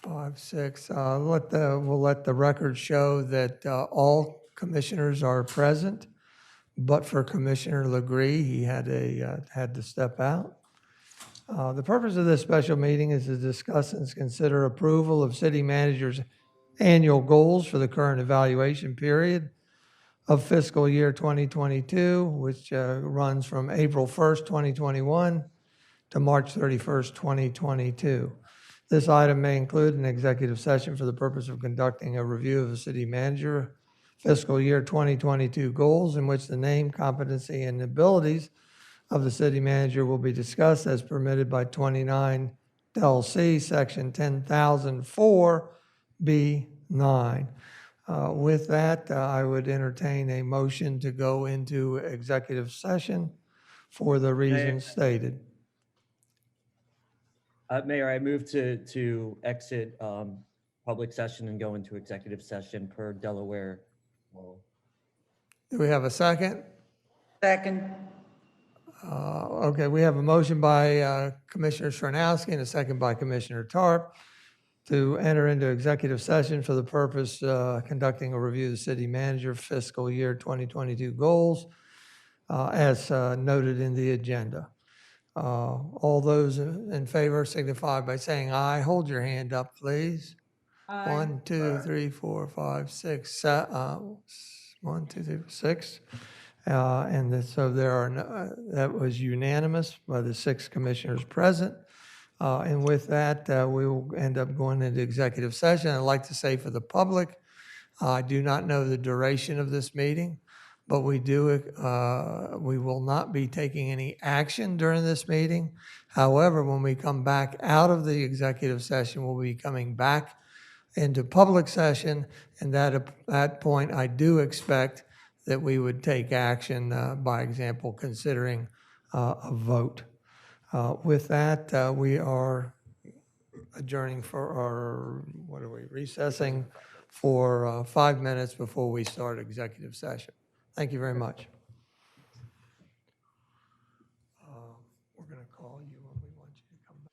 5, 6. We'll let the record show that all commissioners are present, but for Commissioner Legree, he had to step out. The purpose of this special meeting is to discuss and consider approval of city manager's annual goals for the current evaluation period of fiscal year 2022, which runs from April 1st, 2021 to March 31st, 2022. This item may include an executive session for the purpose of conducting a review of the city manager fiscal year 2022 goals, in which the name, competency, and abilities of the city manager will be discussed as permitted by 29 Del C, Section 10,004B9. With that, I would entertain a motion to go into executive session for the reasons stated. Mayor, I move to exit public session and go into executive session per Delaware law. Do we have a second? Second. Okay, we have a motion by Commissioner Sharnowski and a second by Commissioner Tarp to enter into executive session for the purpose conducting a review of the city manager fiscal year 2022 goals as noted in the agenda. All those in favor signify by saying aye. Hold your hand up, please. Aye. 1, 2, 3, 4, 5, 6. 1, 2, 3, 6. So there are that was unanimous by the 6 commissioners present. And with that, we will end up going into executive session. I'd like to say for the public, I do not know the duration of this meeting, but we will not be taking any action during this meeting. However, when we come back out of the executive session, we'll be coming back into public session. And at that point, I do expect that we would take action, by example, considering a vote. With that, we are adjourning recessing for 5 minutes before we start executive session. Thank you very much. We're going to call you when we want you to come back.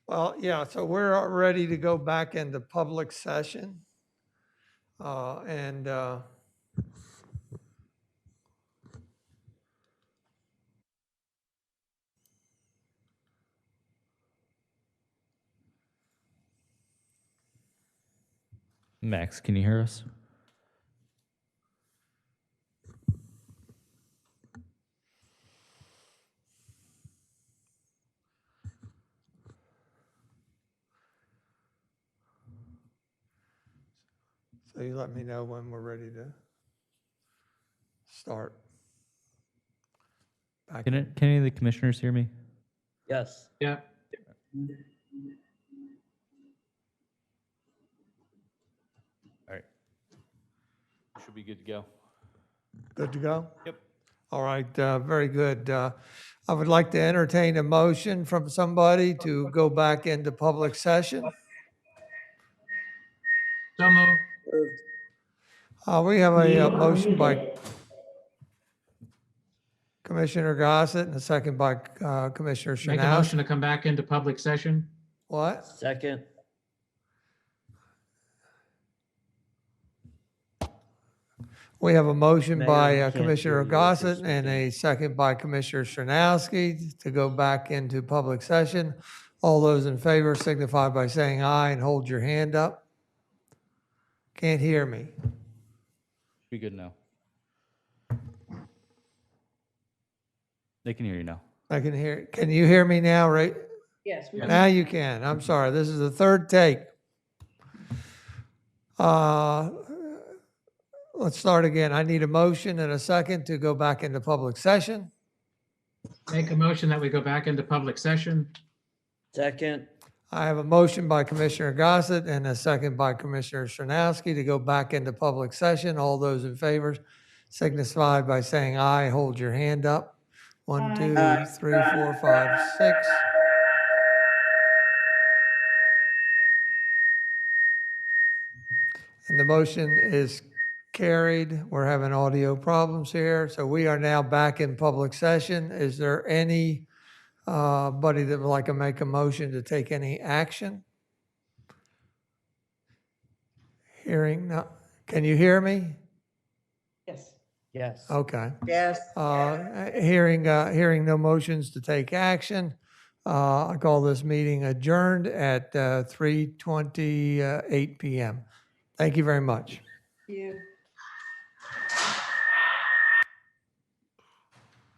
Well, yeah, so we're all ready to go back into public session. And Max, can you hear us? so you let me know when we're ready to start. Back Can any of the commissioners hear me? Yes. Yeah. All right. Should be good to go. Good to go? Yep. All right, very good. I would like to entertain a motion from somebody to go back into public session. So moved. We have a motion by Commissioner Gossett and a second by Commissioner Make a Shanowski. motion to come back into public session. What? Second. We have a motion Mayor, by we can't Commissioner hear you if Gossett you're and a second by Commissioner Shanowski to go back into public session. All those in favor signify by saying aye and hold your hand up. Can't hear me. Be good now. They can hear you now. I can hear. Can you hear me now, right? Yes. we Now you can. I'm sorry. This is the third take. Let's start again. I need a motion and a second to go back into public session. Make a motion that we go back into public session. Second. I have a motion by Commissioner Gossett and a second by Commissioner Shanowski to go back into public session. All those in favor signify by saying aye. Hold your hand up. 1, 2, 3, 4, 5, 6. And the motion is carried. We're having audio problems here. So we are now back in public session. Is there any buddy that would like to make a motion to take any action? Hearing, no. Can you hear me? Yes. Yes. Okay. Yes. Hearing no motions to take action, I call this meeting adjourned at 3:28 p.m. Thank you very much. You.